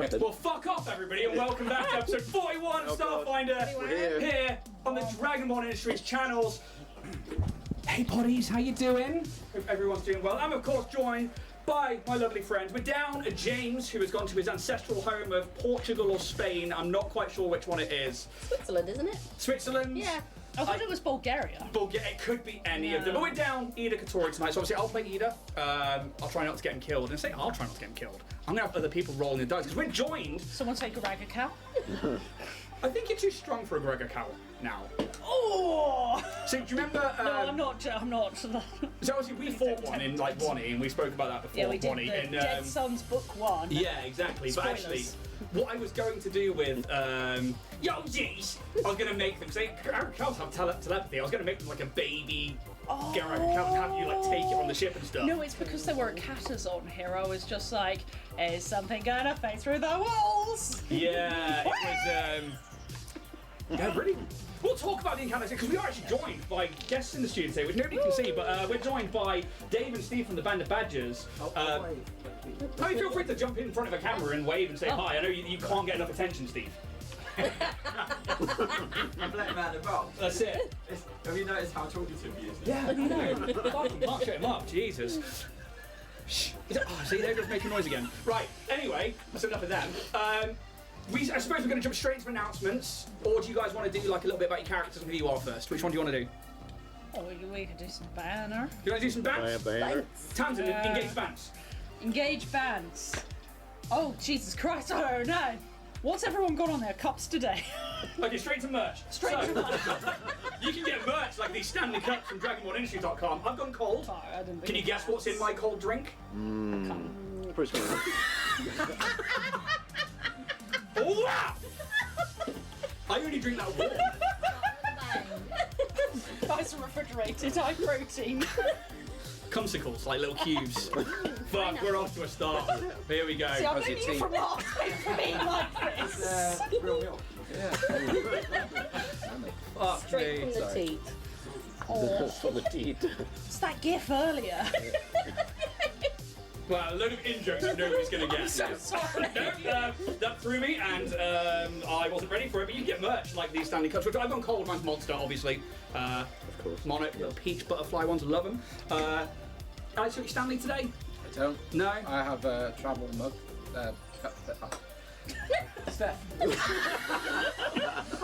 nothing. Well, fuck off, everybody, and welcome back to episode 41 of Starfinder here on the Dragonborn Industries channels. Hey, potties, how you doing? Hope everyone's doing well. I'm, of course, joined by my lovely friends. We're down at James, who has gone to his ancestral home of Portugal or Spain. I'm not quite sure which one it is. Switzerland, isn't it? Switzerland? Yeah. I thought it was Bulgaria. It could be any of them. But we're down Ida Katori tonight, so obviously I'll play Ida. I'll try not to get him killed. And say I'll try not to get him killed. I'm going to have other people rolling the dice, because we're joined. Someone say Gregor Cow. I think you're too strong for a Gregor Cow now. Oh! So do you remember? No, I'm not. So obviously we fought one in like 1E, and we spoke about that before. Yeah, we did 1E, the and, Dead Sons Book 1. Yeah, exactly. Spoilers. But actually, what I was going to do with yo jeez, I was going to make them say Gregor Cows have telepathy. I was going to make them like a baby Gregor Cow and have you like take it on the ship and stuff. No, it's because there were katas on here. I was just like, is something gonna fade through the walls? Yeah, it was. Yeah, really. We'll talk about the encounters because we are actually joined by guests in the studio today, which nobody can see, but we're joined by Dave and Steve from the Band of Badgers. Feel free to jump in front of a camera and wave and say hi. I know you can't get enough attention, Steve. I'm letting out the box. That's it. Have you noticed how talkative he is? Yeah, I know. Fucking can't shut him up, Jesus. Shh. See, they're just making noise again. Right, anyway, that's enough of them. I suppose we're going to jump straight into announcements, or do you guys want to do like a little bit about your characters and who you are first? Which one do you want to do? Oh, we could do some banner. You want to do some bands? Banner. Tamsin, engage bands. Engage bands. Oh, Jesus Christ, I don't know. What's everyone got on their cups today? Okay, straight to merch. Straight to merch. You can get merch like these Stanley Cups from DragonbornIndustries.com. I've gone cold. Can you guess what's in my cold drink? Oh, wow! I only drink that warm. Nice and refrigerated, high protein. Cumsicles, like little cubes. Fuck, we're off to a start. Here we go. See, I've been you from last week for being like this. Real milk. Fuck Straight me. from the teeth. From the teeth. It's that gif earlier. Well, a load of in-jokes that nobody's going to get. I'm so sorry. No, that threw me, and I wasn't ready for it, but you can get merch like these Stanley Cups, which I've gone cold. Mine's Monster, obviously. Of course. Monarch, little peach butterfly ones, love them. Alex, you got your Stanley today? I don't. No? I have a travel mug. Steph.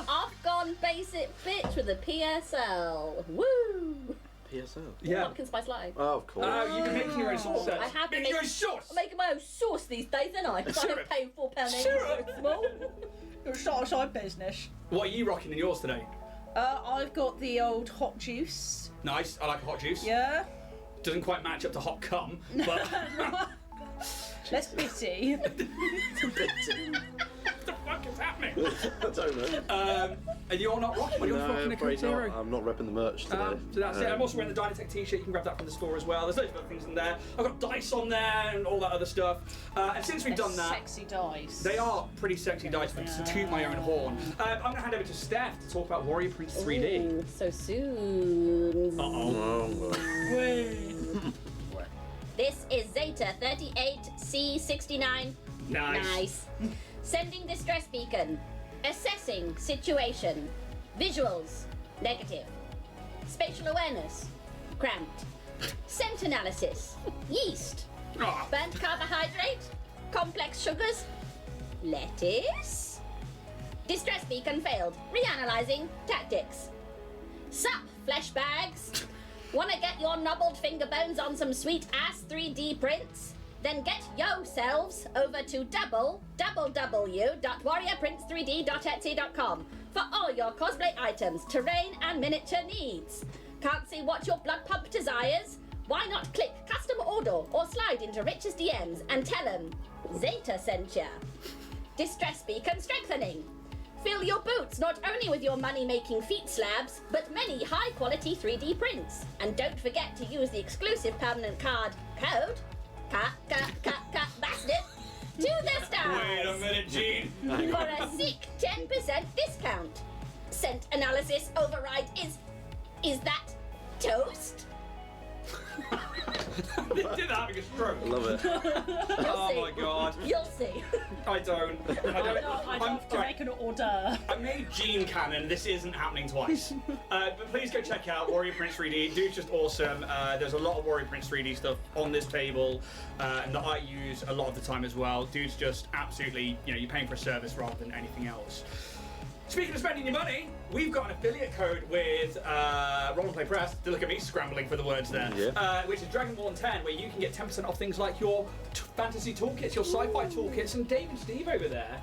I've gone basic bitch with a PSL. Woo! PSL. Yeah. Pumpkin spice latte. Oh, of course. Oh, you've been making your own sauce. I have been making your own sauce. I'm making my own sauce these days, aren't I? Because I don't pay £4 Syrup. so small. You're a side business. What are you rocking in yours today? I've got the old hot juice. Nice, I like a hot juice. Yeah. Doesn't quite match up to hot cum, but... Less bitty. What the fuck is happening? I don't know. And you're not rocking? What are you rocking a Coke afraid Zero? not. I'm not repping the merch today. So that's it. I'm also wearing the Dynatech t-shirt. You can grab that from the store as well. There's loads of other things in there. I've got dice on there and all that other stuff. And since we've done that, Sexy dice. they are pretty sexy dice, but to toot my own horn. I'm going to hand over to Steph to talk about Warrior Prince 3D. Ooh, so soon. Uh-oh. This is Zeta 38C69. Nice. Sending distress beacon. Assessing situation. Visuals. Negative. Spatial awareness. Cramped. Scent analysis. Yeast. Oh. Burnt carbohydrate. Complex sugars. Lettuce. Distress beacon failed. Reanalyzing tactics. Sup, flesh bags. Wanna get your nobbled finger bones on some sweet ass 3D prints? Then get yourselves over to www.warriorprince3d.etsy.com for all your cosplay items, terrain and miniature needs. Can't see what your blood pump desires? Why not click custom order or slide into Rich's DMs and tell him Zeta sent ya. Distress beacon strengthening. Fill your boots not only with your money-making feet slabs, but many high-quality 3D prints. And don't forget to use the exclusive permanent card code bastard to the stars. Wait a minute, Gene. For a sick 10% discount. Scent analysis override is that toast? Did that having a stroke. I love it. Oh see. my god. You'll see. I don't. I'd love to make an order. I made Gene Cannon. This isn't happening twice. But please go check out Warrior Prince 3D. Dude's just awesome. There's a lot of Warrior Prince 3D stuff on this table, and that I use a lot of the time as well. Dude's just absolutely, you know, you're paying for a service rather than anything else. Speaking of spending your money, we've got an affiliate code with Roll and Play Press. To look at me scrambling for the words there. Yeah. Which is Dragonborn 10, where you can get 10% off things like your fantasy toolkits, your sci-fi toolkits, and Dave and Steve over there.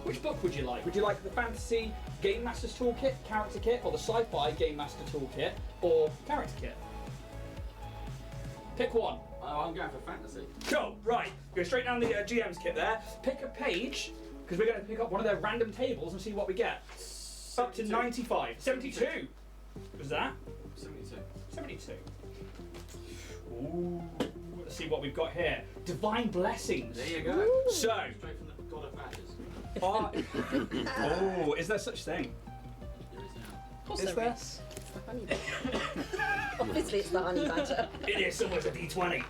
Which book would you like? Would you like the Fantasy Game Master's Toolkit, Character Kit, or the Sci-Fi Game Master Toolkit, or Character Kit? Pick one. Oh, I'm going for fantasy. Cool, right. Go straight down the GM's kit there. Pick a page, because we're going to pick up one of their random tables and see what we get. Up to 95. 72. Was that? 72. 72. Ooh. Let's see what we've got here. Divine Blessings. There you go. So, Straight from the God of Badgers. oh, is there such thing? There is now. Of course Is there there? is. Honey badger. Obviously, it's the honey badger. It is, someone's a D20.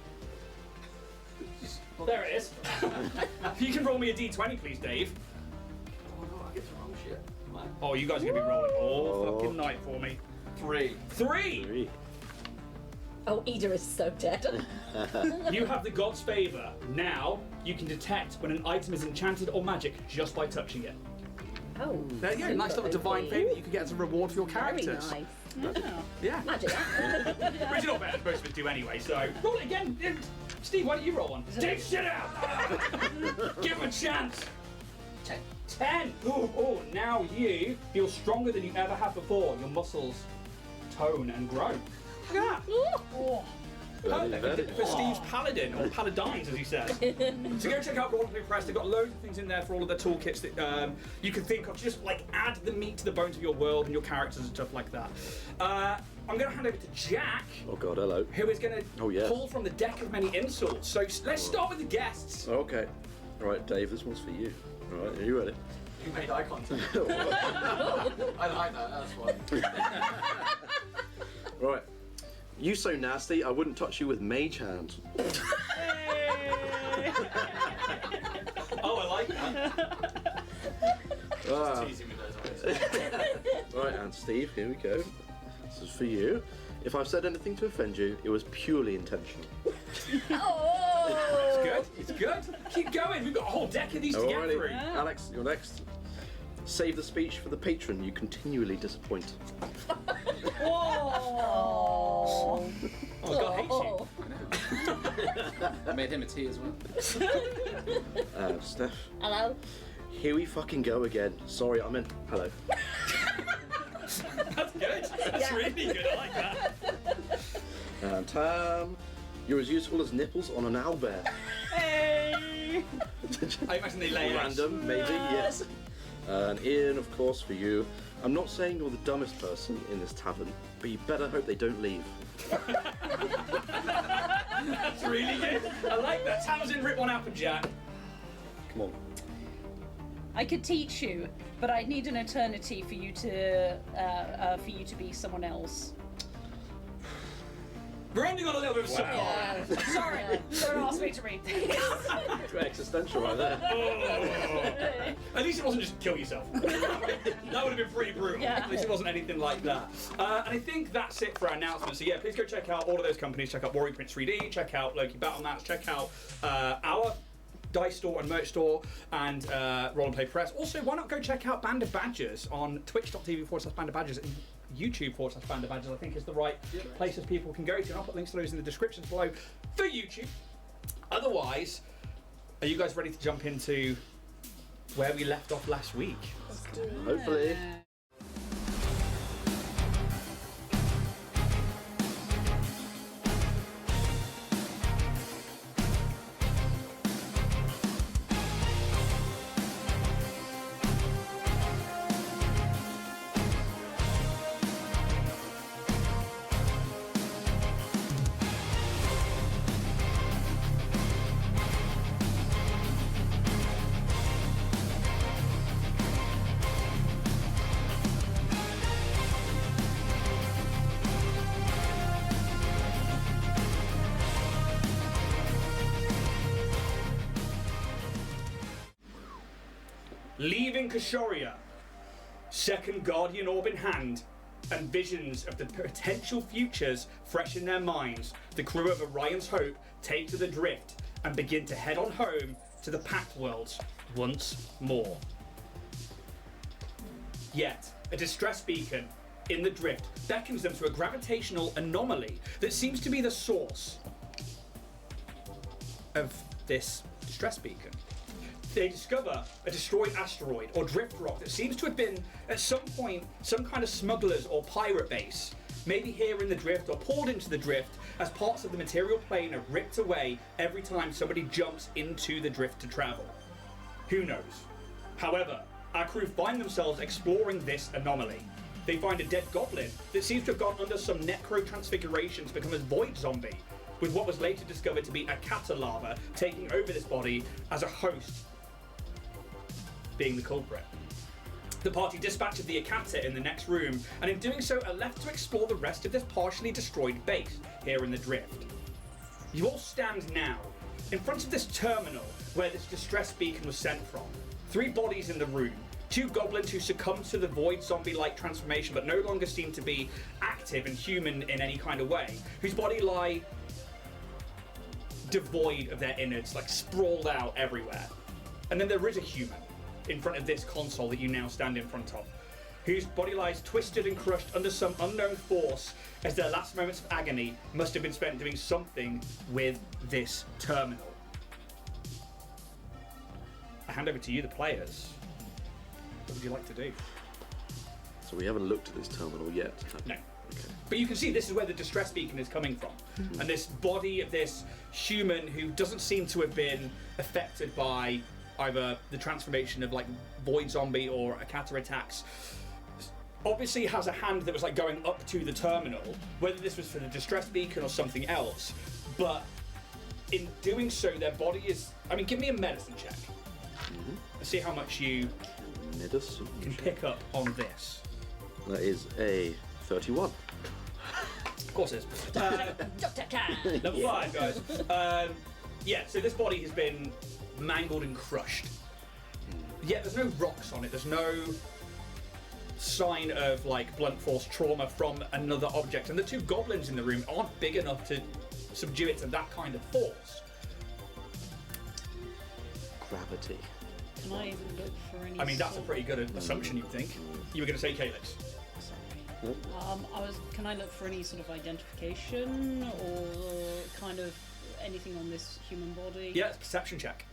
There it is. You can roll me a D20, please, Dave. Oh no, I get to roll shit. Come on. Oh, you guys are going to be rolling all Oh. fucking night for me. 3. 3! 3. Oh, Ida is so dead. You have the God's Favor. Now, you can detect when an item is enchanted or magic just by touching it. Oh, There you go, nice little divine favour that you can get as a reward for your very characters. nice. Yeah. Magic. Which is not better than most of us do anyway, so. Roll it again. Steve, why don't you roll one? Dave, shit out! Give him a chance! 10. 10! Oh, now you feel stronger than you ever have before. Your muscles tone and grow. Look at that! Oh, Perfect for Steve's Paladin, or Paladines as he says. So go check out Roll and Play Press. They've got loads of things in there for all of their toolkits that you can think of. Just like add the meat to the bones of your world and your characters and stuff like that. I'm going to hand over to Jack, Oh god, hello. who is going to Oh, yes. pull from the deck of many insults. So let's start with the guests. Okay. Alright, Dave, this one's for you. Alright, are you ready? You made eye contact. I like that, that's fine. Right. You so nasty, I wouldn't touch you with mage hand. Oh, I like that. Ah. Teasing with those eyes. Right, and Steve, here we go. This is for you. If I've said anything to offend you, it was purely intentional. Oh! It's good. It's good. Keep going. We've got a whole deck of these to get Alrighty. through. Alex, you're next. Save the speech for the patron you continually disappoint. Oh! Oh, God hates you. I made him a tea as well. Steph, Hello? here we fucking go again. Sorry, I meant hello. That's good. That's Yeah. really good. I like that. And Tam, you're as useful as nipples on an owlbear. hey! I imagine they lay eggs. Random, maybe, yes. And Ian, of course, for you. I'm not saying you're the dumbest person in this tavern, but you better hope they don't leave. That's really good. I like that. Tamsin, rip one up and Jack. Come on. I could teach you, but I'd need an eternity for you to be someone else. We're ending on a little bit of support. Yeah. Sorry, don't ask me to read this. Existential right there. At least it wasn't just kill yourself. That would have been pretty brutal. Yeah. At least it wasn't anything like that. And I think that's it for our announcements. So yeah, please go check out all of those companies. Check out Warrior Prince 3D. Check out Loki Battle Mats. Check out our Dice Store and Merch Store and Roll and Play Press. Also, why not go check out Band of Badgers on twitch.tv/Band of Badgers and YouTube/Band of Badgers, I think is the right places people can go to. And I'll put links to those in the descriptions below for YouTube. Otherwise, are you guys ready to jump into where we left off last week? Hopefully. Leaving Kashoria, second Guardian Orb in hand, and visions of the potential futures fresh in their minds, the crew of Orion's Hope take to the drift and begin to head on home to the Pact Worlds once more. Yet, a distress beacon in the drift beckons them to a gravitational anomaly that seems to be the source of this distress beacon. They discover a destroyed asteroid or drift rock that seems to have been, at some point, some kind of smuggler's or pirate base. Maybe here in the drift or poured into the drift as parts of the material plane are ripped away every time somebody jumps into the drift to travel. Who knows? However, our crew find themselves exploring this anomaly. They find a dead goblin that seems to have gone under some necro transfiguration to become a void zombie, with what was later discovered to be a catalava taking over this body as a host, being the culprit. The party dispatches the Akata in the next room, and in doing so are left to explore the rest of this partially destroyed base here in the drift. You all stand now in front of this terminal where this distress beacon was sent from. 3 bodies in the room, 2 goblins who succumbed to the void zombie-like transformation but no longer seem to be active and human in any kind of way, whose body lie devoid of their innards, like sprawled out everywhere. And then there is a human in front of this console that you now stand in front of, whose body lies twisted and crushed under some unknown force as their last moments of agony must have been spent doing something with this terminal. I hand over to you, the players. What would you like to do? So we haven't looked at this terminal yet. No. Okay. But you can see this is where the distress beacon is coming from. And this body of this human who doesn't seem to have been affected by either the transformation of like void zombie or Akata attacks, obviously has a hand that was like going up to the terminal, whether this was for the distress beacon or something else. But in doing so, their body is, I mean, give me a medicine check. Let's see how much you Medicine can pick up on this. That is a 31. Of course it is. Dr. Khan. Level 5, guys. Yeah, so this body has been mangled and crushed. Yet there's no rocks on it. There's no sign of like blunt force trauma from another object. And the 2 goblins in the room aren't big enough to subdue it to that kind of force. Gravity. Can I even look for any? I mean, that's a pretty good assumption, you'd think. You were going to say Calyx. Sorry. Can I look for any sort of identification or kind of anything on this human body? Yeah, it's a perception check.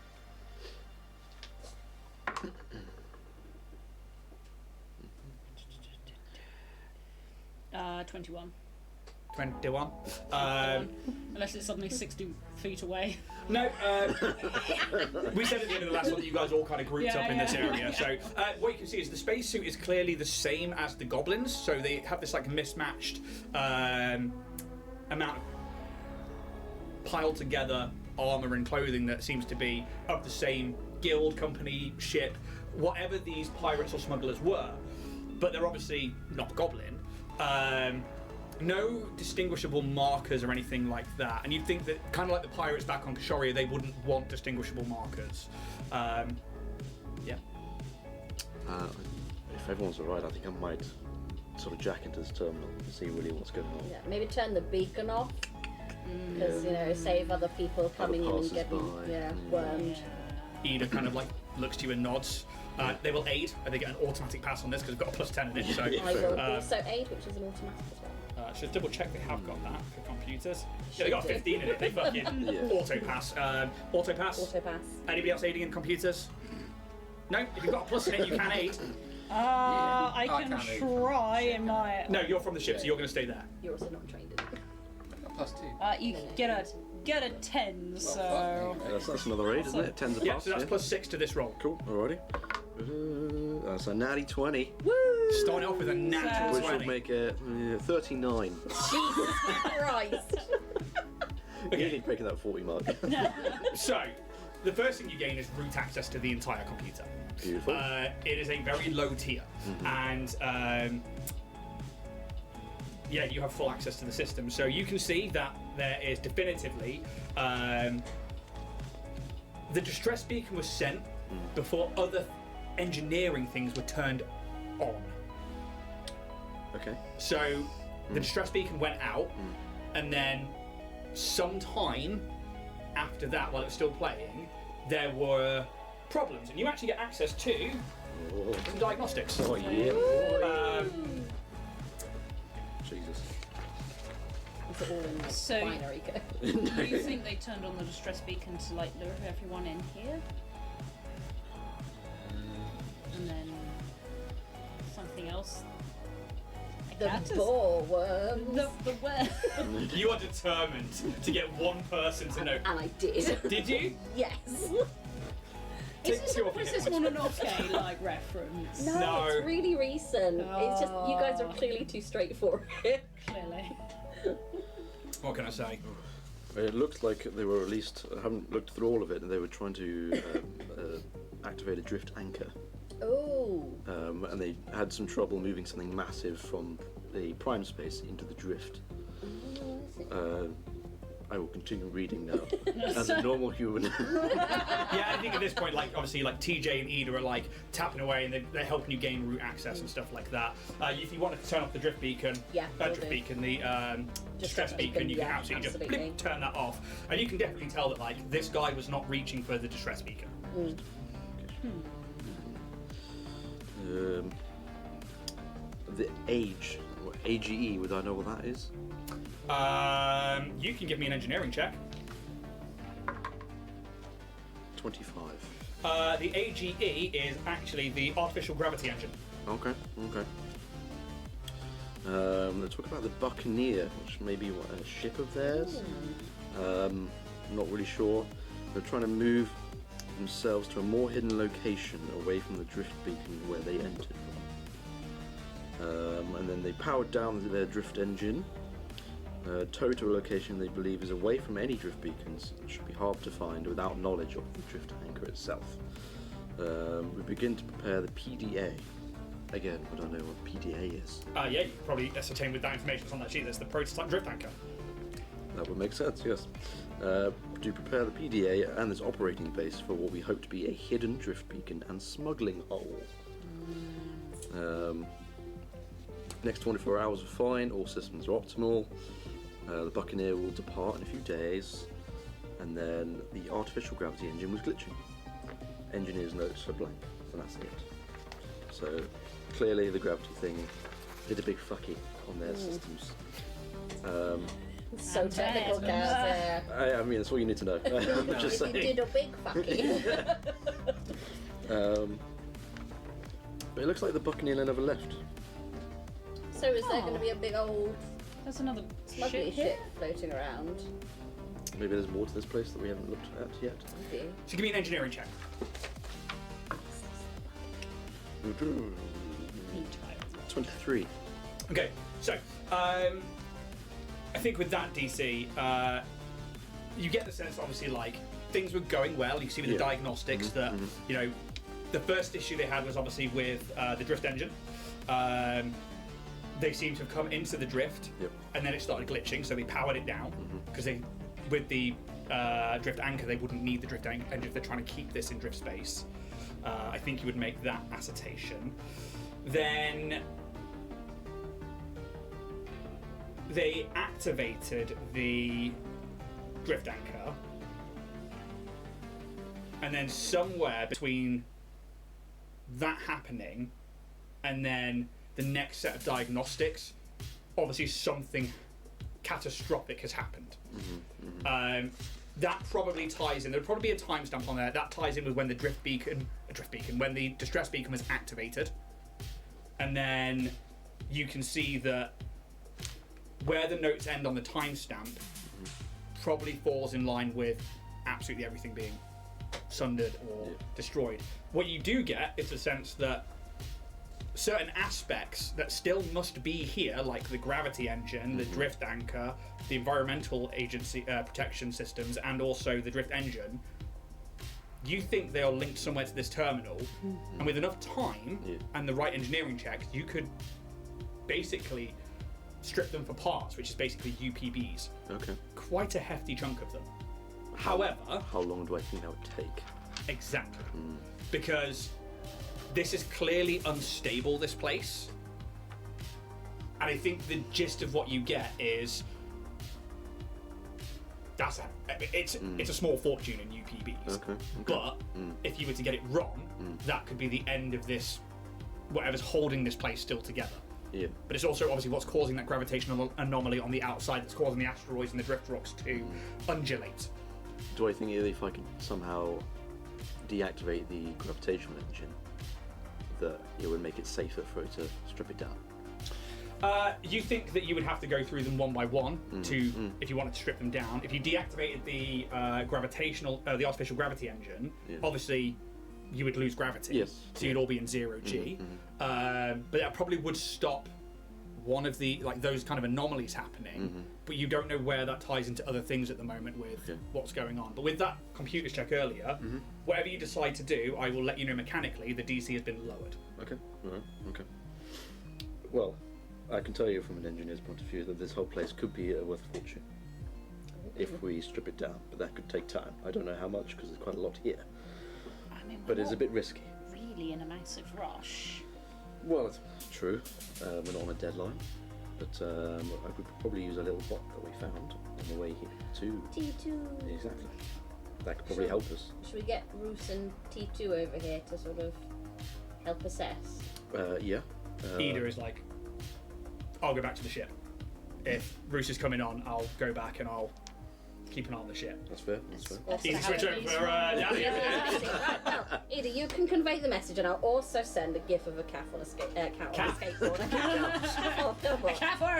21. 21. Unless it's suddenly 60 feet away. No, we said at the end of the last one that you guys all kind of grouped up in this area. So what you can see is the spacesuit is clearly the same as the goblins. So they have this like mismatched amount of piled together armor and clothing that seems to be of the same guild, company, ship, whatever these pirates or smugglers were. But they're obviously not goblin. No distinguishable markers or anything like that. And you'd think that, kind of like the pirates back on Kashoria, they wouldn't want distinguishable markers. Yeah. If everyone's alright, I think I might sort of jack into this terminal and see really what's going on. Yeah, maybe turn the beacon off. Because, you know, save other people coming in and getting wormed. Ida kind of like looks to you and nods. They will aid, and they get an automatic pass on this because we've got a +10 in it. So I will also aid, which is an automatic as well. just double check they have got that for computers. Yeah, they got a 15 in it. They fucking auto pass. Auto pass. Auto pass. Anybody else aiding in computers? No. If you've got a plus in it, you can aid. I can try in my. No, you're from the ship, so you're going to stay there. You're also not trained in it. +2. You get a 10, so. That's another 8, isn't it? 10's a Yeah, plus. so that's +6 to this roll. Cool, alrighty. That's a natty 20. Woo! Starting off with a natural Which 20. would make it 39. Jesus Christ! Easily breaking that 40 mark. So, the first thing you gain is root access to the entire computer. Beautiful. It is a very low tier, and yeah, you have full access to the system. So you can see that there is definitively the distress beacon was sent before other engineering things were turned on. Okay. So the distress beacon went out, and then sometime after that, while it was still playing, there were problems, and you actually get access to some diagnostics. Oh yeah. Jesus. It's all in So- binary code. Do you think they turned on the distress beacon to like lure everyone in here? And then something else? The ball worms. The worm. You are determined to get one person to know. And I did. Did you? Yes. Take two off Was your this hit one an points. okay like reference? No, No. it's really recent. It's just you guys are clearly too straightforward. Clearly. What can I say? It looks like they were at least. I haven't looked through all of it, and they were trying to activate a drift anchor. Oh. And they had some trouble moving something massive from the prime space into the drift. I will continue reading now as a normal human. Yeah, I think at this point, like obviously, like TJ and Ida are like tapping away, and they're helping you gain route access and stuff like that. If you wanted to turn off the drift beacon, Yeah, will drift do. beacon, the distress beacon, beacon, you can yeah, absolutely just absolutely. blip, turn that off, and you can definitely tell that like this guy was not reaching for the distress beacon. The age, or AGE, would I know what that is? You can give me an engineering check. 25. The AGE is actually the artificial gravity engine. Okay. Let's talk about the Buccaneer, which may be a ship of theirs. I'm not really sure. They're trying to move themselves to a more hidden location away from the drift beacon where they entered from. And then they powered down their drift engine, towed to a location they believe is away from any drift beacons. It should be hard to find without knowledge of the drift anchor itself. We begin to prepare the PDA. Again, I don't know what PDA is. Yeah, you can probably ascertain with that information that's on that sheet. That's the prototype drift anchor. That would make sense, yes. To prepare the PDA and its operating base for what we hope to be a hidden drift beacon and smuggling hole. Next 24 hours are fine, all systems are optimal. The Buccaneer will depart in a few days, and then the artificial gravity engine was glitching. Engineer's notes are blank, and that's it. So clearly the gravity thing did a big fucky on their systems. So technical, guys. I mean, that's all you need to know. I'm just It saying. did a big fucking. But it looks like the Buccaneer never left. So is there going to be a big old There's another smuggling ship here. ship floating around? Maybe there's more to this place that we haven't looked at yet. Okay. So give me an engineering check. Need child. 23. Okay, so I think with that DC, you get the sense, obviously, like things were going well. You see with the Yeah. diagnostics that you know the first issue they had was obviously with the drift engine. They seem to have come into the drift, Yep. and then it started glitching, so they powered it down because they, with the drift anchor, they wouldn't need the drift engine if they're trying to keep this in drift space. I think you would make that assertion. Then they activated the drift anchor, and then somewhere between that happening and then the next set of diagnostics, obviously something catastrophic has happened. That probably ties in. There'll probably be a timestamp on there. That ties in with when the when the distress beacon was activated, and then you can see that where the notes end on the timestamp probably falls in line with absolutely everything being sundered or destroyed. What you do get is a sense that certain aspects that still must be here, like the gravity engine, the drift anchor, the environmental agency protection systems, and also the drift engine, you think they are linked somewhere to this terminal, and with enough time and the right engineering checks, you could basically strip them for parts, which is basically UPBs. Okay. Quite a hefty chunk of them. However, How long do I think that would take? exactly, because this is clearly unstable, this place. And I think the gist of what you get is it's a small fortune in UPBs. Okay. But if you were to get it wrong, that could be the end of this, whatever's holding this place still together. Yeah. But it's also obviously what's causing that gravitational anomaly on the outside that's causing the asteroids and the drift rocks to undulate. Do I think if I could somehow deactivate the gravitational engine, that it would make it safer for it to strip it down? You think that you would have to go through them one by one if you wanted to strip them down. If you deactivated the the artificial gravity engine, obviously you would lose gravity. Yes. So you'd all be in 0G. But that probably would stop one of the those kind of anomalies happening. But you don't know where that ties into other things at the moment with what's going on. But with that computers check earlier, whatever you decide to do, I will let you know mechanically the DC has been lowered. Okay. All right. Okay. Well, I can tell you from an engineer's point of view that this whole place could be worth a fortune if we strip it down, but that could take time. I don't know how much because there's quite a lot here, but it's a bit risky. Really in a massive rush. Well, it's true. We're not on a deadline, but I could probably use a little bot that we found on the way here too. T2. Exactly. That could probably help us. Should we get Roos and T2 over here to sort of help assess? Yeah. Ida is like, I'll go back to the ship. If Roos is coming on, I'll go back and I'll keep an eye on the ship. That's fair. That's fair. Easy switch over for Right, well, either you can convey the message, and I'll also send a gif of a calf on a skateboard. A calf on a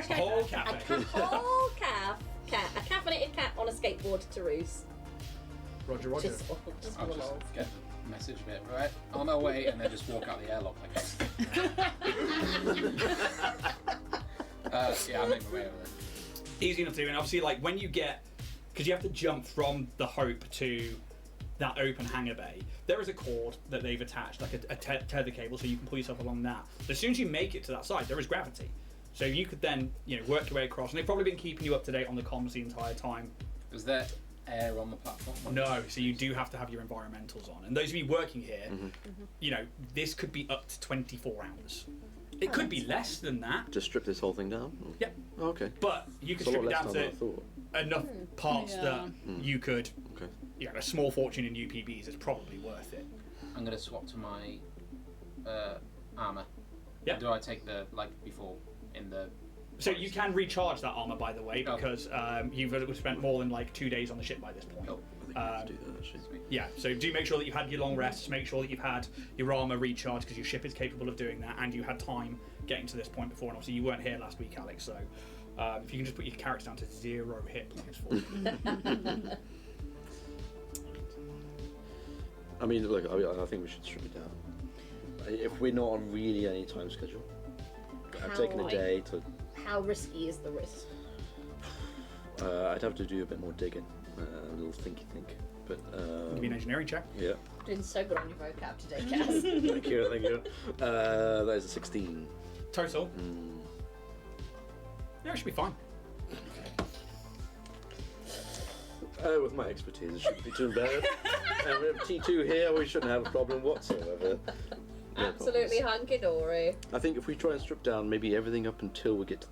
skateboard. Whole cafe. Whole calf. A caffeinated cat on a skateboard to Roos. Roger. Just I'll just get the message bit right on our way and then just walk out the airlock yeah, I'll make my way over there. Easy enough to do, and obviously when you get, because you have to jump from the Hope to that open hangar bay, there is a cord that they've attached, like a tether cable, so you can pull yourself along that. But as soon as you make it to that side, there is gravity. So you could then, work your way across, and they've probably been keeping you up to date on the comms the entire time. Is there air on the platform? No, so you do have to have your environmentals on. And those of you working here, this could be up to 24 hours. It could be less than that. Just strip this whole thing down? Yep. Oh, okay. But you could It's a strip it lot down less time than I to thought. enough parts that you could, Okay. a small fortune in UPBs is probably worth it. I'm going to swap to my armour. Yeah. Do I take the, before, in the... So you can recharge that armour, by the way, because you've spent more than 2 days on the ship by this point. Oh. I think we have to do that, actually. Yeah, so do make sure that you've had your long rests, make sure that you've had your armour recharged, because your ship is capable of doing that, and you had time getting to this point before, and obviously you weren't here last week, Alex, so if you can just put your character down to 0 hit points for you. I mean, look, I think we should strip it down. If we're not on really any time schedule, I've taken a day to... How risky is the risk? I'd have to do a bit more digging, a little thinky think. But Give me an engineering check. yeah. Doing so good on your vocab today, Kaz. Thank you. That is a 16. Total. Yeah, it should be fine. With my expertise, it shouldn't be too bad. And we have T2 here, we shouldn't have a problem whatsoever. No Absolutely problems. hunky-dory. I think if we try and strip down maybe everything up until we get to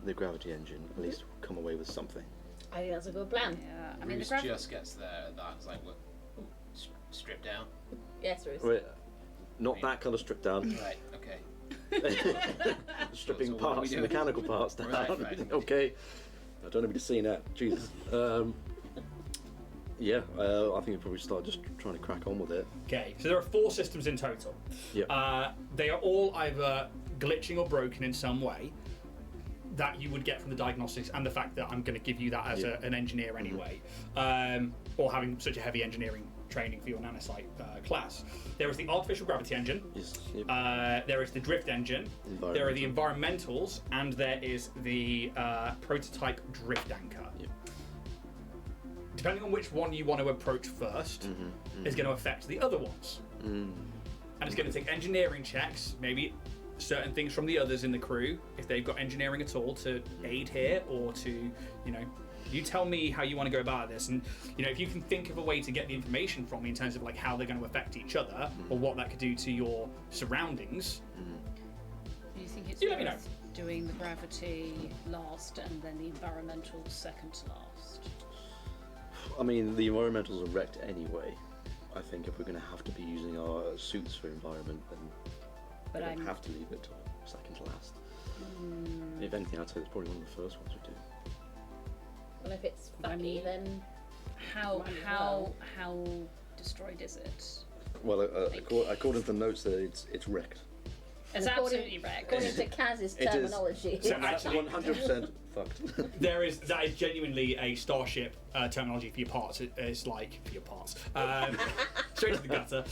the gravity engine, at least we'll come away with something. I think that's a good plan. Yeah, I mean Bruce the graph. just gets there, that's strip down. Yes, Roos. Wait, not that kind of strip down. Right, okay. Stripping So what are we parts, doing? mechanical parts down. Right. Okay. I don't need to see that. Jesus. Yeah, I think we probably start just trying to crack on with it. Okay, so there are 4 systems in total. Yeah. They are all either glitching or broken in some way that you would get from the diagnostics, and the fact that I'm going to give you that as an engineer anyway, or having such a heavy engineering training for your nanosite class. There is the artificial gravity engine, Yes. Yep. there is the drift engine, there are the environmentals, and there is the prototype drift anchor. Yep. Depending on which one you want to approach first is going to affect the other ones. And it's going to take engineering checks, maybe certain things from the others in the crew, if they've got engineering at all, to aid here or to, You tell me how you want to go about this, and if you can think of a way to get the information from me in terms of like how they're going to affect each other, or what that could do to your surroundings. Do you think it's let me know. worth doing the gravity last and then the environmental second to last? I mean, the environmentals are wrecked anyway. I think if we're going to have to be using our suits for environment, then we don't have to leave it till second to last. If anything, I'd say it's probably one of the first ones we do. Well, if it's fucky, then How destroyed is it? Well, according to the notes, that it's wrecked. It's absolutely wrecked. according to Kaz's terminology. So actually, 100% fucked. that is genuinely a Starship terminology for your parts. It's like for your parts. Straight to the gutter.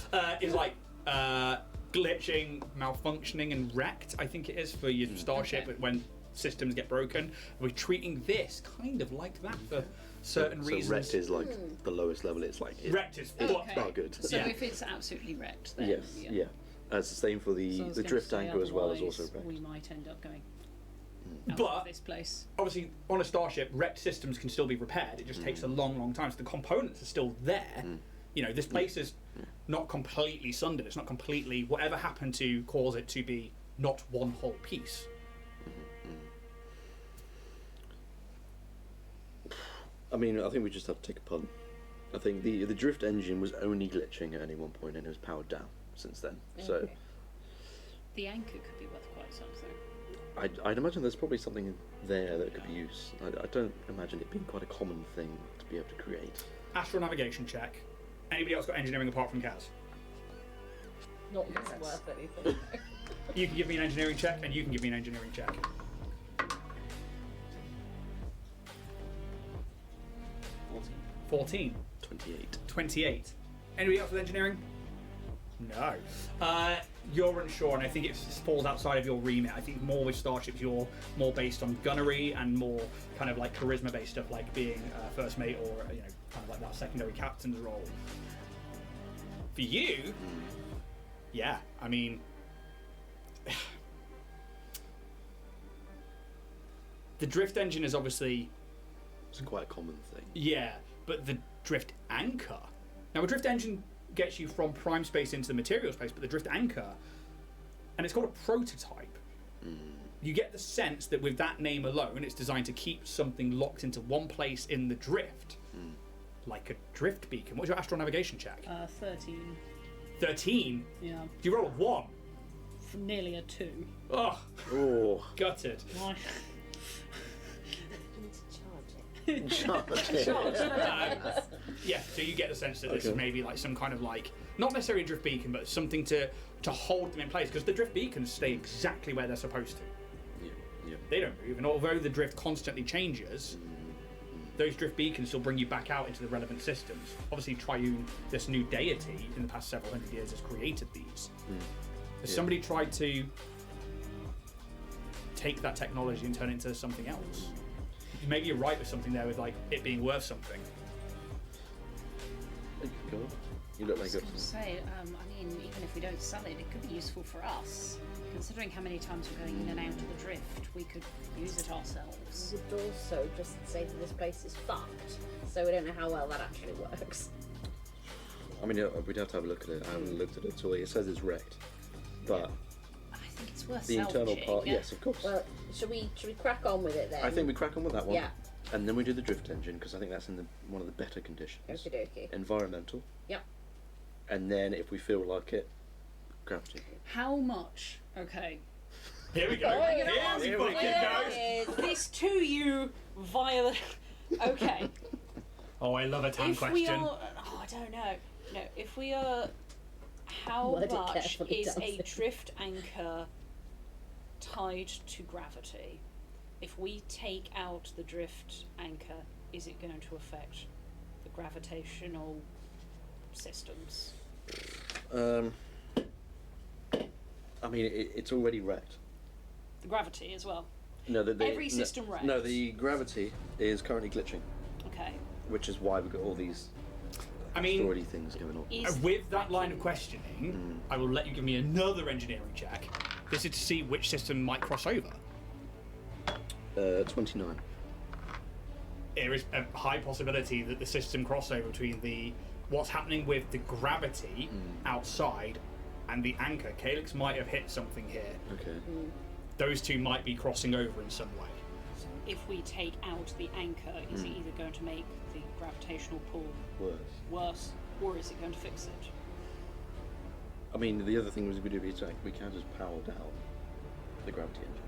It's like glitching, malfunctioning, and wrecked. I think it is for your Starship when systems get broken. We're treating this kind of like that for certain reasons. So wrecked is like the lowest level. It's like wrecked is not good. So if it's absolutely wrecked, then Yes, yeah. It's the same for the drift anchor as well as also wrecked. We might end up going out But of this place. obviously, on a Starship, wrecked systems can still be repaired. It just takes a long, long time. So the components are still there. This place is not completely sundered. It's not completely whatever happened to cause it to be not one whole piece. I mean, I think we just have to take a punt. I think the drift engine was only glitching at any one point, and it was powered down since then. So The anchor could be worth quite something. I'd imagine there's probably something there that could be used. I don't imagine it being quite a common thing to be able to create. Astral navigation check. Anybody else got engineering apart from Kaz? Not worth anything. You can give me an engineering check, and you can give me an engineering check. 14. 28. Anybody else with engineering? No. You're unsure, and I think it falls outside of your remit. I think more with Starships, you're more based on gunnery and more kind of like charisma-based stuff, like being first mate or kind of like that secondary captain's role. For you, yeah, I mean, the drift engine is obviously It's quite a common thing. Yeah, but the drift anchor. Now, a drift engine gets you from prime space into the material space, but the drift anchor, and it's called a prototype. You get the sense that with that name alone, it's designed to keep something locked into one place in the drift, like a drift beacon. What's your astral navigation check? 13. 13? Yeah. Do you roll a 1? From nearly a 2. Oh. Gutted. Why? Yeah, so you get the sense that this is maybe like some kind of like, not necessarily a drift beacon, but something to hold them in place, because the drift beacons stay exactly where they're supposed to. Yeah. They don't move, and although the drift constantly changes, those drift beacons still bring you back out into the relevant systems. Obviously, Triune, this new deity in the past several hundred years, has created these. Has somebody tried to take that technology and turn it into something else? Maybe you're right with something there, with like it being worth something. You look like I was going to say, I mean, even if we don't sell it, it could be useful for us. Considering how many times we're going in and out of the drift, we could use it ourselves. We would also just say that this place is fucked, so we don't know how well that actually works. I mean, we'd have to have a look at it. I haven't looked at it at all. It says it's wrecked, but I think it's worth the internal part, yes, of course. Well, should we crack on with it then? I think we crack on with that one. Yeah. And then we do the drift engine, because I think that's in one of the better conditions. Okie dokie. Environmental. Yep. And then, if we feel like it, gravity. How much? Okay. Here we go. Here we go. This to you via the... Okay. Oh, I love a TAM If question. we are... Oh, I don't know. No, if we are... How Word it much carefully, is a Darcy. drift anchor tied to gravity? If we take out the drift anchor, is it going to affect the gravitational systems? I mean, it's already wrecked. The gravity as well? No, Every system wrecked? No, the gravity is currently glitching, Okay. which is why we've got all these story things going on. With that line of questioning, I will let you give me another engineering check. This is to see which system might cross over. 29. there is a high possibility that the system crossover between what's happening with the gravity outside and the anchor. Calyx might have hit something here. Okay. Those two might be crossing over in some way. So if we take out the anchor, is it either going to make the gravitational pull worse, or is it going to fix it? I mean, the other thing was we can just power down the gravity engine.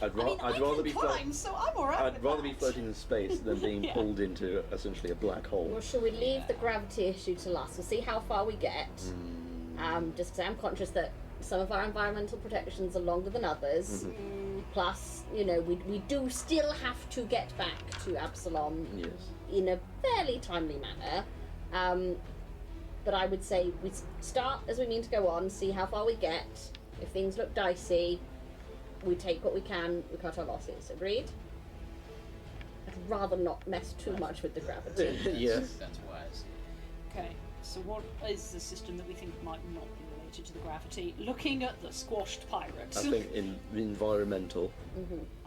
I'd rather be floating. So I'm alright. I'd rather be floating in space than being pulled into essentially a black hole. Well, shall we leave the gravity issue to last? We'll see how far we get. Just because I'm conscious that some of our environmental protections are longer than others. Plus, you know, we do still have to get back to Absalom in a fairly timely manner. But I would say we start as we mean to go on, see how far we get. If things look dicey, we take what we can, we cut our losses. Agreed? I'd rather not mess too much with the gravity. Yes. That's wise. Okay, so what is the system that we think might not be related to the gravity? Looking at the squashed pirates. I think in environmental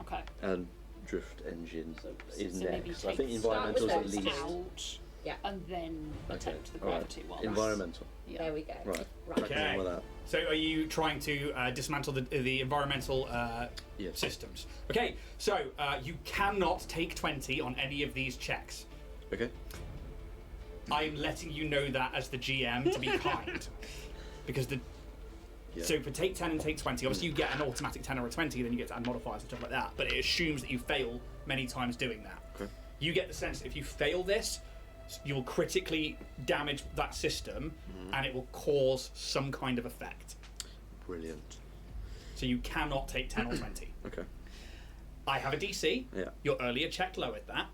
Okay. and drift engine is so maybe next. I take- think start with environmental is at those least. Out, Yeah. and then attempt the all right. gravity one. Environmental. Yeah. There we go. Right. Right. Crack on with that. So are you trying to dismantle the environmental Yes. systems? Okay, so you cannot take 20 on any of these checks. Okay. I'm letting you know that as the GM to be kind. Because so for take 10 and take 20, obviously you get an automatic 10 or a 20, then you get to add modifiers and stuff like that, but it assumes that you fail many times doing that. Okay. You get the sense that if you fail this, you will critically damage that system and it will cause some kind of effect. Brilliant. So you cannot take 10 or 20. Okay. I have a DC. Yeah. Your earlier check lowered that.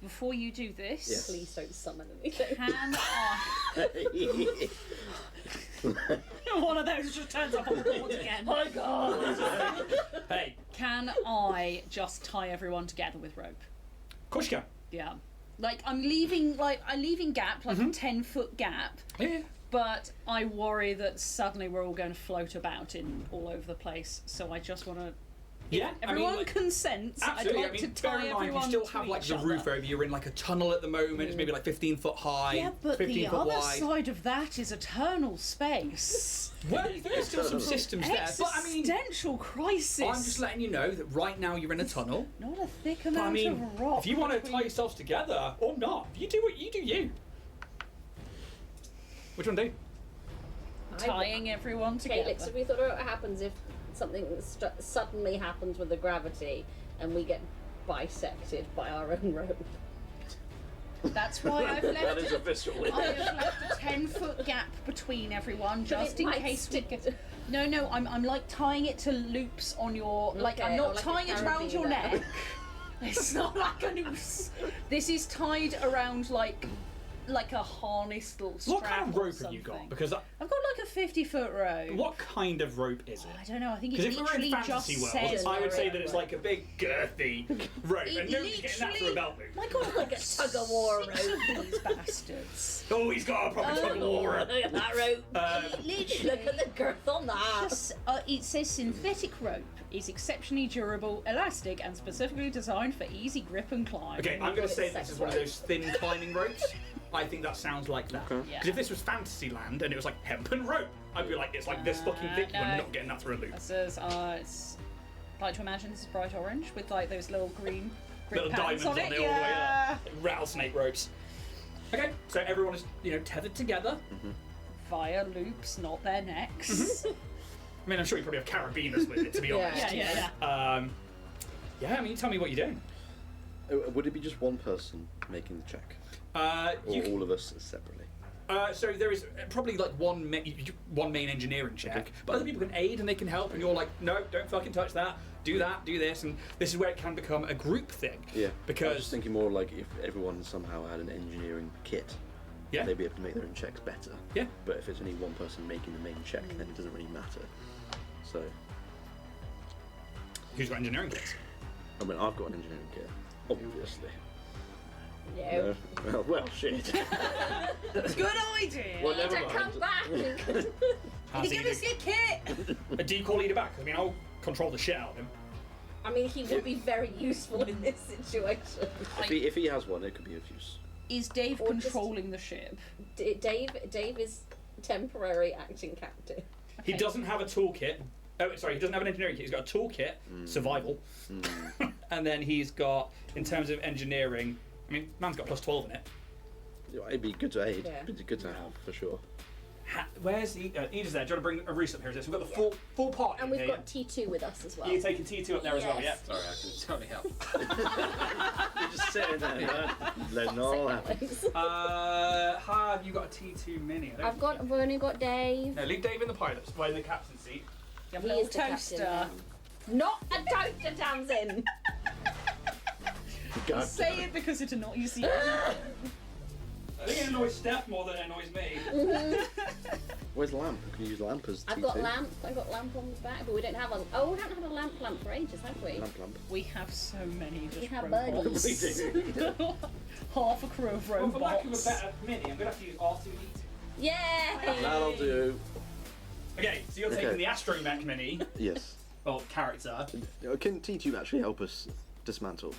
Before you do this, Yes. Please don't summon anything. can I... One of those just turns up on the board again. Oh my god! Hey, Can I just tie everyone together with rope? of course you can. Yeah. Like, I'm leaving gap, like a 10-foot gap, Yeah. but I worry that suddenly we're all going to float about in all over the place, so I just want to... Yeah, Everyone consents. absolutely. I'd like to bear tie in mind, everyone you still to have like each the roof other. over you. You're in like a tunnel at the moment. It's maybe like 15 foot high, Yeah, but 15 the foot other wide. side of that is eternal space. Well, you think there's still some systems there, but I mean, Existential crisis. I'm just letting you know that right now you're in a tunnel. Not a thick But amount I mean, of rock. if you want to between- tie yourselves together or not, you do what you do. You. Which one do? you? tying everyone together. Calyx, have you thought about what happens if something suddenly happens with the gravity and we get bisected by our own rope? That's why I've left. That is a visceral I have left a 10-foot gap between everyone, just it in might case we stick get. No, I'm like tying it to loops on your. Like I'm Okay, not or like a tying it around your carabiner. neck. It's not like a noose. This is tied around like a harness little strap. What kind of or rope have you got? something. Because I've got like a 50-foot rope. what kind of rope is it? I don't know. I think it Because if we were in literally fantasy just world, says. I would say that it's like a big girthy rope, and nobody's getting that through a belt loop. My God, Like a tug of war rope. These bastards. Oh, he's got a proper tug of war rope. Look at that rope. Literally. Look at the girth on that. It says synthetic rope is exceptionally durable, elastic, and specifically designed for easy grip and climb. Okay, I'm going God, to say it's this is sex one of rope. those thin climbing ropes. I think that sounds like that. Because Yeah. if this was Fantasyland and it was like hempen rope, I'd be like, it's like this fucking thick, no. you're not getting that through a loop. It says, it's. I like to imagine this is bright orange with like those little green grip Little patterns diamonds on on it it. all the way Yeah. up. Rattlesnake ropes. Okay, so everyone is, tethered together. Via loops, not their necks. I mean, I'm sure you probably have carabiners with it, to be Yeah. honest. yeah. Yeah, I mean, tell me what you're doing. Would it be just one person making the check, Uh, or you all of us separately? So there is probably like one main engineering check, Okay. but other people can aid and they can help, and you're like, no, don't fucking touch that, do this, and this is where it can become a group thing. Yeah. I was Because just thinking more like if everyone somehow had an engineering kit, yeah, they'd be able to make their own checks better. yeah. But if it's only one person making the main check, then it doesn't really matter. So, Who's got engineering kits? I mean, I've got an engineering kit, obviously. No. Well, shit. Good idea. Well, never To mind. come back. How's he Give us do? your kit. Do you call leader back? 'Cause, I mean, I'll control the shit out of him. I mean, he would be very useful in this situation. If he has one, it could be of use. Is Dave Or just- controlling the ship? Dave is temporary acting captain. He doesn't have a toolkit. Oh, sorry, he doesn't have an engineering kit. He's got a toolkit, survival, and then he's got, in terms of engineering, I mean, man's got plus 12 in it. It'd be good to aid. Yeah. It'd be good to have, for sure. Where's Eda's there? Do you want to bring a Reese up here? So we've got the full party. And we've here, got T2 with us as well. You're taking T2 up there as well, yeah? Yes. Sorry, I can totally help. You're just sitting there, letting it all happen. Have you got a T2 mini? I've only got Dave. No, leave Dave in the pilot's, in the captain's seat. You have He a is little the toaster. captain now. Not a toaster, Tamsin. God Say damn it because it annoys you. I think it annoys Steph more than it annoys me. Where's the lamp? Can you use the lamp as T2? I've got lamp on the back, but we don't have a. Oh, we haven't had a lamp for ages, have we? Lamp. We have so many just We have robots. birdies. We do. Half a crew of Well, for lack of a robots. better mini, I'm going to have to use R2D2. Yay! That'll do. Okay, so you're taking Okay. the Astromech mini, Yes. well, character. Can T2 actually help us dismantle?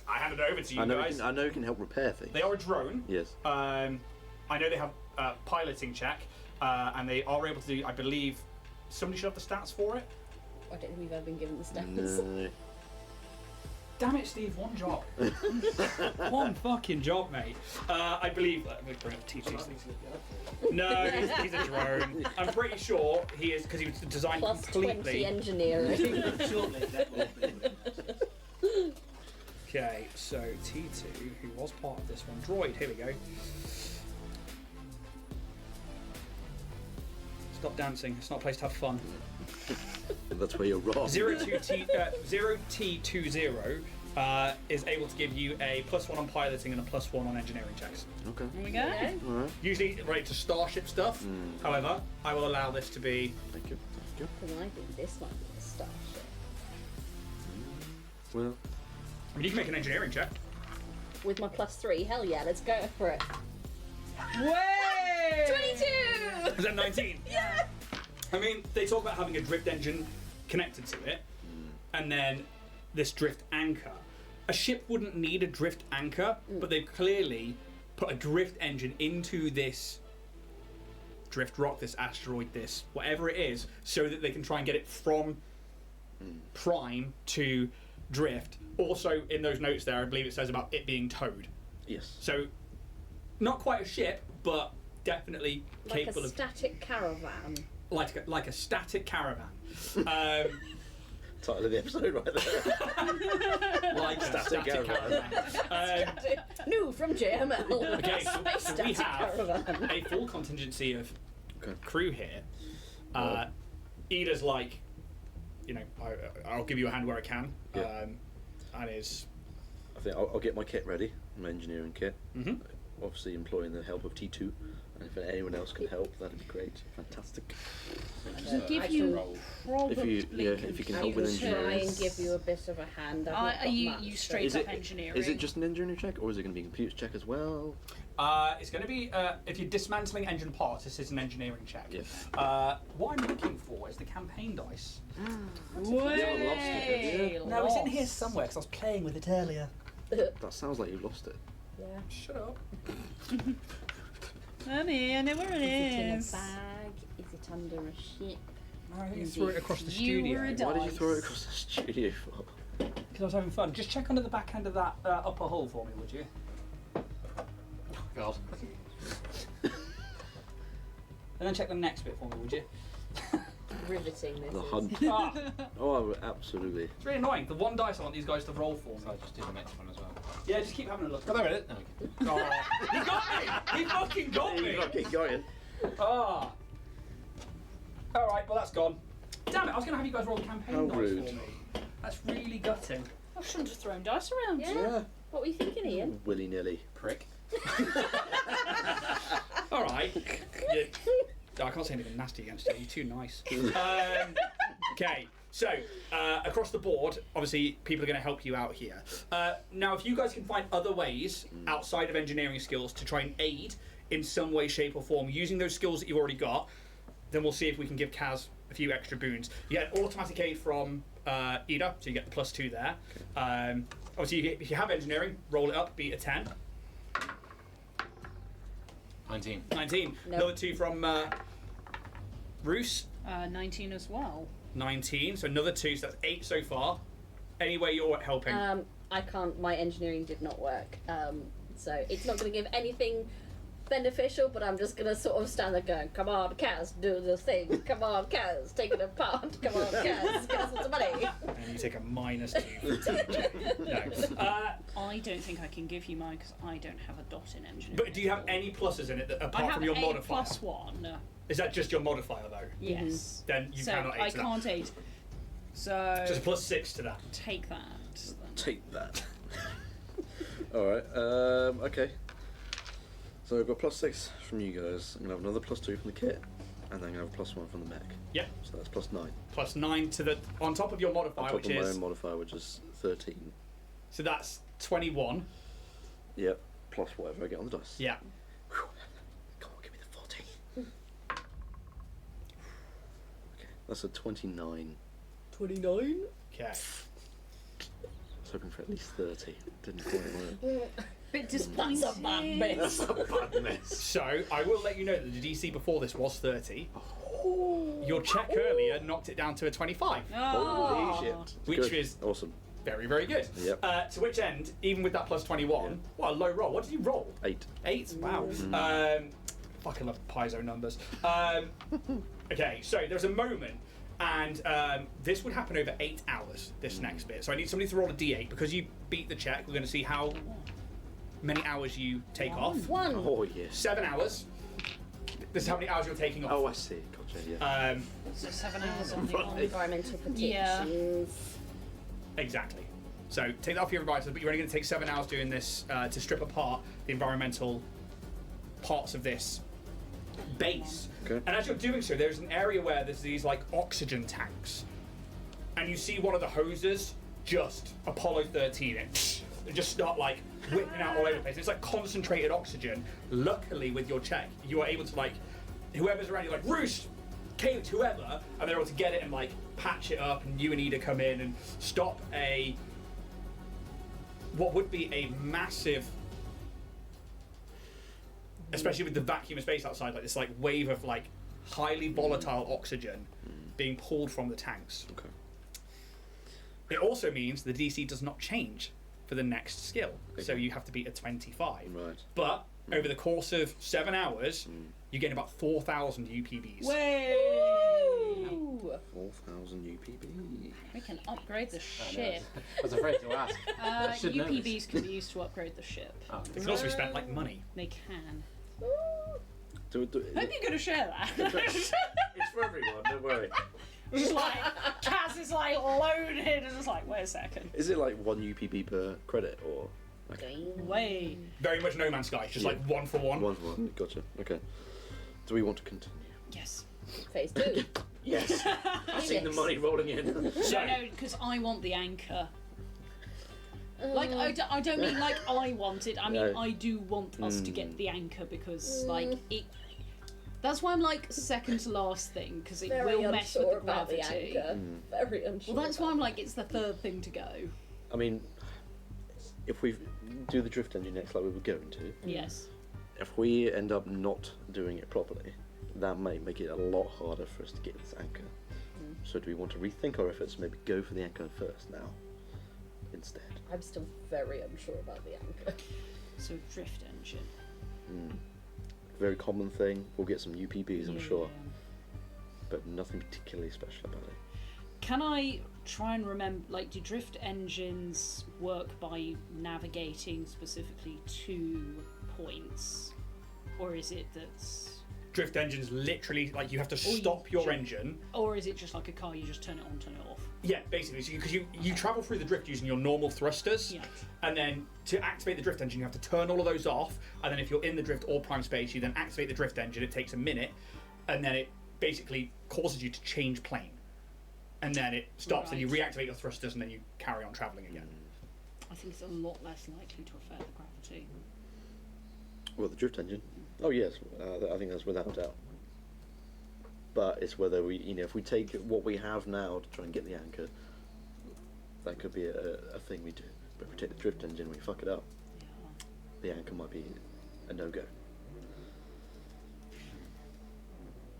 I hand it over to you I know guys. I know it can help repair things. They are a drone. Yes. I know they have a piloting check, and they are able to do, I believe, somebody should have the stats for it. I don't think we've ever been given the stats. No. Damn it, Steve, one job. One fucking job, mate. I believe, let me bring up T2. No, he's a drone. I'm pretty sure he is, because he was designed Plus 20 completely. engineering. Okay, so T2, who was part of this one, droid, here we go. Stop dancing, it's not a place to have fun. That's where you're wrong. 0T20 is able to give you a +1 on piloting and a +1 on engineering checks. Okay. Here we go. Okay. Alright. Usually related to starship stuff. However, I will allow this to be. Thank you. Thank you. Because I think this might be a starship. Well, I mean, you can make an engineering check. With my +3, hell yeah, let's go for it. Way! 22! Is that 19? Yeah! I mean, they talk about having a drift engine connected to it, and then this drift anchor. A ship wouldn't need a drift anchor, but they've clearly put a drift engine into this drift rock, this asteroid, this whatever it is, so that they can try and get it from prime to drift. Also, in those notes there, I believe it says about it being towed. yes. So, not quite a ship, but definitely Like capable a of static caravan. like a static caravan. Title of the episode right there. Like a static caravan. New from JML. Okay, so we Static have caravan. a full contingency of Okay. crew here. Ida's like, I'll give you a hand where I can. Yeah. And is I think I'll get my kit ready, my engineering kit. Mhm. Obviously employing the help of T2. And if anyone else can help, that'd be great. Fantastic. Give you probably if you can I help can with try engineering. and give you a bit of a hand. I've not got much. you straight Is up it, engineering. is it just an engineering check, or is it going to be a computer check as well? it's going to be if you're dismantling engine parts, this is an engineering check. Yes. What I'm looking for is the campaign dice. Way! No, it's in here somewhere because I was playing with it earlier. That sounds like you lost it. Yeah. Shut up. Honey, I know where it Is it in a is. bag? Is it under a ship? I think threw it across the You studio. were a Why did you throw it Dice. across the studio for? Because I was having fun. Just check under the back end of that upper hull for me, would you? God. And then check the next bit for me, would you? Riveting this The is. hunt. Ah, Oh, absolutely. it's really annoying. The one dice I want these guys to roll for So me. I just do the next one as well. Yeah, just keep having a look. Oh, there it is. No, okay. Oh, he got me! He fucking got me! Keep going. Ah. Alright, well that's gone. Damn it, I was going to have you guys roll campaign How dice rude. for me. That's really gutting. I shouldn't have thrown dice around. Yeah. What were you thinking, Ian? Willy nilly. Prick. Alright. Yeah. I can't say anything nasty against you, you're too nice. Okay, so across the board, obviously people are going to help you out here. Now, if you guys can find other ways outside of engineering skills to try and aid in some way, shape or form using those skills that you've already got, then we'll see if we can give Kaz a few extra boons. You get automatic aid from Ida, so you get the +2 there. Obviously, if you have engineering, roll it up, beat a 10. 19. 19. Nope. Another 2 from Roos. 19 as well. 19. So another 2. So that's 8 so far. Any way you're helping? I can't. My engineering did not work. So it's not going to give anything beneficial. But I'm just going to sort of stand there going, "Come on, Kaz, do the thing. Come on, Kaz, take it apart. Come on, Kaz, get us some money." And you take a -2 for teaching. No. I don't think I can give you mine because I don't have a dot in engineering. But do you have any pluses in it I apart have from your a modifier? +1. Is that just your modifier though? Yes. Then you So cannot aid I to that. can't aid. So Just a +6 to that. take that. Take that. Alright, okay. So I've got +6 from you guys. I'm going to have another +2 from the kit. And then I'm going to have a +1 from the mech. Yep. So that's +9. +9 to the on top of your On modifier, top which of my is own modifier, which is 13. so that's 21. Yep. Plus whatever I get on the dice. Yeah. Whew. Come on, give me the 14. Okay, that's a 29. 29. Okay. I was hoping for at least 30. Didn't quite work. Bit That's disappointing. a bad mess. a bad mess. So I will let you know that the DC before this was 30. Your check earlier knocked it down to a 25, Oh. Holy shit. which Good. is Awesome. very, very good. Yep. To which end, even with that +21, what a low roll. What did you roll? 8. 8? Wow. Fucking love Paizo numbers. Okay, so there's a moment, and this would happen over 8 hours, this next bit. So I need somebody to roll a d8. Because you beat the check, we're going to see how many hours you take off. 1. Oh, yes. 7 hours. This is how many hours you're taking off. Oh, I see. Gotcha, yeah. So 7 hours on the Right. Environmental protections. Yeah. Exactly. So take that off your environmental, but you're only going to take 7 hours doing this to strip apart the environmental parts of this base. Okay. And as you're doing so, there's an area where there's these like oxygen tanks, and you see one of the hoses just Apollo 13 it. They just start like whipping out all over the place. It's like concentrated oxygen. Luckily, with your check, you are able to like whoever's around you, like Roost, Kate, whoever, and they're able to get it and like patch it up. And you and Ida come in and stop what would be a massive, especially with the vacuum of space outside, like this like wave of like highly volatile oxygen being pulled from the tanks. Okay. It also means the DC does not change for the next skill, so Okay. you have to beat a 25. Right. But over the course of 7 hours, you gain about 4,000 UPBs. Way! Ooh. 4,000 UPB. We can upgrade the I know, ship. I was afraid to ask. I should know UPBs this. can be used to upgrade the ship. Oh, It can also be spent like money. They can. Do, Hope you're going to share that. it's for everyone, don't worry. It's like, Kaz is like loaded and it's like, wait a second. Is it like 1 UPB per credit or? Okay. Wait. Very much No Man's Sky, just Yeah. like 1 for 1. 1 for 1. Gotcha. Okay. Do we want to continue? Yes. Phase 2. Yes. I've seen the money rolling in. No, because I want the anchor. Like, Uh, I don't mean like I want it. I mean, No. I do want us to get the anchor because, like, it. That's why I'm like second to last thing because it Very will mess with unsure the about the gravity. anchor. Very unsure. Well, that's why about I'm like it's the third thing to go. I mean, if we do the drift engine next like we were going to, Yes. if we end up not doing it properly, that may make it a lot harder for us to get this anchor. So do we want to rethink our efforts and maybe go for the anchor first now instead? I'm still very unsure about the anchor. So drift engine. Very common thing. We'll get some UPBs, I'm sure, Yeah. but nothing particularly special about it. Can I try and remember? Like, do drift engines work by navigating specifically to points, or is it that's? Drift engines literally, like you have to Or you stop your ju- engine. Or is it just like a car? You just turn it on, turn it off. Yeah, basically, because you travel through the drift using your normal thrusters, Yeah. and then to activate the drift engine, you have to turn all of those off, and then if you're in the drift or prime space, you then activate the drift engine. It takes a minute, and then it basically causes you to change plane, and then it stops, and you Right. reactivate your thrusters, and then you carry on traveling again. I think it's a lot less likely to affect the gravity. Well, the drift engine. Oh yes, I think that's without a doubt. but it's whether we, if we take what we have now to try and get the anchor, that could be a thing we do. But if we take the drift engine, we fuck it up. The anchor might be a no-go.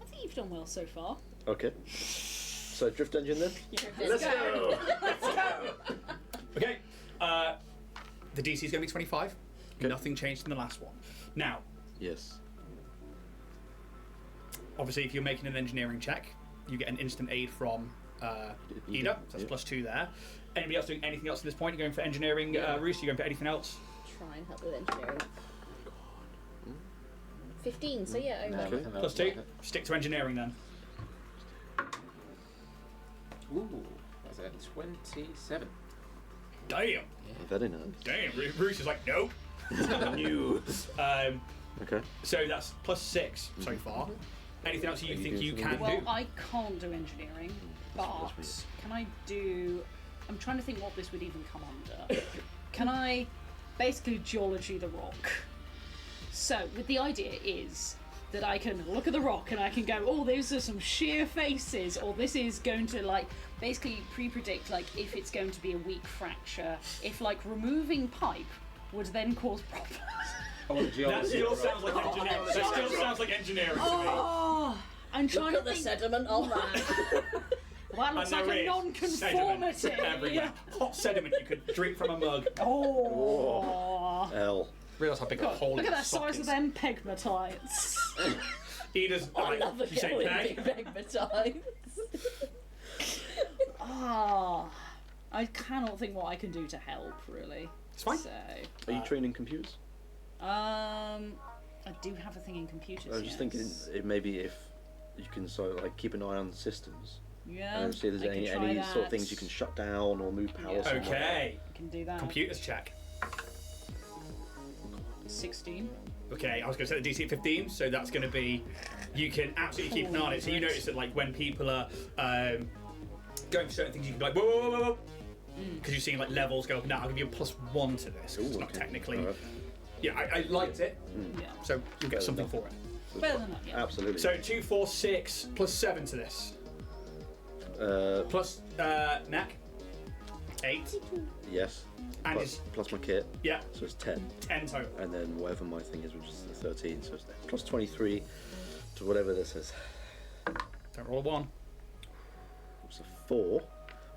I think you've done well so far. Okay. So drift engine then? Let's go. Okay. The DC is going to be 25. Okay. Nothing changed from the last one. Now, Yes. obviously, if you're making an engineering check, you get an instant aid from Ida. So that's +2 there. Anybody else doing anything else at this point? You're going for engineering, Roos? You going for anything else? Try and help with engineering. 15, so yeah, over. Okay. +2. Stick to engineering then. Ooh, that's a 27. Damn. Very nice. Damn. Roos is like, nope. New. Okay. So that's +6 so far. Anything else you think you can Well, do? I can't do engineering, but can I do... I'm trying to think what this would even come under. Can I basically geology the rock? So, with the idea is that I can look at the rock and I can go, oh, these are some sheer faces, or this is going to, like, basically pre-predict, like, if it's going to be a weak fracture, if, like, removing pipe would then cause problems. That still sounds like engineering. That still sounds like engineering to me. Oh, I'm trying Look to at the think. sediment on that. Well, that looks And like there a is non-conformity. sediment everywhere. Hot sediment you could drink from a mug. Oh. L. Realise how big a God, hole look in at the that sock size of is. them pegmatites. Ida's I love a you say girl with peg? big pegmatites. Ah, I cannot think what I can do to help, really. It's fine. So, Are you training computers? I do have a thing in computers. I was just thinking, maybe if you can sort of like keep an eye on systems Yeah. and see if I there's can try any sort of that. things you can shut down or move power. Yeah. somewhere. Okay. I can do that. Computers check. 16. Okay, I was going to set the DC at 15, so that's going to be... You can absolutely keep an eye on it. So you notice that, like, when people are going for certain things, you can be like, whoa, whoa, whoa, whoa. Because you're seeing, like, levels go up and down. I'll give you a +1 to this. 'cause it's Ooh, not okay. technically... Alright. Yeah, I liked it, Yeah. so you'll get something for it. Better than that, yeah. Absolutely. So 2, 4, 6, +7 to this. Plus Knack. 8. Yes. And Plus, plus my kit, Yeah, so it's 10. 10 total. And then whatever my thing is, which is the 13, so it's plus 23 to whatever this is. Don't roll a 1. It's a 4,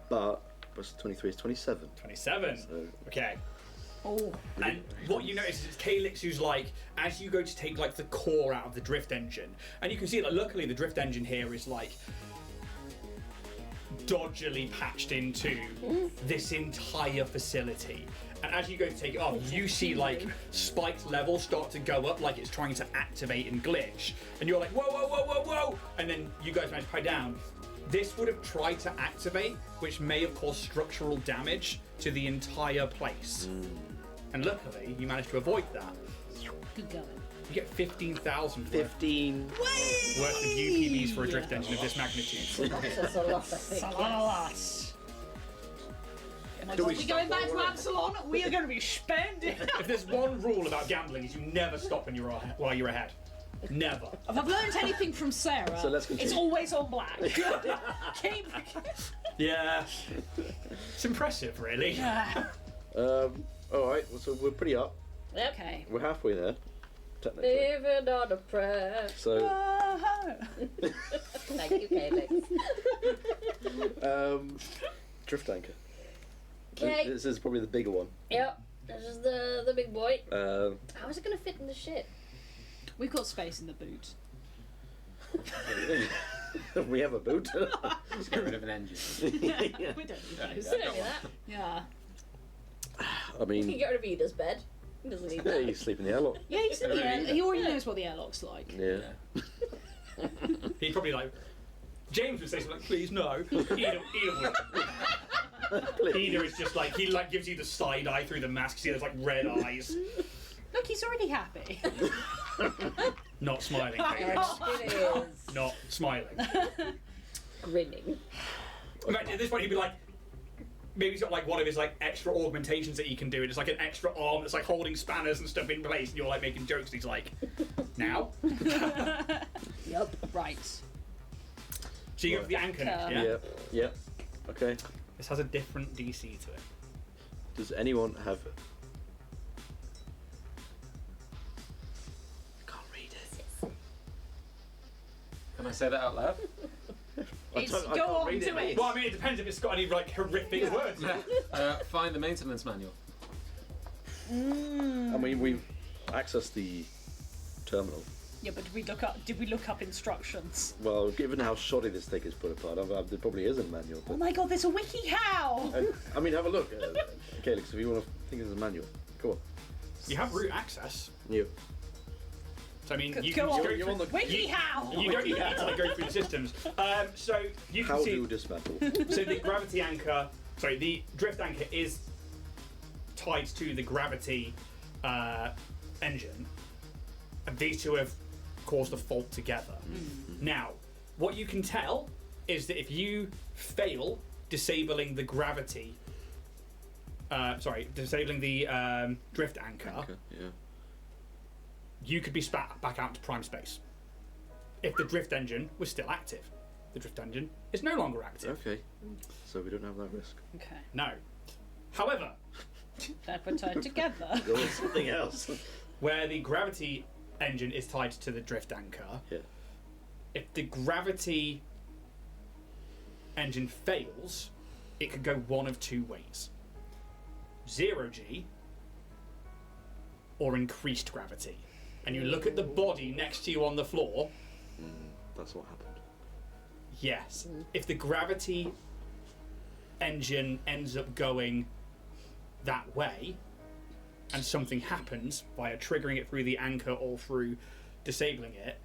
but plus 23 is 27. 27. So Okay. Oh. And what you notice is it's Calyx who's like, as you go to take like the core out of the drift engine, and you can see that luckily the drift engine here is like dodgily patched into this entire facility. And as you go to take it off, you see like spiked levels start to go up like it's trying to activate and glitch. And you're like, whoa, whoa, whoa, whoa, whoa! And then you guys manage to pie down. This would have tried to activate, which may have caused structural damage to the entire place. And luckily, you managed to avoid that. Good going. You get 15,000 worth 15. of UPBs for a drift engine of this magnitude. That's a lot, I think. Salas. Do we We're stop going back to while Absalon. We are going to be spending. If there's one rule about gambling, is you never stop when you're while you're ahead. Never. If I've learned anything from Sarah, So let's continue. it's always on black. Keep. Yeah. It's impressive, really. Yeah. Alright, so we're pretty up. Yep. Okay. We're halfway there, technically. Living on a prayer. So, Thank you, Calyx. drift anchor. Okay. This is probably the bigger one. Yep. This is the big boy. Um, How is it going to fit in the ship? We've got space in the boot. we have a boot. Let's get rid of an engine. Yeah, we don't need those. We don't do that. Yeah. I You can mean, get rid of Ida's bed. He doesn't need yeah, that. you sleep in the airlock. Yeah, he's in the air. He already knows what the airlock's like. Yeah. He'd probably like. James would say something like, please no. Ida would. Ida is just like, he like gives you the side eye through the mask, see there's like red eyes. Look, he's already happy. Not smiling. It is. Not smiling. Grinning. In fact, at this point he'd be like, maybe he's got like one of his like extra augmentations that he can do, and it's like an extra arm that's like holding spanners and stuff in place, and you're like making jokes, and he's like, now? Yep. Right. So you go for the anchor next, yeah? Yeah. Okay. This has a different DC to it. Does anyone have... I can't read it. Can I say that out loud? I can't on read to it. Well, I mean, it depends if it's got any like horrific words. Find the maintenance manual. I mean, we've accessed the terminal. Yeah, but did we look up instructions? Well, given how shoddy this thing is put apart, there probably is a manual. Oh But, my god, there's a wiki how! I mean, have a look. Okay, Alex, if you want to think there's a manual, go on. You have root access. You. So I mean, you Go can on. just You're go on the- through. Wiki how! You don't need to like, go through the systems. So you can How see. do dismantle? So the gravity anchor, the drift anchor is tied to the gravity engine, and these two have caused a fault together. Now, what you can tell is that if you fail disabling the gravity, disabling the drift anchor, Yeah. you could be spat back out into prime space. If the drift engine was still active, the drift engine is no longer active. Okay. So we don't have that risk. Okay, No. However, that we're tied together. Go with something else. where the gravity engine is tied to the drift anchor, Yeah. if the gravity engine fails, it could go one of two ways: 0G or increased gravity. And you look at the body next to you on the floor. That's what happened. Yes. If the gravity engine ends up going that way, and something happens via triggering it through the anchor or through disabling it,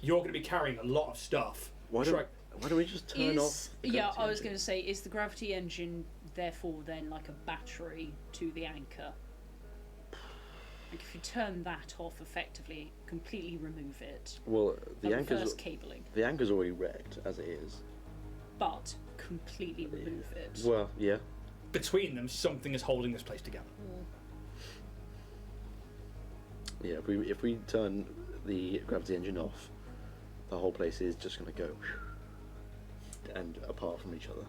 you're going to be carrying a lot of stuff. Why don't we just turn off? the Yeah, gravity I was engine? going to say, is the gravity engine therefore then like a battery to the anchor? Like if you turn that off effectively, completely remove it. Well, the anchor's Reverse cabling, already wrecked as it is. but completely remove it. Well, yeah. Between them, something is holding this place together. Yeah, if we turn the gravity engine off, the whole place is just going to go and apart from each other.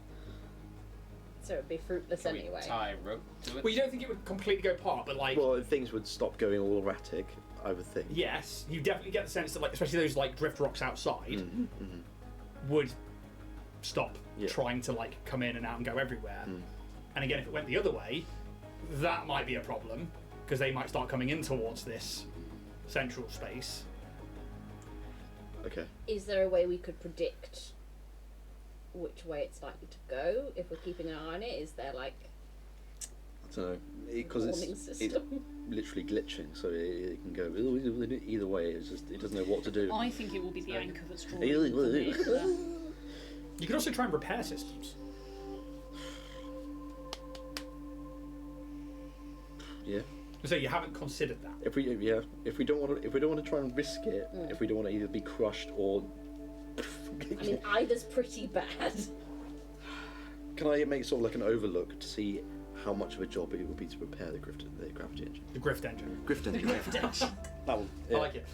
So it'd be fruitless Can we anyway. tie rope to it? Well, you don't think it would completely go apart, but like, Well, things would stop going all erratic, I would think. yes, you definitely get the sense that, like, especially those like drift rocks outside would stop Yeah. trying to like come in and out and go everywhere. And again, if it went the other way, that might be a problem because they might start coming in towards this central space. Okay. Is there a way we could predict which way it's likely to go if we're keeping an eye on it? Is there like I don't know. Because warning it's system? literally glitching, so it can go either way. It's just, it doesn't know what to do. I think it will be the anchor that's drawing Ew, them ew. in. You could also try and repair systems. Yeah. So you haven't considered that. If we don't want to try and risk it, if we don't want to either be crushed or I mean, either's pretty bad. can I make sort of like an overlook to see how much of a job it would be to repair the gravity engine? The grift engine. Grift engine. That one. Yeah. I like it.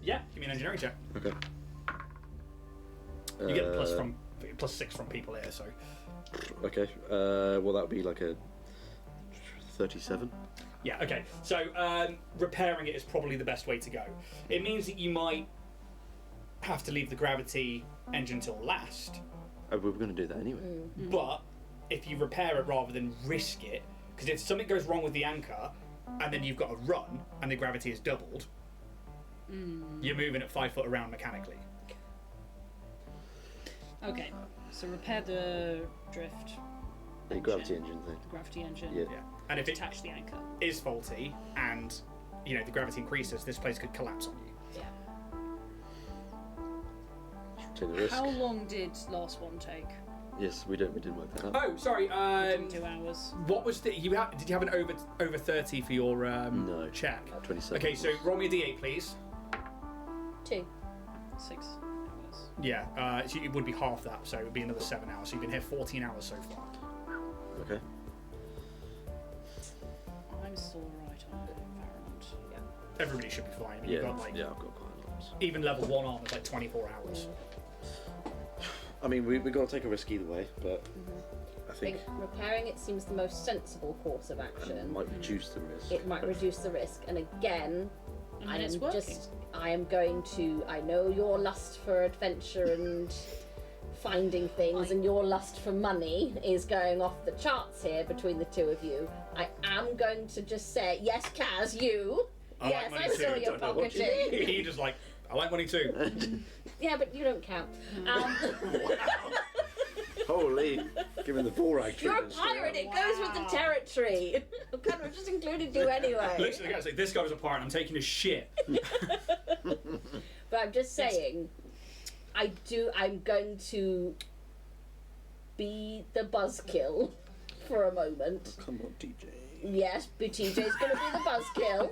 Yeah, give me an engineering check. Okay. You get plus 6 from people here, so. Okay. Well, that would be like a 37. Yeah, okay. So repairing it is probably the best way to go. It means that you might have to leave the gravity engine till last, Oh, we were going to do that anyway. but if you repair it rather than risk it, because if something goes wrong with the anchor and then you've got to run and the gravity is doubled, you're moving at 5 foot around mechanically. Okay, so repair the drift. The gravity engine thing. The gravity engine. Yeah. Yeah. And if it Detach the anchor. is faulty and the gravity increases, this place could collapse on you. Yeah. Take the risk. How long did last one take? Yes, we didn't work that out. Oh, sorry. Didn't 2 hours. What was the did you have an over 30 for your No. check? 27. Okay, so roll me a d8, please. 2. 6 hours. Yeah, so it would be half that, so it would be another 7 hours. So you've been here 14 hours so far. Okay. I'm still alright on the environment. Yeah. Everybody should be fine. I mean, Yeah. you've got like yeah, I've got quite a lot. even level 1 armor is like 24 hours. I mean, we've got to take a risk either way, but I I think think repairing it seems the most sensible course of it action. might reduce the risk. It might reduce the risk, and again, And it's working. I am going to. I know your lust for adventure and finding things, and your lust for money is going off the charts here between the two of you. I am going to just say, yes, Kaz, you. I Yes, like I money saw too. your Don't know what you pocketing. He just like, I like money too. Yeah, but you don't count. Holy, given the Vorag You're a treatment straight pirate. up. It goes with the territory. I kind of just included you anyway. Literally, the guy's like, this guy was a pirate. I'm taking his shit. But I'm just saying, I'm going to be the buzzkill for a moment. Come on, TJ. Yes, but TJ's going to be the buzzkill.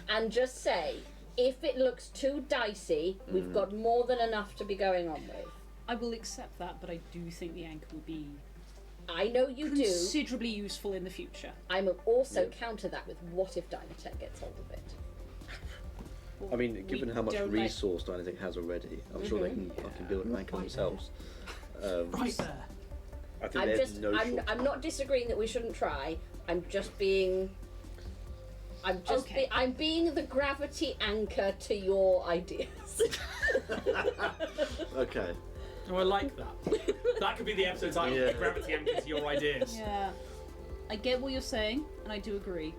And just say, if it looks too dicey, we've got more than enough to be going on with. I will accept that, but I do think the anchor will be I know you do. considerably useful in the future. I will also counter that with what if Dynatech gets hold of it? I mean, given We how much don't resource Dynatech has already, I'm sure they can fucking build an anchor themselves. Right there. I think there's no shortage. I'm not disagreeing that we shouldn't try. I'm just being. Okay. I'm being the gravity anchor to your ideas. Okay. Oh, I like that. That could be the episode title. Yeah. Gravity anchor to your ideas. Yeah. I get what you're saying, and I do agree.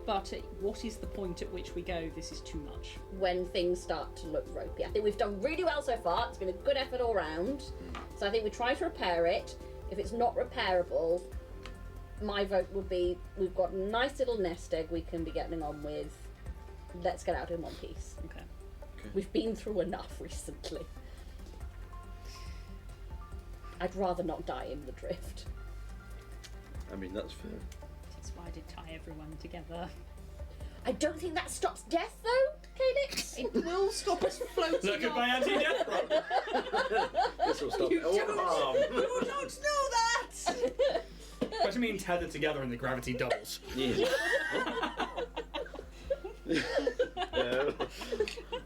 But what is the point at which we go, this is too much? When things start to look ropey. I think we've done really well so far. It's been a good effort all round. So I think we try to repair it. If it's not repairable, my vote would be we've got a nice little nest egg we can be getting on with. Let's get out in one piece. Okay. We've been through enough recently. I'd rather not die in the drift. I mean, that's fair. That's why I did tie everyone together. I don't think that stops death though, Calix. It will stop us floating Look at off. my anti-death roll. This will stop all harm. You don't know that! What do you mean tethered together in the gravity doubles? Yeah.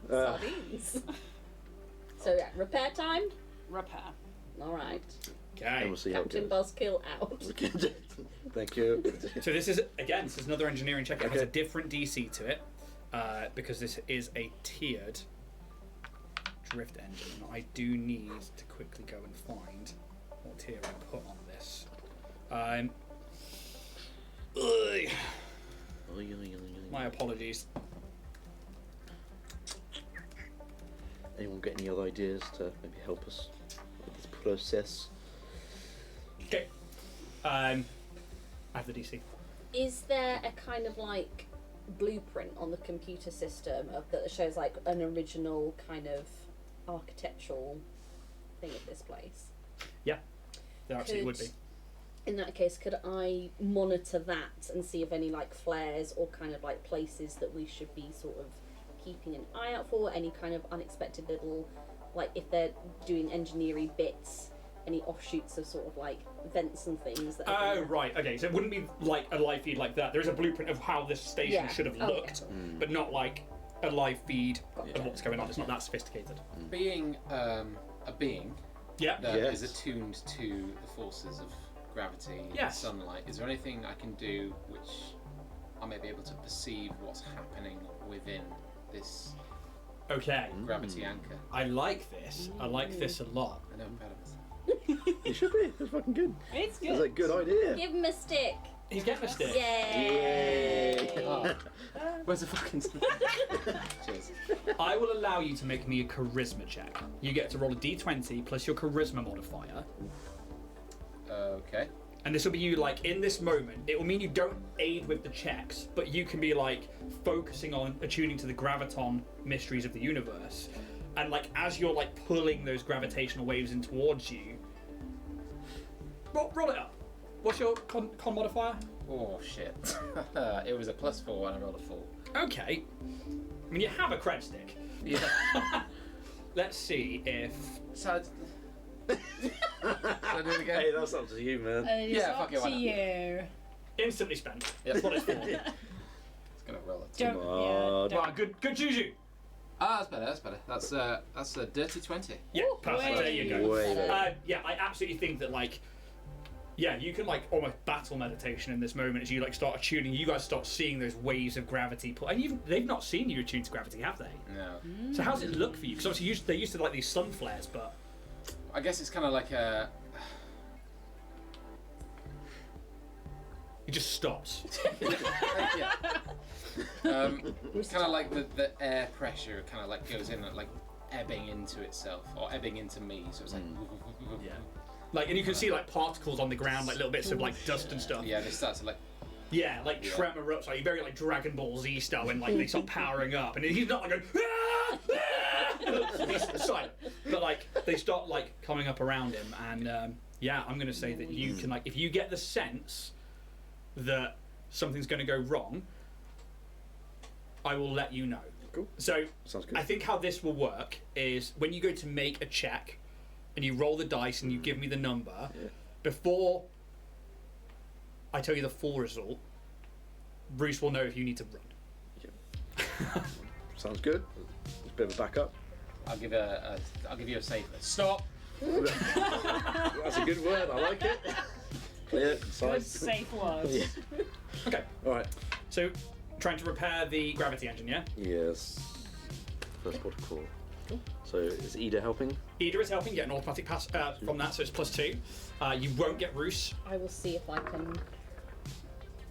Sardines. So yeah, repair time. Repair. All right. And Okay. we'll see how it Captain goes. Buzzkill out. Thank you. So this is another engineering check. It has a Okay. different DC to it because this is a tiered drift engine. I do need to quickly go and find what tier I put on this. Ugh. My apologies. Anyone got any other ideas to maybe help us with this process? Okay. I have the DC. Is there a kind of like blueprint on the computer system that shows like an original kind of architectural thing of this place? Yeah, there absolutely would be. In that case, could I monitor that and see if any like flares or kind of like places that we should be sort of keeping an eye out for? Any kind of unexpected little, like if they're doing engineering bits, any offshoots of sort of like vents and things that are Oh, gonna- right, okay, so it wouldn't be like a live feed like that. There is a blueprint of how this station Yeah. should have Oh, looked, but not like a live feed Gotcha. of what's going on. It's not that sophisticated. Being a being Yeah. that is Yes. attuned to the forces of gravity Yes. and sunlight, is there anything I can do which I may be able to perceive what's happening within this Okay. gravity anchor? I like this. I like this a lot. I know I'm proud of myself. You should be. That's fucking good. It's That's a good idea. Give him a stick. He's getting a stick. Yay! Oh. Where's the fucking Cheers. I will allow you to make me a charisma check. You get to roll a d20 plus your charisma modifier. Okay. And this will be you, like, in this moment. It will mean you don't aid with the checks, but you can be, like, focusing on attuning to the graviton mysteries of the universe. And, like, as you're, like, pulling those gravitational waves in towards you... Roll it up. What's your con modifier? Oh shit. It was a +4 and I rolled a 4. Okay. I mean, you have a cred stick. Yeah. Let's see if... So should I do it again? Hey, that's up to you, man. It's Yeah, up fuck it, why to not? you. Instantly spent. Yep. That's what it's for. It's gonna roll a 2. Don't, Come yeah, on. don't. Right, good juju. Ah, that's better. That's a dirty 20. Yeah, perfect. There you go. Way better. Yeah, I absolutely think that like, yeah, you can like almost battle meditation in this moment as you like start attuning. You guys start seeing those waves of gravity, and they've not seen you attune to gravity, have they? No. So how's it look for you? Because obviously they're used to like these sun flares, but I guess it's kind of like a. it just stops. Yeah. Kind of like the air pressure kind of like goes in and like ebbing into itself or ebbing into me, so it's like. Yeah. Like, and you can see like particles on the ground, like little bits of like dust and stuff. Yeah, they start to like. Yeah, like tremor ups, like very like Dragon Ball Z style, when like they start powering up, and he's not like going. Ah! Ah! He's silent, but like they start like coming up around him, and yeah, I'm gonna say that you can like if you get the sense that something's gonna go wrong, I will let you know. Cool. So Sounds good. I think how this will work is when you go to make a check, and you roll the dice and you give me the number before I tell you the full result. Bruce will know if you need to run. Sounds good. It's a bit of a backup. I'll give you a safe. Stop. That's a good word. I like it. Clear, Good concise. safe words. Yeah. Okay, All right. so trying to repair the gravity engine, yeah? Yes. First port of call. Cool. So is Ida helping? Ida is helping, get an automatic pass from that, so it's +2. You won't get Roos. I will see if I can.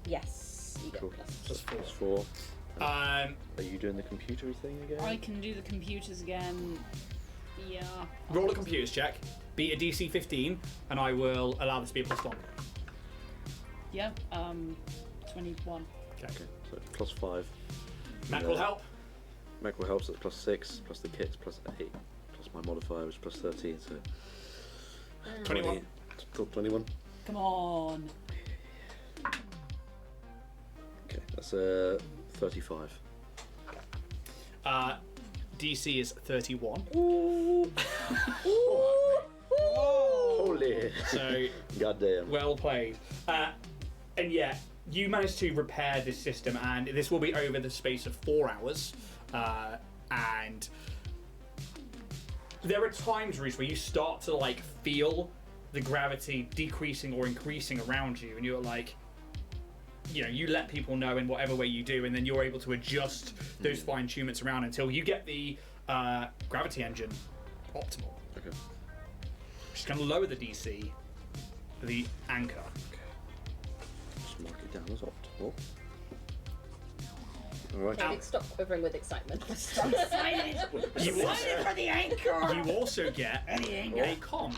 Yes, you get Cool. plus. Plus 4. Um, Are you doing the computery thing again? I can do the computers again. Yeah. roll a computers check, beat a DC 15, and I will allow this to be a +1. Yeah. 21. Okay. So plus 5. Mac will help. Mac will help, so it's plus 6, plus the kits, plus 8, plus my modifier, which is plus 13, so 21. 21. Come on. Okay, that's 35. DC is 31. Holy! So Goddamn. well played. And yeah, you managed to repair this system, and this will be over the space of 4 hours. And there are times, Reese, where you start to like feel the gravity decreasing or increasing around you, and you're like, you know, you let people know in whatever way you do, and then you're able to adjust those fine tunements around until you get the gravity engine optimal. Okay. Just going to lower the DC, the anchor. Just mark it down as optimal. Alright. David, stop quivering with excitement. You also, for the anchor. you also get a com.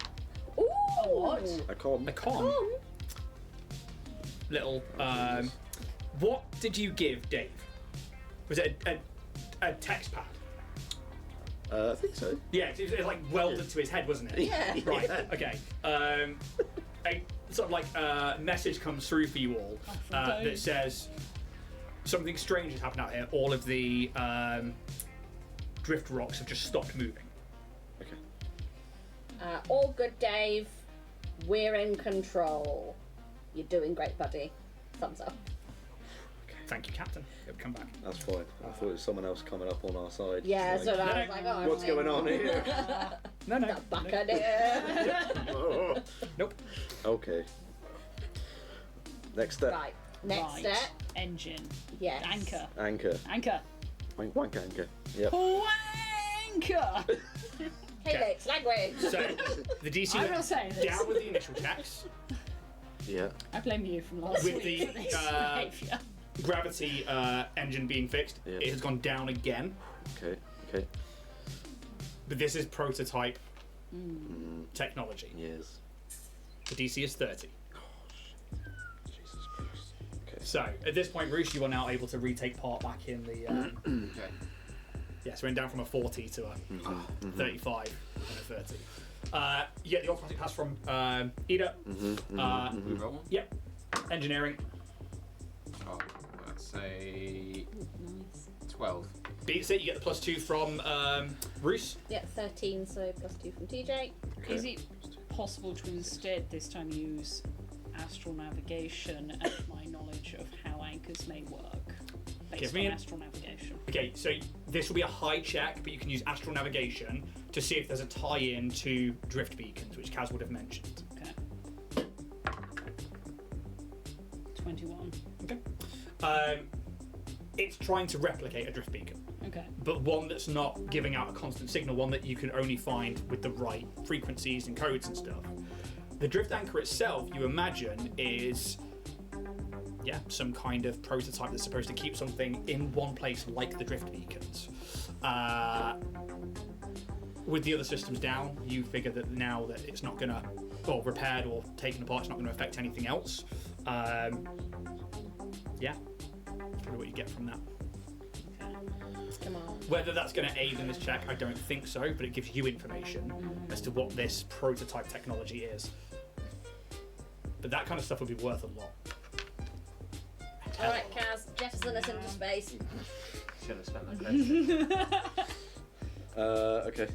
Ooh! What? I can't. A com. Little. What did you give Dave? Was it a text pad? I think so. Yeah, it was like welded to his head, wasn't it? Yeah. Right. Yeah. Okay. A sort of like message comes through for you all that says something strange has happened out here. All of the drift rocks have just stopped moving. Okay. All good, Dave. We're in control. You're doing great, buddy. Thumbs up. Thank you, Captain. It'll come back. That's fine. I thought it was someone else coming up on our side. Yeah, Like, so I no, was like, oh, what's going on here? No. That buccaneer. Nope. Okay. Next step. Right. Next Right. step. Engine. Yes. Anchor. Anchor. Anchor. Wank anchor. Yep. Wanker. Helix language. So the DC I went will say this. down with the initial checks. Yeah. I blame you from last With week the, for this behaviour. Gravity engine being fixed, Yeah. it has gone down again. Okay. Okay. But this is prototype technology. Yes. The DC is 30. Jesus Christ. Okay. So at this point, Roosh, you are now able to retake part back in the. Okay. Yes, we went down from a 40 to a 35 and a 30. You get the automatic pass from Ida. We roll one. Yep. Engineering. Oh, that's a 12. Beats it. You get the +2 from Roos. Yeah, 13, so +2 from TJ. Is it possible to instead this time use astral navigation and my knowledge of how anchors may work based on astral navigation. Okay, so this will be a high check, but you can use astral navigation to see if there's a tie-in to drift beacons, which Kaz would have mentioned. Okay. 21. Okay. It's trying to replicate a drift beacon, Okay. but one that's not giving out a constant signal, one that you can only find with the right frequencies and codes and stuff. The drift anchor itself, you imagine, is some kind of prototype that's supposed to keep something in one place like the drift beacons. With the other systems down, you figure that now that it's not going to, or repaired or taken apart, it's not going to affect anything else. That's probably what you get from that. Come on. Whether that's going to aid in this check, I don't think so, but it gives you information as to what this prototype technology is. But that kind of stuff would be worth a lot. Alright, Kaz, jettison us into space. Should have spent that credit. Okay.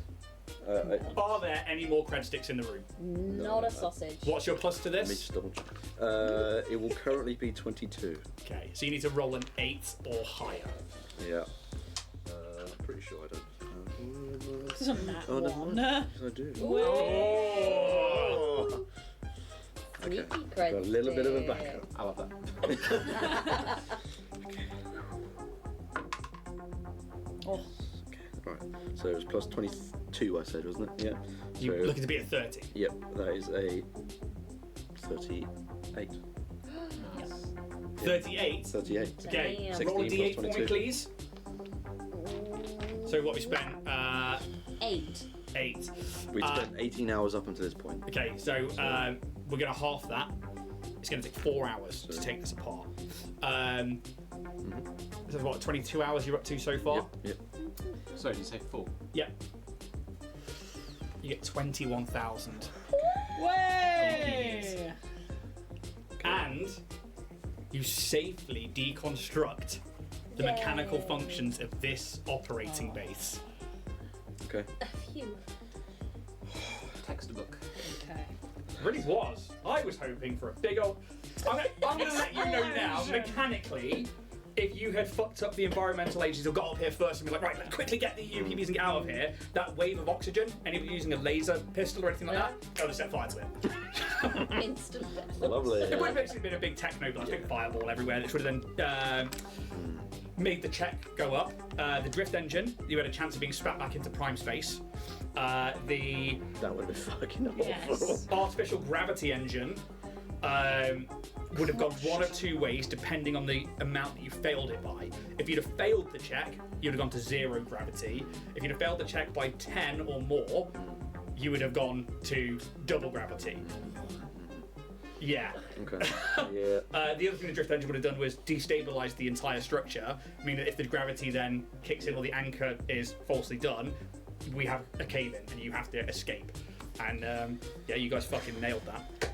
Are there any more cred sticks in the room? Not a sausage. What's your plus to Let me this? just double check. It will currently be 22. Okay, so you need to roll an 8 or higher. Yeah. I'm pretty sure I don't. This is a nat Oh, never one. mind. Yes, I do. Oh! Okay. Sneaky Got a little bit of a cred backup. I love that. Oh, Right. So it was plus 22, I said, wasn't it? Yeah. You're So, looking to be at 30. yep, that is a 38. yes. 38. 38. Okay, Damn. 16 roll a d8 plus for me, 22. please. So what we spent? 8. 8. We'd spent 18 hours up until this point. Okay, so we're going to half that. It's going to take 4 hours to take this apart. So what, 22 hours you're up to so far? Yep. Sorry, did you say 4? Yep. You get 21,000. Way! And you safely deconstruct the mechanical functions of this operating base. Okay. Phew. Textbook. Okay. It really was. I was hoping for a big old... I'm going to let you know now, mechanically, if you had fucked up the environmental agencies or got up here first and been like, right, let's quickly get the UPBs and get out of here, that wave of oxygen, anybody using a laser pistol or anything like that, I would have set fire to it. Instant death. Lovely. It would have basically been a big techno blast, big fireball everywhere, which would have then made the check go up. The drift engine, you had a chance of being spat back into prime space. The That would have been fucking awful. Yes. artificial gravity engine would have gone one of two ways depending on the amount that you failed it by. If you'd have failed the check, you'd have gone to 0 gravity. If you'd have failed the check by 10 or more, you would have gone to double gravity. Yeah. Okay. Yeah. The other thing the drift engine would have done was destabilise the entire structure, meaning that if the gravity then kicks in or the anchor is falsely done, we have a cave-in and you have to escape. And yeah, you guys fucking nailed that.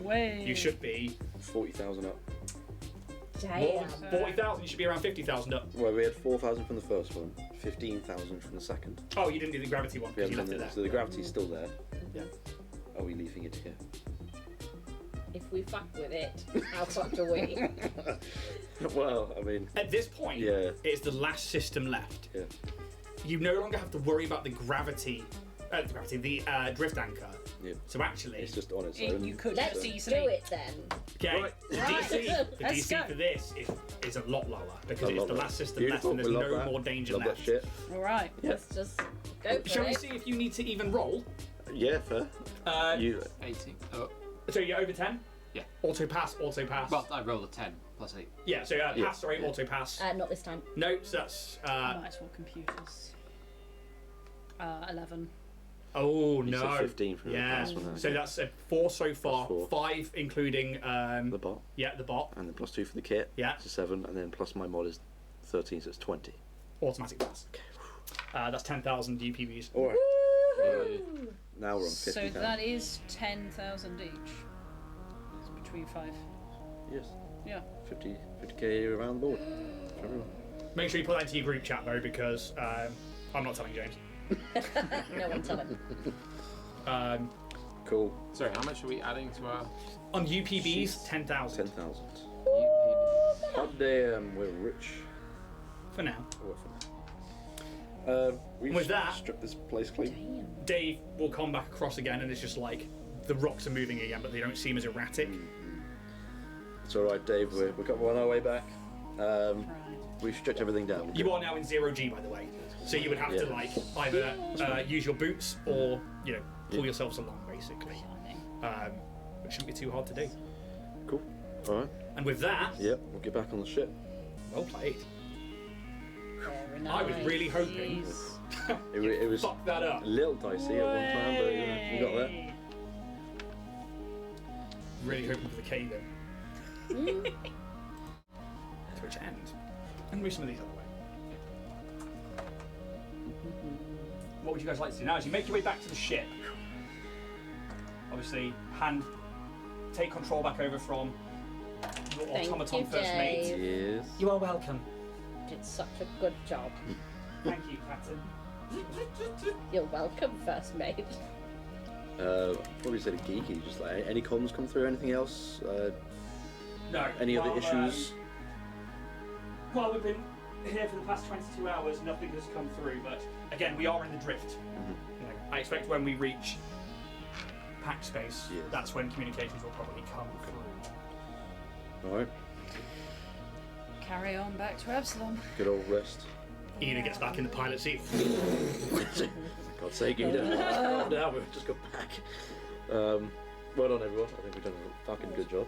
Way. You should be 40,000 up. more Damn. than 40,000, you should be around 50,000 up. Well, we had 4,000 from the first one, 15,000 from the second. Oh, you didn't do the gravity one We because you haven't left it done there. that. So the gravity's still there. Yeah. Are we leaving it here? If we fuck with it, how fucked are we? Well, I mean, At this point, Yeah. it's the last system left. yeah. You no longer have to worry about the drift anchor. Yeah. So actually, It's just on its It, own. you could Let's just do easily. it then. okay, Right. the Right. DC, the Let's DC go. for this is a lot lower because I it's love the that. last system Beautiful. left and We there's love no that. more danger Love left. that shit. All right. Yeah. Let's just go for Shall we it. see if you need to even roll? Yeah, fair. You 18. Oh, So you're over 10? Yeah. Auto pass, auto pass. well, I rolled a 10 plus 8. yeah, so Yeah. pass, sorry, auto pass. Not this time. No, so that's. Might as well computers. 11. Oh, You no. said 15 from the Yeah, last one, so okay. that's 4 so far, Plus 4. 5 including. the bot, Yeah, the bot. and then plus 2 for the kit. Yeah. It's a 7, and then plus my mod is 13, so it's 20. Automatic pass. That's 10,000 UPBs. All right. Woo! Now we're on So 50,000. that is 10,000 each. It's between 5. Yes. Yeah. 50k around the board for everyone. Make sure you put that into your group chat though, because I'm not telling James. No one tell him. Cool. Sorry, how much are we adding to our On UPBs, 10,000. 10,000. UPB? Hot damn, we're rich. for now. We With that- strip this place clean. Dave will come back across again, and it's just like the rocks are moving again, but they don't seem as erratic. It's all right, Dave. We're on our way back. Right. We've stripped everything down. You are now in 0G, by the way, so you would have to Yeah. like either use your boots or pull yourselves along, basically. It shouldn't be too hard to do. Cool. All right. And with that, Yep. We'll get back on the ship. well played. Very I was nice. really hoping It was fuck that up. a little dicey at one time, but we got there. Really hoping for the cave in. To which end? And move some of these other way. What would you guys like to do now? As you make your way back to the ship, obviously, take control back over from your Thank automaton you, first mate. Dave. Yes. You are welcome. Did such a good job. Thank you, Captain. You're welcome, first mate. Probably said a geeky. Just like any comms come through. Anything else? No. Any other issues? Well, we've been here for the past 22 hours, nothing has come through, but again, we are in the drift. I expect when we reach packed space, Yes. that's when communications will probably come through. All right. Carry on back to Absalom. Good old rest. Ida gets back in the pilot seat. God's sake, Ida. Now we've just got back. Well done, everyone. I think we've done a fucking good job.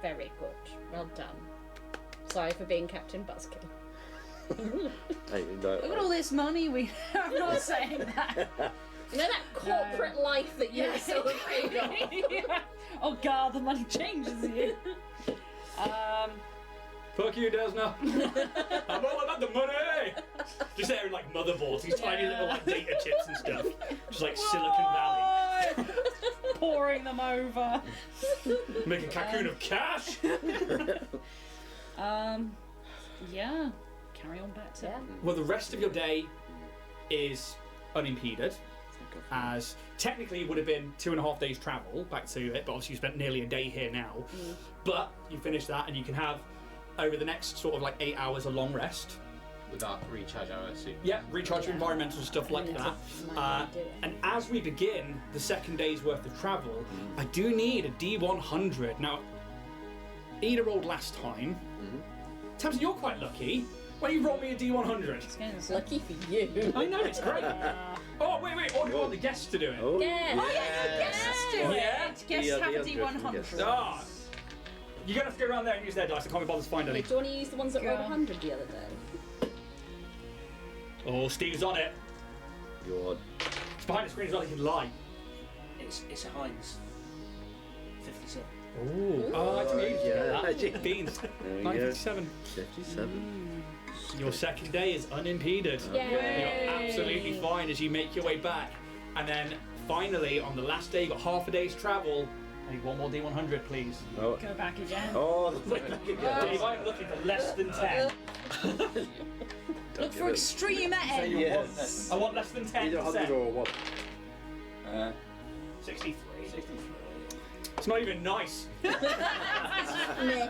Very good. Well done. Sorry for being Captain Buzzkill. Hey, Look at all this money we. I'm not saying that. You know that corporate life that you're so afraid of? Yeah. Oh god, the money changes you. Fuck you, Desna. I'm all about the money. Just there in like motherboards, these tiny little like data chips and stuff, just like Silicon Valley. Pouring them over. Make a cocoon of cash. Yeah. Carry on back to. Yeah. Well, the rest of your day is unimpeded, as technically it would have been 2.5 days travel back to it, but obviously you spent nearly a day here now. But you finish that and you can have, over the next sort of like 8 hours, a long rest. With that recharge hour, so Yeah, recharge your environmental stuff like that. And as we begin the second day's worth of travel, I do need a D100. Now, Ida rolled last time. Tamsin, you're quite lucky. Why don't you roll me a D100? Lucky for you. I know, it's great. Oh, wait, or do you want the guests to do it? Oh, Yeah. Oh yeah, guests do Yeah. it. Guests have a the D100. Ah, you're going to have to go around there and use their dice. I can't be bothered to find any. Do you want to use the ones that rolled Go. 100 the other day? Oh, Steve's on it. God. It's behind the screen as well, he can lie. It's a Heinz 57. Ooh. Oh, I didn't use Yeah. that. Beans. There we go. 957. 57. Your second day is unimpeded. Yay. You're absolutely fine as you make your way back. And then finally, on the last day, you got half a day's travel. I need one more D100, please. Oh. Go back again. Oh. Dave, I'm looking for less than 10. Look for extreme end. Yes. I want less than 10%. Either 100 or what? 63. It's not even nice. Meh.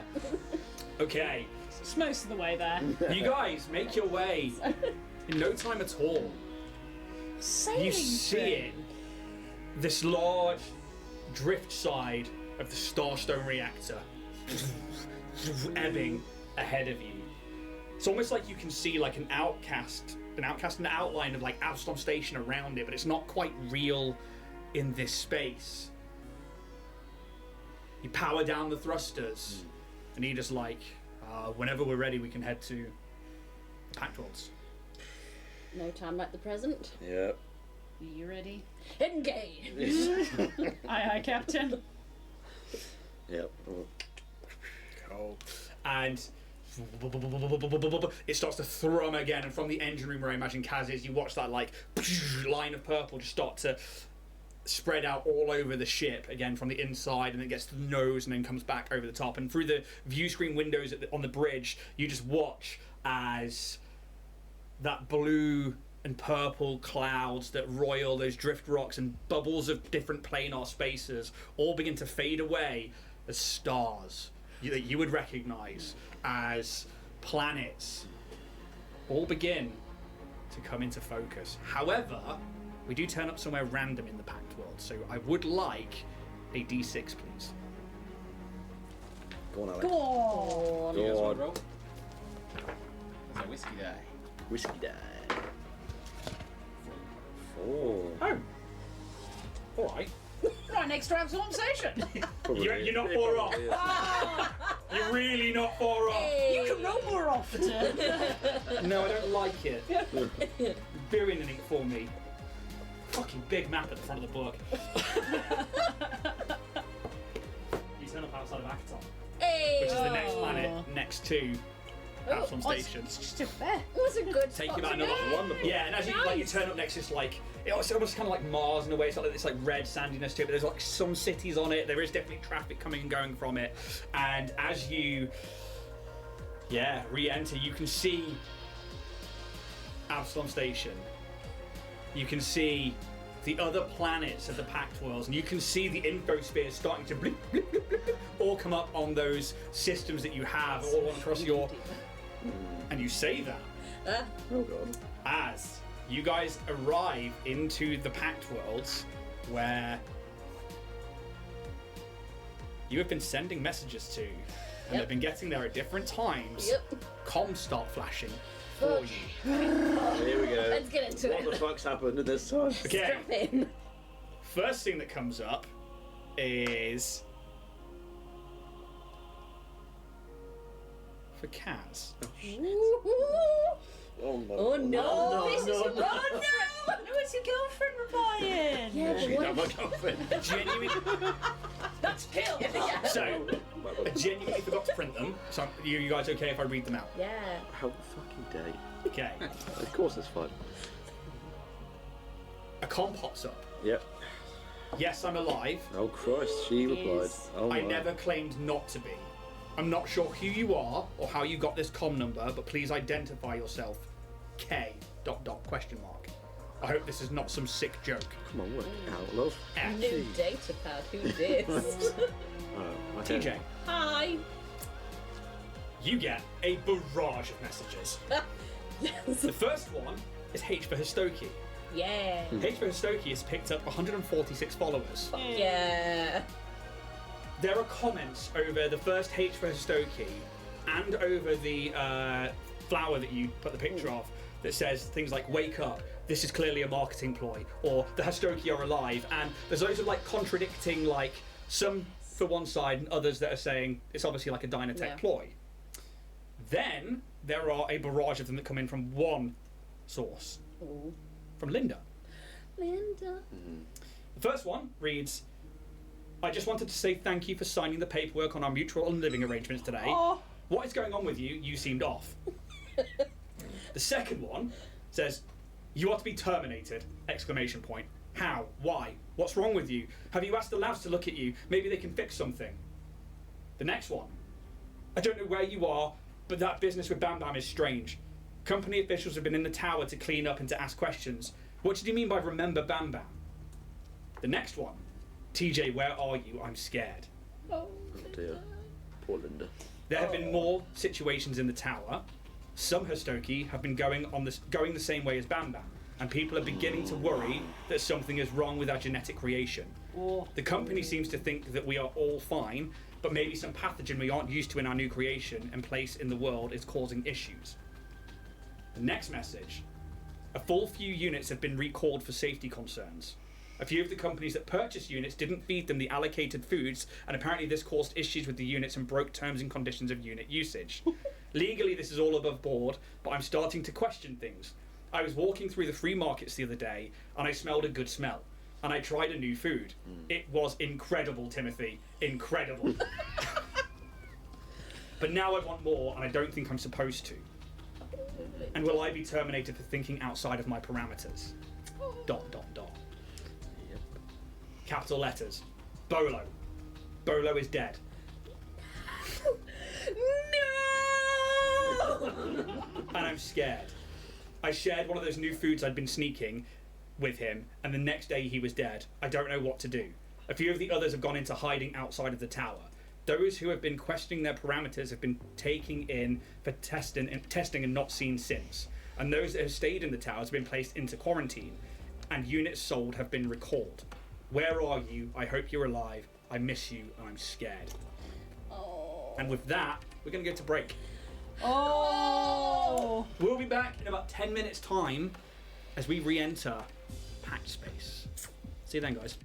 Okay, It's most of the way there. you guys make your way in no time at all. Sailing You see it. This large drift side of the Starstone reactor ebbing ahead of you. It's almost like you can see like an outline of like Absalom Station around it, but it's not quite real in this space. You power down the thrusters, and you're just like, whenever we're ready, we can head to Packworlds. No time like the present. Yep. You ready? Engage! Aye, aye, Captain. Yep. Cool. And it starts to thrum again, and from the engine room where I imagine Kaz is, you watch that like line of purple just start to spread out all over the ship again from the inside, and it gets to the nose and then comes back over the top. And through the view screen windows on the bridge, you just watch as that blue and purple clouds that roil those drift rocks and bubbles of different planar spaces all begin to fade away as stars that you would recognize as planets all begin to come into focus. However, we do turn up somewhere random in the Pact World, so I would like a D6, please. Go on, Alex. Go on. You guys Go want on. to roll? It's a whiskey die. Whiskey die. 4. Oh. Alright. Right next to Absalom Station. Probably. You're not far off. Yeah. You're really not far off. You can roll more often. No, I don't like it. Burying it for me. Fucking big map at the front of the book. You turn up outside of Akaton, Hey. which is the next planet next to Absalom Station. It's just a fair. It was a good Take spot you about to another be. Wonderful. Yeah, and as you like, you turn up next to this like it's almost kind of like Mars in a way. It's like this like red sandiness to it. But there's like some cities on it. There is definitely traffic coming and going from it. And as you re-enter, you can see Absalom Station. You can see the other planets of the Pact Worlds, and you can see the infosphere starting to blip, blip, blip, blip, blip, all come up on those systems that you have all across your. And you say that. Oh god. As you guys arrive into the Pact Worlds, where you have been sending messages to, and they've been getting there at different times, Yep. comms start flashing for you. Here we go. Let's get into What it. the fuck's happened in this time? Okay, Strap in. first thing that comes up is for Kaz. Oh no. Oh no! Oh, This is no, a no. oh no! No, it's your girlfriend replying. Yeah, but She's what? not my girlfriend. Genuine. That's Phil. Yeah. So, I genuinely forgot to print them. So, you guys okay if I read them out? Yeah. How fucking dare. Okay. Of course it's fine. A comm pops up. Yep. Yes, I'm alive. Oh Christ, she replied. Yes. Oh I my. never claimed not to be. I'm not sure who you are or how you got this comm number, but please identify yourself. K. ... I hope this is not some sick joke. Come on, work it out, love. F. New data pad. Who dis? Oh, okay. TJ, Hi. you get a barrage of messages. Yes. The first one is H for Histoki. Yeah. H for Histoki has picked up 146 followers. Yeah. There are comments over the first H for Histoki and over the flower that you put the picture of that says things like "Wake up! This is clearly a marketing ploy," or "The Histoki are alive." And there's loads of like contradicting, like some for one side and others that are saying it's obviously like a Dynatech Yeah. ploy. Then there are a barrage of them that come in from one source, Ooh. from Linda. Linda. The first one reads, "I just wanted to say thank you for signing the paperwork on our mutual living arrangements today. Oh. What is going on with you? You seemed off." The second one says, "You are to be terminated!" ! How? Why? What's wrong with you? Have you asked the labs to look at you? Maybe they can fix something. The next one, "I don't know where you are, but that business with Bam Bam is strange. Company officials have been in the tower to clean up and to ask questions. What did you mean by remember Bam Bam?" The next one, "TJ, where are you? I'm scared." Oh, Oh dear. Poor Linda. There have been more situations in the tower. Some Histoki have been going the same way as Bam Bam, and people are beginning to worry that something is wrong with our genetic creation. Oh. The company seems to think that we are all fine, but maybe some pathogen we aren't used to in our new creation and place in the world is causing issues. The next message, "A full few units have been recalled for safety concerns. A few of the companies that purchased units didn't feed them the allocated foods, and apparently this caused issues with the units and broke terms and conditions of unit usage. Legally, this is all above board, but I'm starting to question things. I was walking through the free markets the other day, and I smelled a good smell. And I tried a new food. It was incredible, Timothy. Incredible. But now I want more, and I don't think I'm supposed to. And will I be terminated for thinking outside of my parameters? ... Yep. Capital letters. Bolo. Bolo is dead." No! And I'm scared. I shared one of those new foods I'd been sneaking with him, and the next day he was dead. I don't know what to do. A few of the others have gone into hiding outside of the tower. Those who have been questioning their parameters have been taken in for testing and not seen since. and those that have stayed in the towers have been placed into quarantine, and units sold have been recalled. Where are you? I hope you're alive. I miss you, and I'm scared. Oh. And with that, we're going to go to break. Oh! We'll be back in about 10 minutes' time as we re-enter patch space. See you then, guys.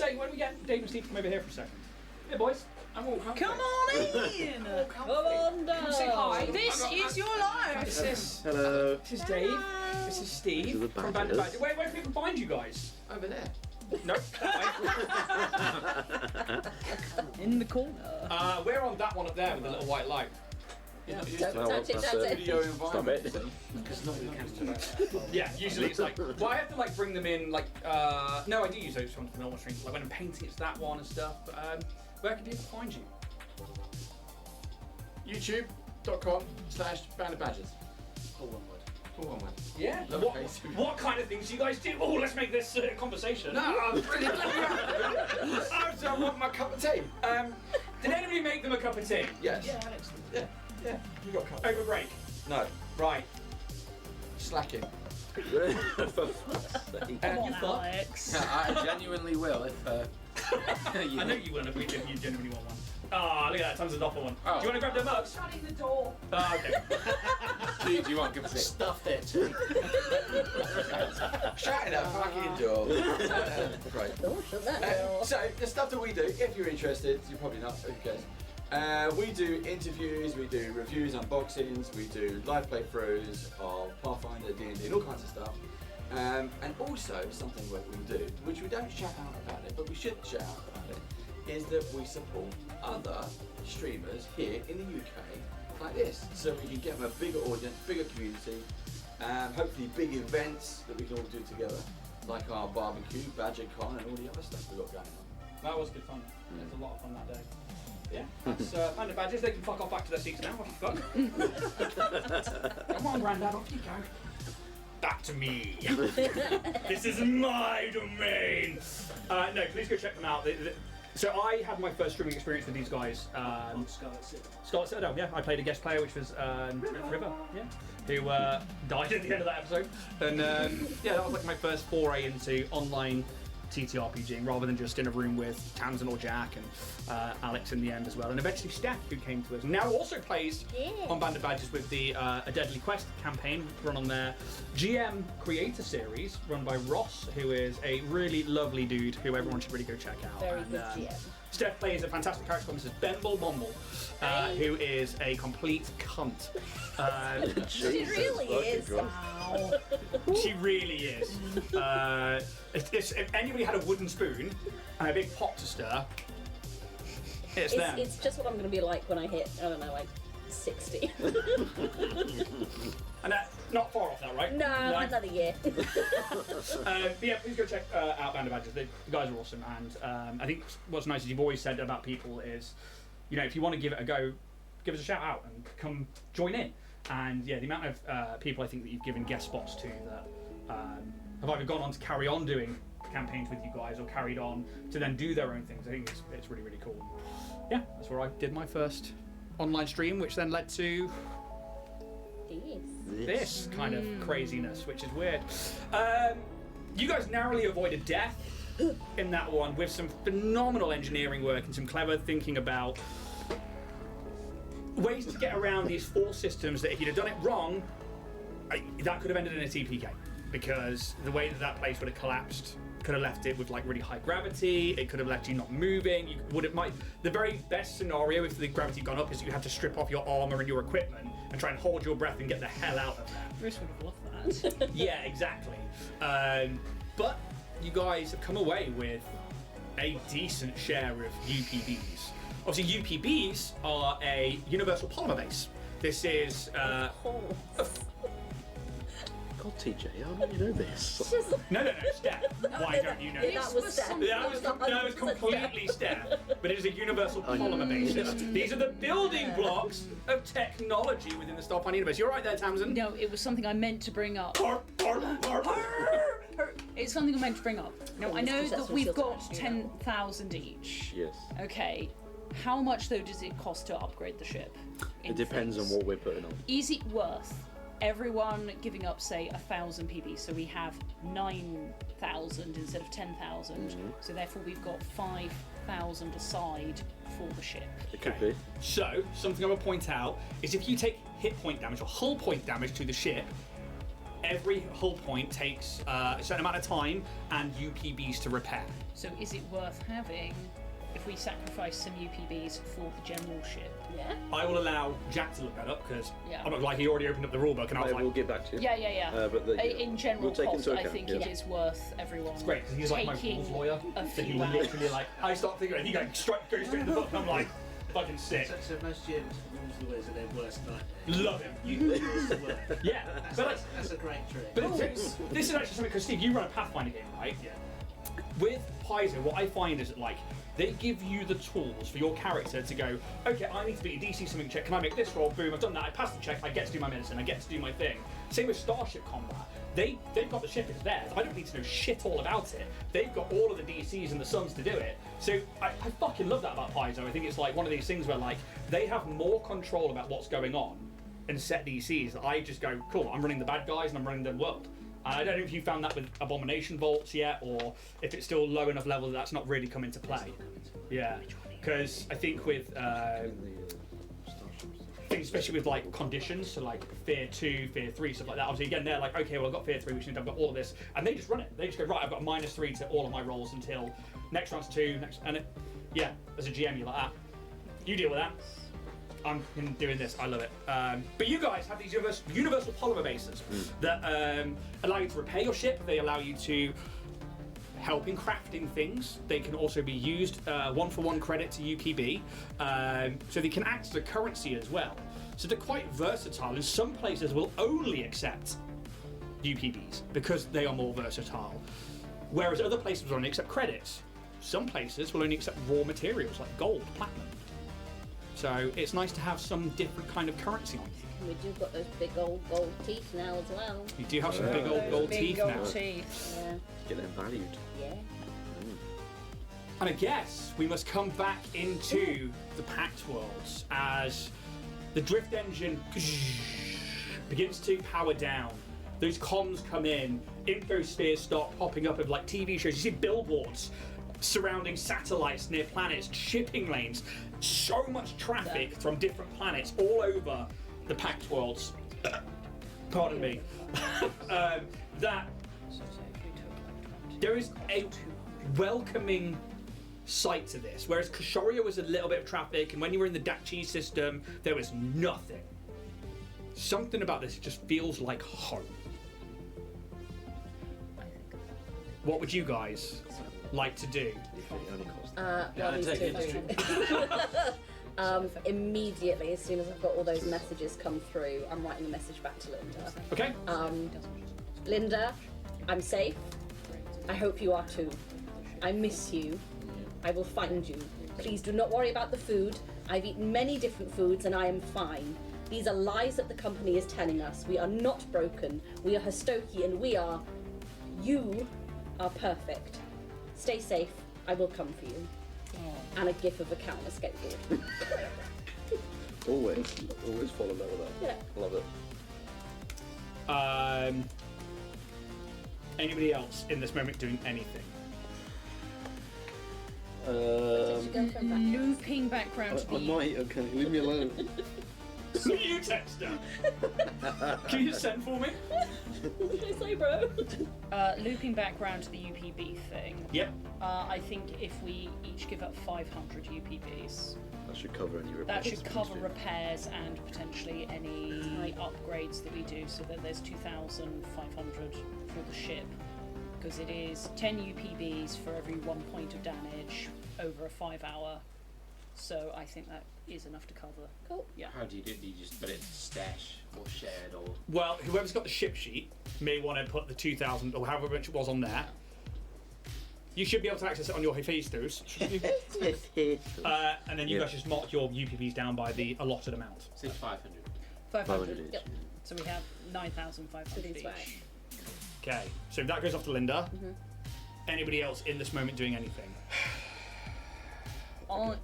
Why don't we get Dave and Steve to come over here for a second? Hey boys, I'm all comfy. Come on in! Come on down. Come say hi. This is your life! This is, Hello. this is Dave. This is Steve. These are the from Band of badgers. Badgers. Where can people find you guys? Over there. No, that way. In the corner. We're on that one up there with the little white light. Yeah, Don't touch it, that's it. video Stop environment. it. Because nobody comes to that. Yeah, usually it's like, well, I have to like bring them in, like, no, I do use those ones for normal streams. Like when I'm painting, it's that one and stuff. But where can people find you? YouTube.com/Band of Badgers. All one word. All one word. Yeah. Love What, Facebook. what kind of things do you guys do? Oh, let's make this conversation. No, I'm really I want my cup of tea. Did anybody make them a cup of tea? Yes. Yeah, Alex. Yeah. You got a cup. Over break. No. Right. Slacking. For fuck's sake. Come on, you thought? Alex. I genuinely will if. I know you will if you genuinely want one. Ah, look at that. Tom's adopted one. Oh. Do you want to grab the mugs? Shutting the door. Ah, okay. Do you want a cup of tea? Stuff there too. Shut up, fucking door. Right. Oh, shut that door. So, the stuff that we do, if you're interested, you're probably not, who cares? We do interviews, we do reviews, unboxings, we do live playthroughs of Pathfinder, D&D, and all kinds of stuff. And also something that we do, which we don't shout out about it, but we should shout out about it, is that we support other streamers here in the UK like this, so we can get them a bigger audience, bigger community, and hopefully big events that we can all do together, like our barbecue, Badger Con, and all the other stuff we've got going on. That was good fun. It was a lot of fun that day. Yeah, that's Panda Badgers. They can fuck off back to their seats now. Off you fuck. Come on, Grandad, off you go. Back to me. This is my domain. No, please go check them out. So I had my first streaming experience with these guys. Scarlet Citadel, yeah. I played a guest player, which was River, yeah, who died at the end of that episode. And yeah, that was like my first foray into online TTRPGing, rather than just in a room with Tamsin or Jack and Alex in the end as well. And eventually Steph, who came to us, now also plays on Band of Badgers with the A Deadly Quest campaign run on their GM Creator Series, run by Ross, who is a really lovely dude who everyone should really go check out. Very good GM. Steph plays a fantastic character called Mrs. Bemble Mumble, who is a complete cunt. She really is. Wow. She really is. If anybody had a wooden spoon and a big pot to stir, it's them. It's just what I'm going to be like when I hit, I don't know, like 60. And not far off that, right? No, another year. But yeah, please go check out Band of Badgers. The guys are awesome, and I think what's nice is you've always said about people is, you know, if you want to give it a go, give us a shout out and come join in. And yeah, the amount of people I think that you've given guest spots to that have either gone on to carry on doing campaigns with you guys or carried on to then do their own things, I think it's really, really cool. Yeah, that's where I did my first online stream, which then led to this kind of craziness, which is weird. You guys narrowly avoided death in that one with some phenomenal engineering work and some clever thinking about ways to get around these 4 systems that if you'd have done it wrong, that could have ended in a TPK, because the way that place would have collapsed could have left it with like really high gravity. It could have left you not moving. The very best scenario if the gravity had gone up is you had to strip off your armor and your equipment and try and hold your breath and get the hell out of there. Bruce would have loved that. Yeah, exactly. But you guys have come away with a decent share of UPBs. Obviously, UPBs are a universal polymer base. This is God, TJ, how don't you know this? No, Steph. Why don't you know Yeah, this? that was Steph. That was completely Steph. But it is a universal polymer base. These are the building blocks of technology within the Starfinder universe. You're right there, Tamsin. No, it was something I meant to bring up. It's something I meant to bring up. Now, I know that we've got 10,000 each. Yes. Okay. How much, though, does it cost to upgrade the ship? It depends on what we're putting on. Is it worth everyone giving up, say, 1,000 PB? So we have 9,000 instead of 10,000. So therefore, we've got 5,000 aside for the ship. It could be. So, something I would point out is if you take hit point damage or hull point damage to the ship, every hull point takes a certain amount of time and UPBs to repair. So is it worth having if we sacrifice some UPBs for the general ship? Yeah. I will allow Jack to look that up because Yeah. I'm not like he already opened up the rulebook and I was We'll like, get back to you. Yeah. But In general we'll take cost, into I account, think yeah. it is worth everyone. it's great because he's like my taking rules lawyer. a So he few hours. literally like, I start thinking, and he goes straight to the book and I'm like, fucking sick. So most GMs, rules lawyers are their worst nightmare. Love him. Use the word. Yeah. That's a great trick. But this is actually something, because Steve, you run a Pathfinder game, right? Yeah. With Paizo, what I find is that like they give you the tools for your character to go, okay, I need to beat a DC something check. Can I make this roll? Boom, I've done that. I passed the check. I get to do my medicine. I get to do my thing. Same with Starship Combat. They've got the ship, it's theirs. I don't need to know shit all about it. They've got all of the DCs and the sons to do it. So I fucking love that about Paizo. I think it's like one of these things where like they have more control about what's going on and set DCs. I just go, cool, I'm running the bad guys and I'm running the world. I don't know if you found that with Abomination Vaults yet, or if it's still low enough level that that's not really come into play. Yeah, because I think with things, especially with like conditions, so like Fear 2, Fear 3, stuff like that. Obviously, again, they're like, okay, well, I've got Fear 3, which means I've got all of this, and they just run it. They just go, right, I've got a -3 to all of my rolls until next round's 2, next, and yeah, as a GM, you're like that. You deal with that. I'm doing this. I love it. But you guys have these universal polymer bases that allow you to repair your ship. They allow you to help in crafting things. They can also be used 1-for-1 credit to UPB. So they can act as a currency as well. So they're quite versatile. And some places will only accept UPBs because they are more versatile. Whereas other places will only accept credits. Some places will only accept raw materials like gold, platinum. So it's nice to have some different kind of currency on you. We do got those big old gold teeth now as well. You do have some big old gold teeth now. Yeah. Get them valued. Yeah. And I guess we must come back into the Pact Worlds as the drift engine begins to power down. Those comms come in, info spheres start popping up of like TV shows. You see billboards surrounding satellites near planets, shipping lanes, so much traffic from different planets all over the Pact Worlds. Pardon me. That there is a welcoming sight to this, whereas Kashoria was a little bit of traffic, and when you were in the Dachi system, there was nothing. Something about this just feels like home. What would you guys like to do? Immediately, as soon as I've got all those messages come through, I'm writing a message back to Linda. Okay. Linda, I'm safe. I hope you are too. I miss you. I will find you. Please do not worry about the food. I've eaten many different foods and I am fine. These are lies that the company is telling us. We are not broken. We are Hastoki and you are perfect. Stay safe. I will come for you. And a gif of a cat on a skateboard. Always follow that with that. Yeah. Love it. Anybody else in this moment doing anything? Looping background to I the might. Okay, leave me alone. You text her. Can you send for me? What did I say, bro? looping background to the UPB thing. Yep. I think if we each give up 500 UPBs, That should cover any repairs. that should cover repairs and potentially any upgrades that we do, so that there's 2,500 for the ship. Because it is 10 UPBs for every 1 point of damage over a 5 hour. So I think that is enough to cover. Cool. Yeah. How do you do it? Do you just put it stash or shared or? Well, whoever's got the ship sheet may want to put the 2,000 or however much it was on there. You should be able to access it on your Hephaestus. And then you guys just mark your UPBs down by the allotted amount. Say 500. 500. Yep. So we have 9,500 each. Right. Okay, so that goes off to Linda. Anybody else in this moment doing anything? On.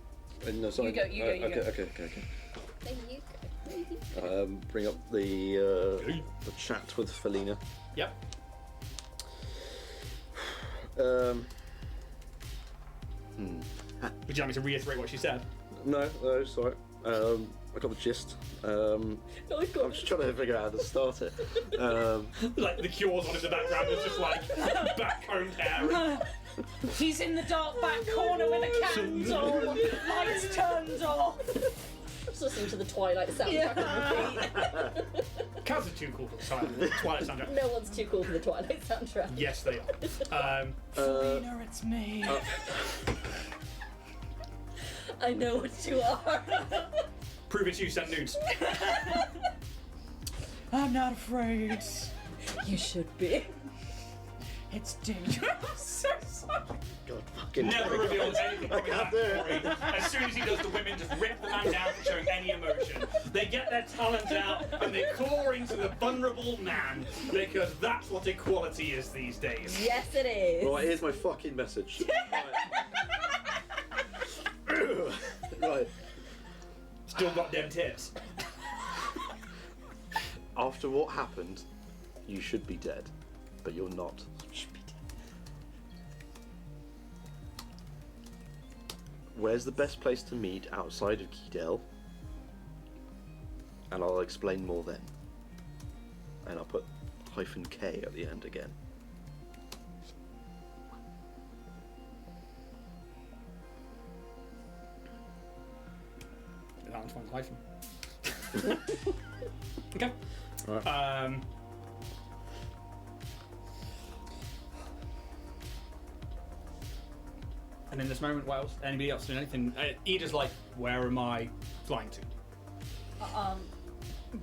No, sorry. You go. Okay. There you go. Bring up the chat with Felina. Yep. Um, Would you like me to reiterate what she said? no, sorry. I got the gist. I'm just trying to figure out how to start it. Like the Cure's on in the background is just like backcombed hair. He's in the dark back corner with a candle, lights turned off. Just listening to the Twilight soundtrack on repeat. Cats are too cool for the Twilight soundtrack. No one's too cool for the Twilight soundtrack. Yes, they are. Felina, it's me. I know what you are. Prove it you sent nudes. I'm not afraid. You should be. It's dangerous. So sorry. God fucking. Never reveals anything from can't that do it. story. As soon as he does, the women just rip the man down for showing any emotion. They get their talons out and they claw into the vulnerable man because that's what equality is these days. Yes, it is. Right, here's my fucking message. Right. Still got them tits. After what happened, you should be dead, but you're not. You should be dead. Where's the best place to meet outside of Keydale? And I'll explain more then. And I'll put -K at the end again. to find the item. Okay. Alright. And in this moment, what else? Anybody else doing anything? Ida's like, where am I flying to?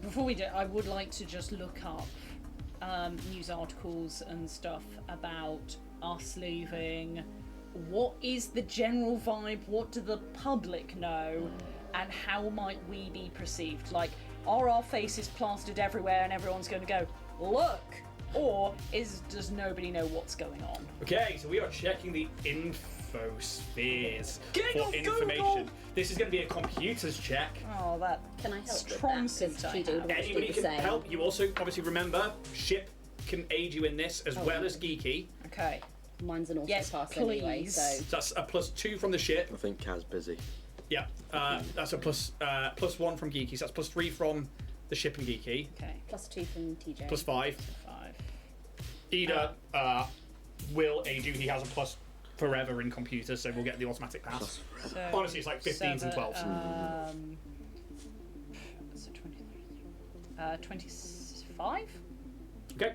Before we do, I would like to just look up news articles and stuff about us leaving. What is the general vibe? What do the public know? And how might we be perceived? Like, are our faces plastered everywhere and everyone's going to go, look? Or does nobody know what's going on? Okay, so we are checking the infospheres King for of information. Google! This is going to be a computers check. Oh, that Can I help with strong that? suit 'Cause I Cheeto have. would want to do Anybody the can same. help. You also obviously remember, ship can aid you in this as well as Geeky. Okay. Mine's an auto Yes, pass anyway, please. so So that's a +2 from the ship. I think Kaz busy. Yeah, that's a +1 from Geeky. So that's +3 from the ship and Geeky. Okay. +2 from TJ. +5. 5. Ida will aid you. He has a plus forever in computers, so we'll get the automatic pass. So Honestly, it's like 15s and 12s. So 25? Okay.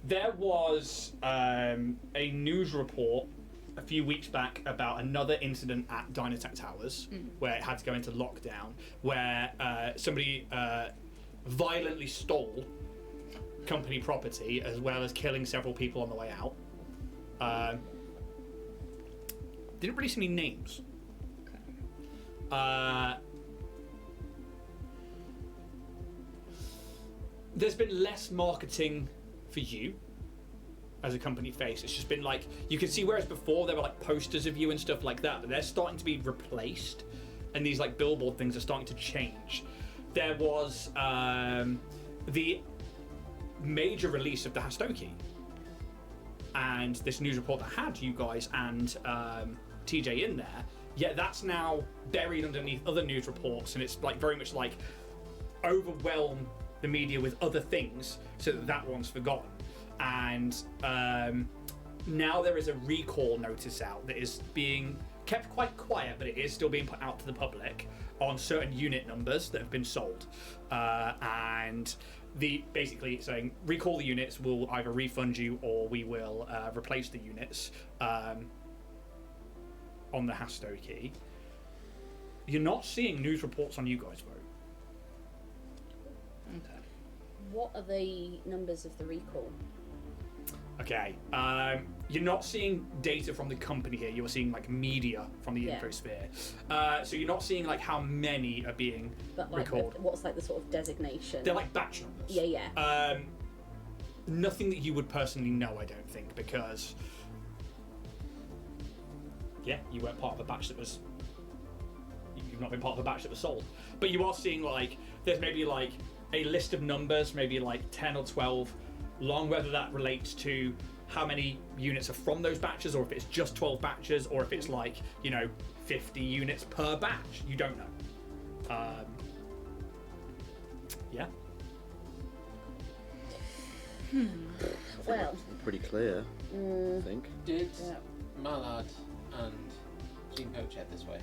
There was a news report a few weeks back about another incident at Dynatech Towers where it had to go into lockdown, where somebody violently stole company property as well as killing several people on the way out. Didn't release any names. There's been less marketing for you as a company face. It's just been like, you can see whereas before there were like posters of you and stuff like that, but they're starting to be replaced, and these like billboard things are starting to change. There was the major release of the Hastoki, and this news report that had you guys and TJ in there, yet that's now buried underneath other news reports, and it's like very much like overwhelm the media with other things so that that one's forgotten. And now there is a recall notice out that is being kept quite quiet, but it is still being put out to the public on certain unit numbers that have been sold, and basically saying recall the units, we'll either refund you or we will replace the units on the Hastoki. You're not seeing news reports on you guys vote. Okay. What are the numbers of the recall? Okay, you're not seeing data from the company here. You're seeing like media from the infosphere. So you're not seeing like how many are being But like, recalled. what's like the sort of designation? They're like batch numbers. Yeah. Nothing that you would personally know, I don't think, because you weren't part of a batch that was. You've not been part of a batch that was sold, but you are seeing like there's maybe like a list of numbers, maybe like 10 or 12 long, whether that relates to how many units are from those batches, or if it's just 12 batches, or if it's like 50 units per batch. You don't know. Well, Pretty clear, I think. Did Mallard and Jean Poach head this way?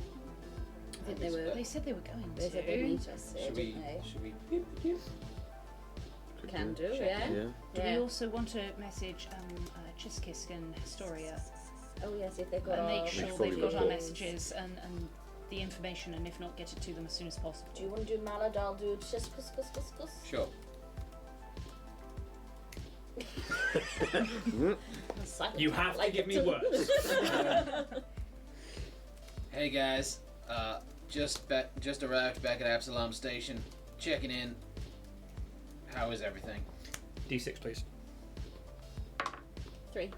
I think they were. They said they were going They said they'd to. meet us here, Should we? didn't they? Should we? Could Can do, Check yeah. in. Yeah. Do Yeah. we also want to message Chiskisk and Historia Oh yes, if they've got and our make sure probably they've got our will. messages and the information, and if not, get it to them as soon as possible. Do you want to do Mallard? I'll do just Sure. You have to give me words. Hey guys, just arrived back at Absalom Station. Checking in. How is everything? D6, please. 3.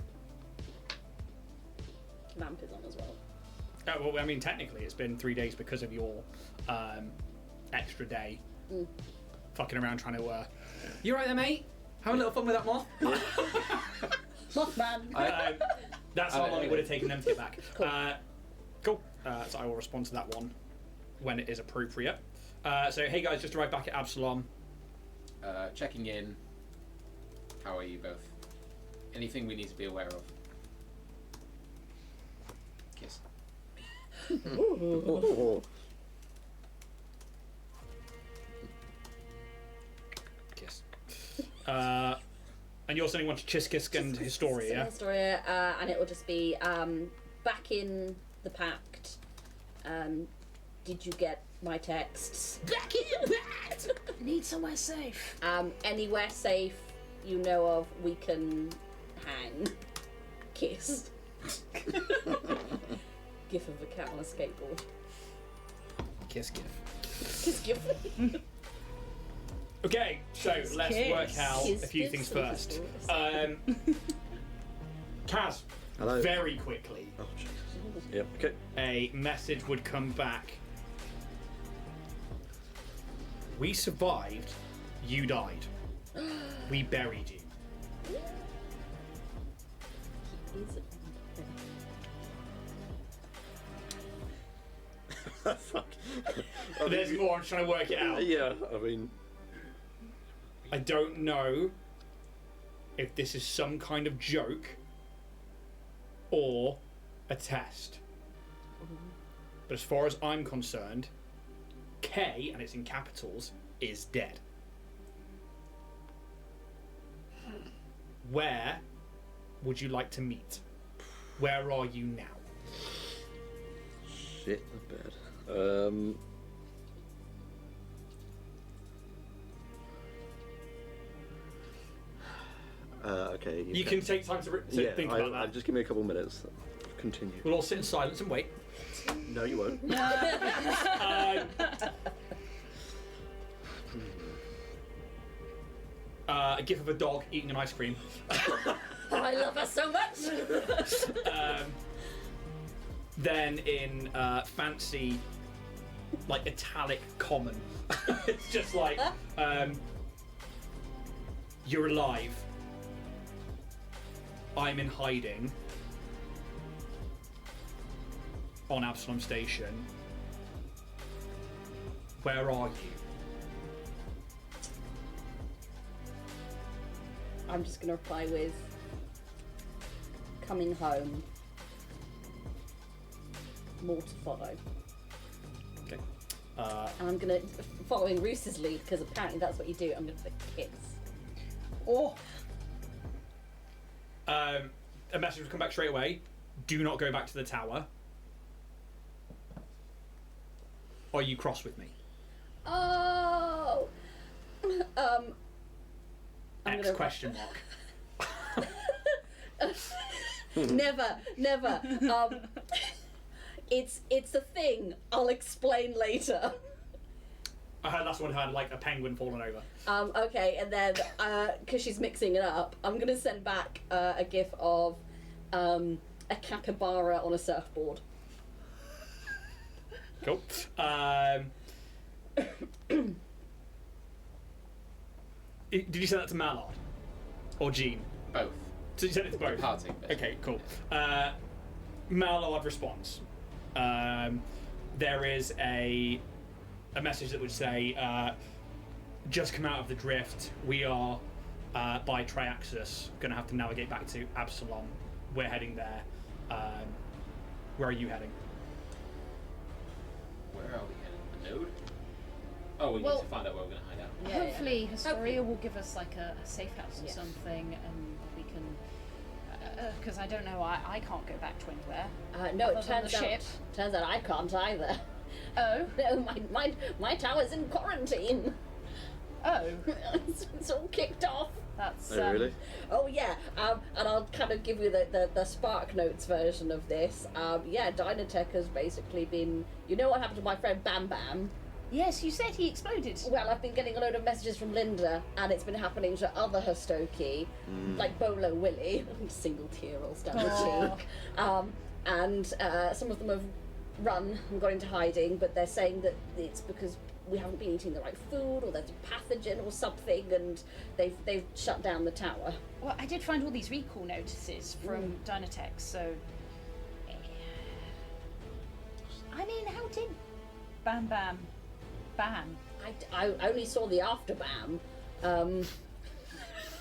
Lamp is on as well. Well, I mean, technically, it's been 3 days because of your extra day fucking around trying to. You right there, mate? Having a little fun with that moth? Mothman! That's how long it would have taken them to get back. Cool. Cool. So I will respond to that one when it is appropriate. So, hey guys, just arrived back at Absalom. Checking in. How are you both? Anything we need to be aware of? Kiss. Oh. And you're sending one to Chiskisk and Historia, yeah? Historia, and it will just be back in the pact. Did you get my texts? Back in the pact! I need somewhere safe. Anywhere safe you know of, we can hang. Kiss. Gif of a cat on a skateboard. Kiss gif. Kiss gif. Okay, so let's work out Kiss a few gifs things and first. stories. Kaz, Hello. very quickly, Oh, Jesus. Yep, okay. a message would come back. We survived, you died. We buried you. Is it- Fuck. There's more, I'm trying to work it out. Yeah, I mean, I don't know if this is some kind of joke or a test. But as far as I'm concerned, K, and it's in capitals, is dead. Where would you like to meet? Where are you now? shit the bed. Okay. You can take time to think about that. Just give me a couple minutes. Continue. We'll all sit in silence and wait. No, you won't. A gif of a dog eating an ice cream. I love her so much. Then in fancy, like italic common, it's just like you're alive. I'm in hiding on Absalom Station. Where are you? I'm just gonna reply with coming home. More to follow. Okay. And I'm gonna, following Roos's lead, because apparently that's what you do, I'm gonna put kiss. Oh. A message will come back straight away. Do not go back to the tower. Are you cross with me? Oh! I'm X gonna- question mark. Never. It's a thing. I'll explain later. I heard last one had like a penguin falling over. Okay, and then because she's mixing it up, I'm gonna send back a gif of a capybara on a surfboard. Cool. Did you send that to Mallard or Jean? Both. So you sent it to both. Party. Okay, cool. Mallard responds. There is a message that would say, just come out of the drift. We are by Triaxis, going to have to navigate back to Absalom. We're heading there. Where are you heading? Where are we heading? The node? Oh, we need to find out where we're going to hide out. Hopefully Historia will give us like a safe house or something, and we can. Because I don't know, I can't go back to anywhere. No, Other it than turns the out. ship. Turns out I can't either. Oh. No, my tower's in quarantine. Oh. It's all kicked off. That's. Oh, really? Oh yeah, and I'll kind of give you the Spark Notes version of this. Yeah, Dynatech has basically been. You know what happened to my friend Bam Bam? Yes, you said he exploded. Well, I've been getting a load of messages from Linda, and it's been happening to other Hostoki, like Bolo Willie, single tear rolls down the cheek. And some of them have run and got into hiding, but they're saying that it's because we haven't been eating the right food, or there's a pathogen or something, and they've shut down the tower. Well, I did find all these recall notices from Dynatech, so. I mean, how did Bam Bam Bam? I only saw the after Bam.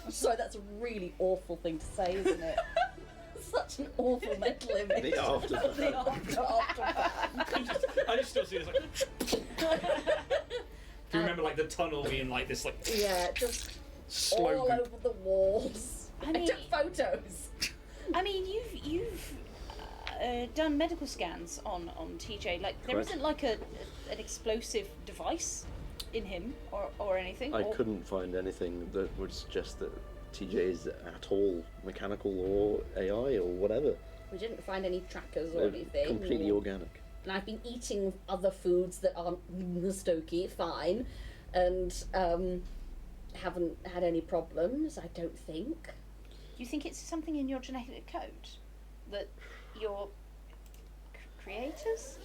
So that's a really awful thing to say, isn't it? Such an awful mental image. The after. The after Bam. I just still see this like. Do you remember like the tunnel being like this like? Yeah, just Slow all poop. over the walls. I I mean- took photos. I mean, you've done medical scans on TJ. Like, there Correct. isn't like an explosive device in him or anything. I or- couldn't find anything that would suggest that TJ is at all mechanical or AI or whatever. We didn't find any trackers or They're anything. completely organic. And I've been eating other foods that aren't Stokey, fine, and haven't had any problems, I don't think. Do you think it's something in your genetic code that your creators,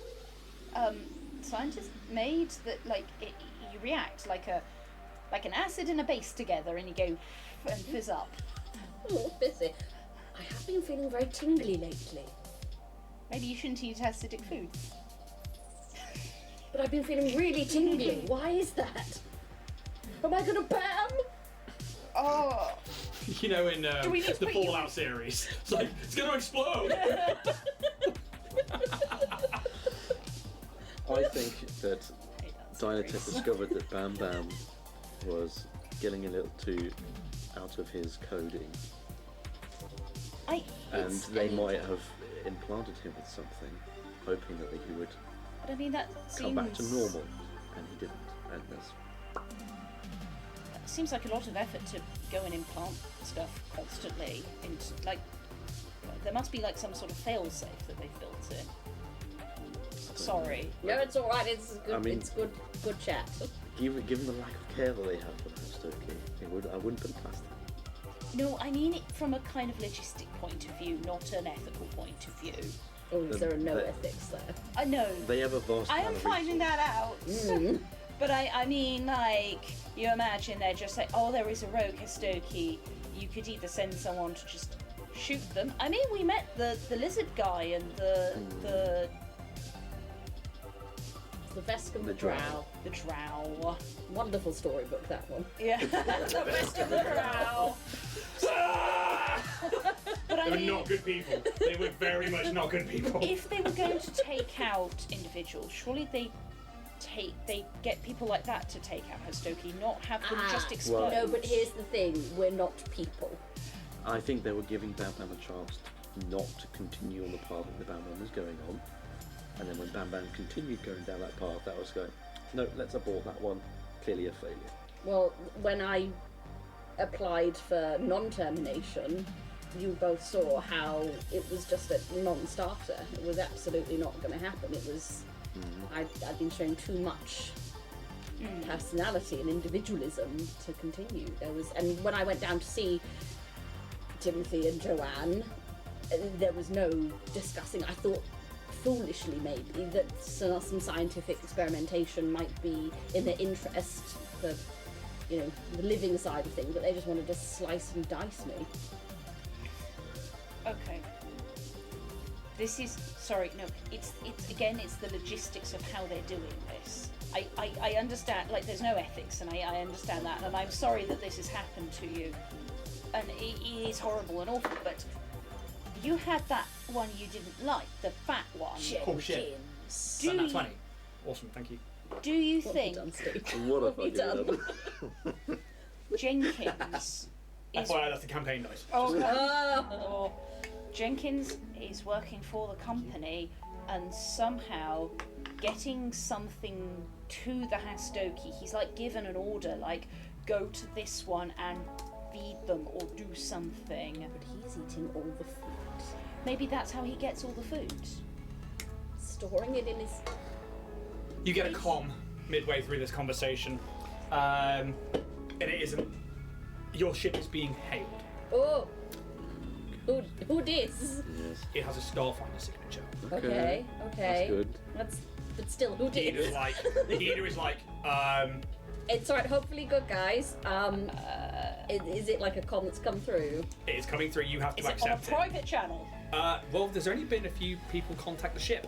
scientists made that you react like an acid and a base together and you go and fizz up? Oh, busy. I have been feeling very tingly lately, Maybe you shouldn't eat acidic foods. but I've been feeling really tingly. Why is that? Am I gonna bam? Oh, You know, in Do we need to the put you- Fallout series, it's like it's gonna explode. I think that Dynatech discovered that Bam Bam was getting a little too out of his coding, and they might have implanted him with something, hoping that he would But I mean, that come back to normal, and he didn't. And that's That seems like a lot of effort to go and implant stuff constantly into there must be like some sort of fail-safe that they've built in. Sorry. No, it's all right. It's good. I mean- it's good chat. given the lack of care that they have for Stokey, I wouldn't put it past them. No, I mean it from a kind of logistic point of view, not an ethical point of view. Oh, there are no They- ethics there. I know. They have a vast. I am amount of finding that out. Mm. But I mean, like, you imagine they're just like, oh, there is a rogue Hastoki. You could either send someone to just shoot them. I mean, we met the lizard guy and the The Vesk and The the Drow. the drow. Wonderful storybook, that one. Yeah, the rest of the drow. But I They were mean, not good people. They were very much not good people. if they were going to take out individuals, surely they get people like that to take out Hastoki, not have them just explode. No, but here's the thing: we're not people. I think they were giving Bam Bam a chance not to continue on the path that the Bam Bam was going on. And then when Bam Bam continued going down that path, that was going, no, let's abort that one. Clearly a failure. Well, when I applied for non-termination, you both saw how it was just a non-starter. It was absolutely not going to happen. It was, I'd been showing too much personality and individualism to continue. And when I went down to see Timothy and Joanne, there was no discussing. I thought, foolishly maybe, that some scientific experimentation might be in their interest, the living side of things, but they just wanted to slice and dice me. Okay. This is it's the logistics of how they're doing this. I understand, like, there's no ethics, and I understand that, and I'm sorry that this has happened to you, and it is horrible and awful, but you had that one you didn't like, the fat one. Oh shit. Jenkins. Do Done that you- 20. Awesome, thank you. Do you What have you think done, Steve? What What have I have you done? Jenkins is FYI, that's the campaign dice. or Jenkins is working for the company and somehow getting something to the Hastoki? He's like given an order, like, go to this one and feed them or do something. But he's eating all the food. Maybe that's how he gets all the food. Storing it in his... You get a comm midway through this conversation, and it isn't. Your ship is being hailed. Oh! Who dis? Yes. It has a Starfinder signature. Okay. That's good. But still, who The dis? leader is like, It's alright, hopefully good, guys. Is it like a com that's come through? it is coming through. You have to Is it on a accept it. private channel? Well, there's only been a few people contact the ship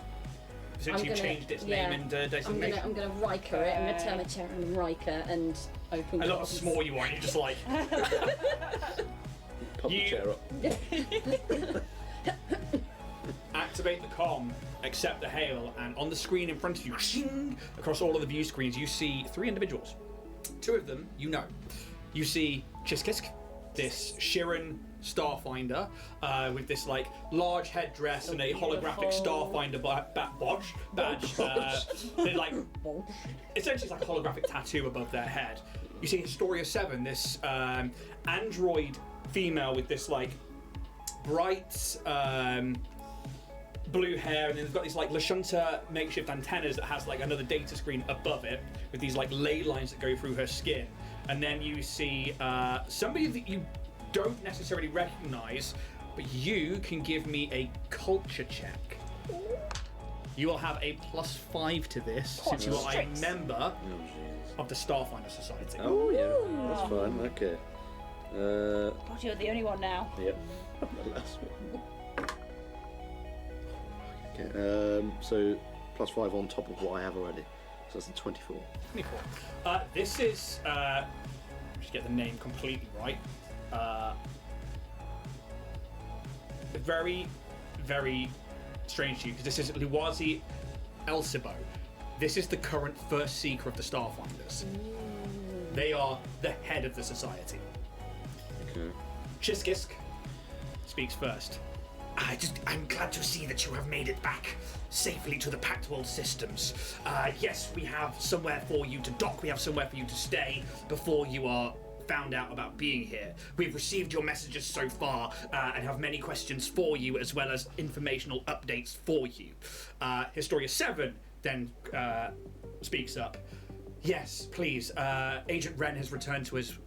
since you've changed its name and designation. I'm gonna Riker it. I'm gonna turn my chair and Riker and open. I love how doors. small you are. You're just like, Pop the You- chair up. activate the comm, accept the hail, and on the screen in front of you, shing, across all of the view screens, you see 3 individuals. 2 of them, you know. You see Chiskisk, this Shirin Starfinder, with this like large headdress and a holographic Starfinder badge. They're like essentially it's like a holographic tattoo above their head. You see Historia 7, this android female with this like bright blue hair, and then they've got these like Lashunta makeshift antennas that has like another data screen above it with these like ley lines that go through her skin. And then you see somebody that you don't necessarily recognize, but you can give me a culture check. You will have a +5 to this since you are a member of the Starfinder Society. Oh yeah, that's fine. Okay. God, you're the only one now. Yep. The last one. Okay. So +5 on top of what I have already. So that's a 24. 24. This is just get the name completely right. Very, very strange to you because this is Luwazi Elsibo. This is the current first seeker of the Starfinders. They are the head of the society. Okay. Chiskisk speaks first. I'm glad to see that you have made it back safely to the Pact World systems. Yes, we have somewhere for you to dock, we have somewhere for you to stay before you are found out about being here. We've received your messages so far and have many questions for you as well as informational updates for you. Historia 7 then speaks up. Yes, please. Agent Wren has returned to us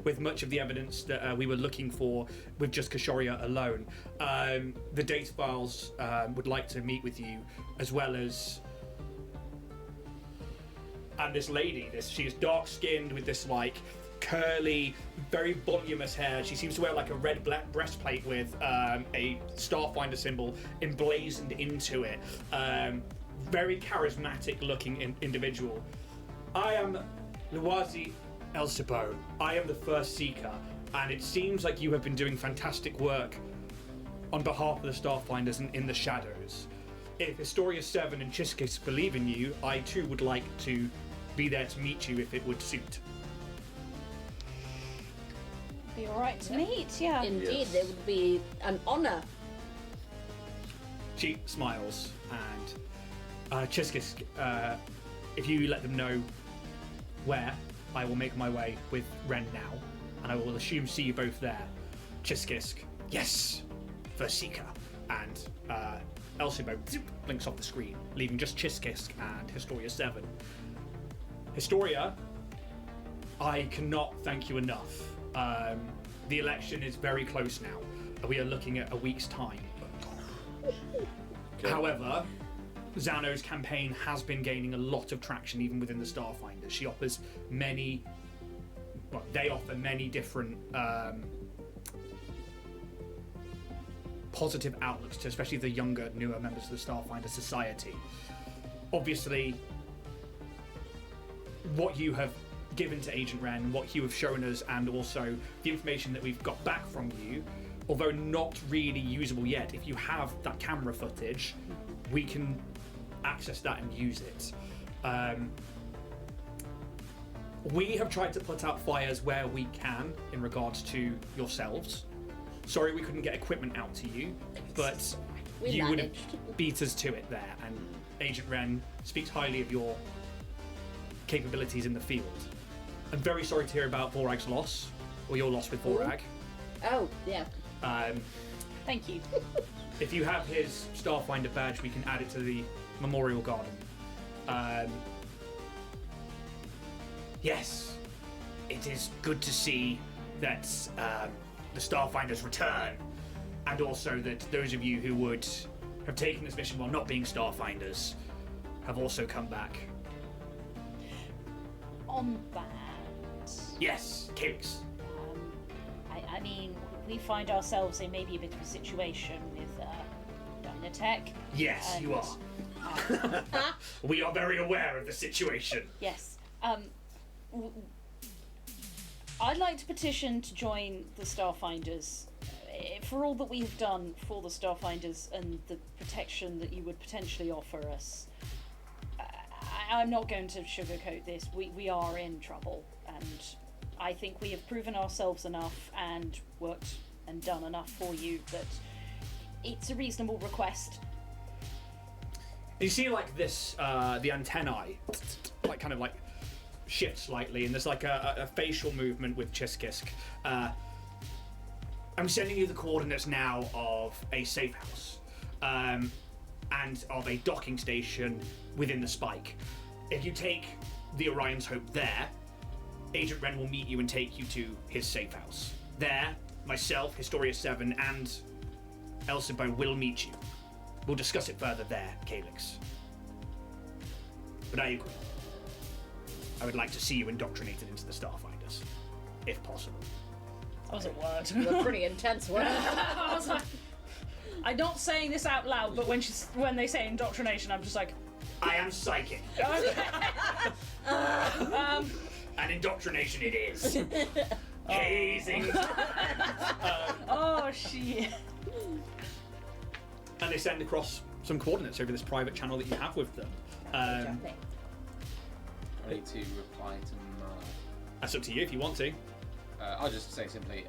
with much of the evidence that we were looking for with just Kashoria alone. The data files would like to meet with you, as well as and this lady. She is dark-skinned with this like curly, very voluminous hair. She seems to wear like a red-black breastplate with a Starfinder symbol emblazoned into it. Very charismatic looking individual. I am Luwazi Elsibo. I am the first seeker, and it seems like you have been doing fantastic work on behalf of the Starfinders and in the shadows. If Historia 7 and Chiskis believe in you, I too would like to be there to meet you if it would suit. Be alright to meet, yeah. Indeed, it would be an honour. She smiles and Chiskis, if you let them know where, I will make my way with Ren now, and I will assume see you both there. Chiskisk, yes, first seeker, and Elsibo blinks off the screen, leaving just Chiskisk and Historia 7. Historia, I cannot thank you enough. The election is very close now. We are looking at a week's time. Okay. However, Zano's campaign has been gaining a lot of traction even within the Starfinder. She offers they offer many different positive outlooks to especially the younger, newer members of the Starfinder Society. Obviously, what you have given to Agent Wren, what you have shown us, and also the information that we've got back from you, although not really usable yet, if you have that camera footage, we can access that and use it. We have tried to put out fires where we can in regards to yourselves. Sorry we couldn't get equipment out to you, but you would have beat us to it there, and Agent Wren speaks highly of your capabilities in the field. I'm very sorry to hear about Vorag's loss, or your loss with Vorag. Oh, yeah. Thank you. If you have his Starfinder badge, we can add it to the Memorial Garden. Yes, it is good to see that the Starfinders return, and also that those of you who would have taken this mission while not being Starfinders have also come back. On that... Yes, Kix. I mean, we find ourselves in maybe a bit of a situation with Dynatech. Yes, you are. We are very aware of the situation. Yes. I'd like to petition to join the Starfinders. For all that we've done for the Starfinders and the protection that you would potentially offer us, I'm not going to sugarcoat this. We are in trouble, and I think we have proven ourselves enough and worked and done enough for you that it's a reasonable request. You see, like this, the antennae, like kind of like shift slightly, and there's like a facial movement with Chiskisk. I'm sending you the coordinates now of a safe house, and of a docking station within the spike. If you take the Orion's Hope there, Agent Wren will meet you and take you to his safe house. There, myself, Historia 7, and Elsibo will meet you. We'll discuss it further there, Calyx. But I agree. I would like to see you indoctrinated into the Starfinders, if possible. That was a word. A pretty intense word. I was like, I'm not saying this out loud, but when they say indoctrination, I'm just like, I am psychic. okay. And indoctrination it is. Hazing. Oh shit. And they send across some coordinates over this private channel that you have with them. I need to reply to Mark. That's up to you if you want to. I'll just say simply,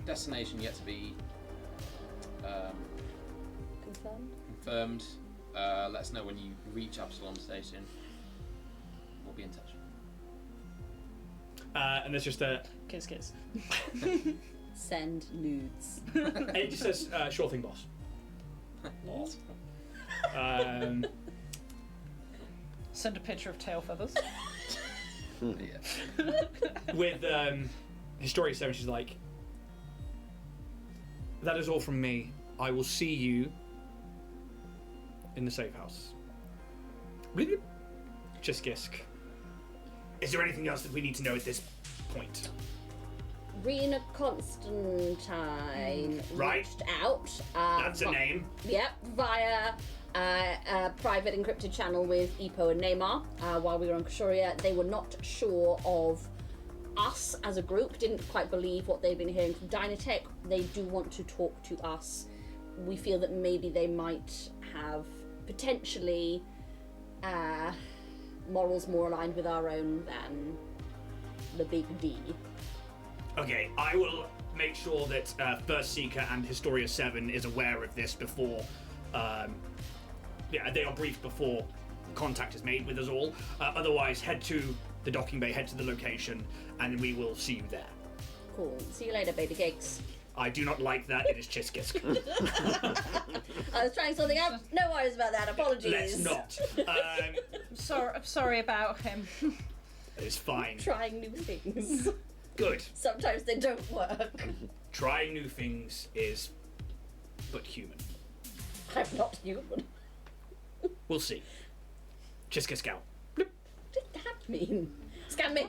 destination yet to be confirmed. Let us know when you reach Absalom Station. We'll be in touch. And there's just a... Kiss. Send nudes. It just says, sure thing, boss. Send a picture of tail feathers. Yeah. With Historia 7, she's like, that is all from me. I will see you in the safe house. Chiskisk. Is there anything else that we need to know at this point? Rena Constantine Right. reached out. That's a name. Yep, via a private encrypted channel with Epo and Neymar while we were on Kashuria. They were not sure of us as a group, didn't quite believe what they'd been hearing from Dynatech. They do want to talk to us. We feel that maybe they might have potentially morals more aligned with our own than the big D. Okay, I will make sure that First Seeker and Historia 7 is aware of this before... they are briefed before contact is made with us all. Otherwise, head to the docking bay, head to the location, and we will see you there. Cool. See you later, baby cakes. I do not like that. It is Chiskisk. I was trying something out. No worries about that. Apologies. Let's not. I'm sorry about him. It's fine. Trying new things. Good. Sometimes they don't work. Trying new things is but human. I'm not human. We'll see. Chiskisk out. What did that mean? Scam me.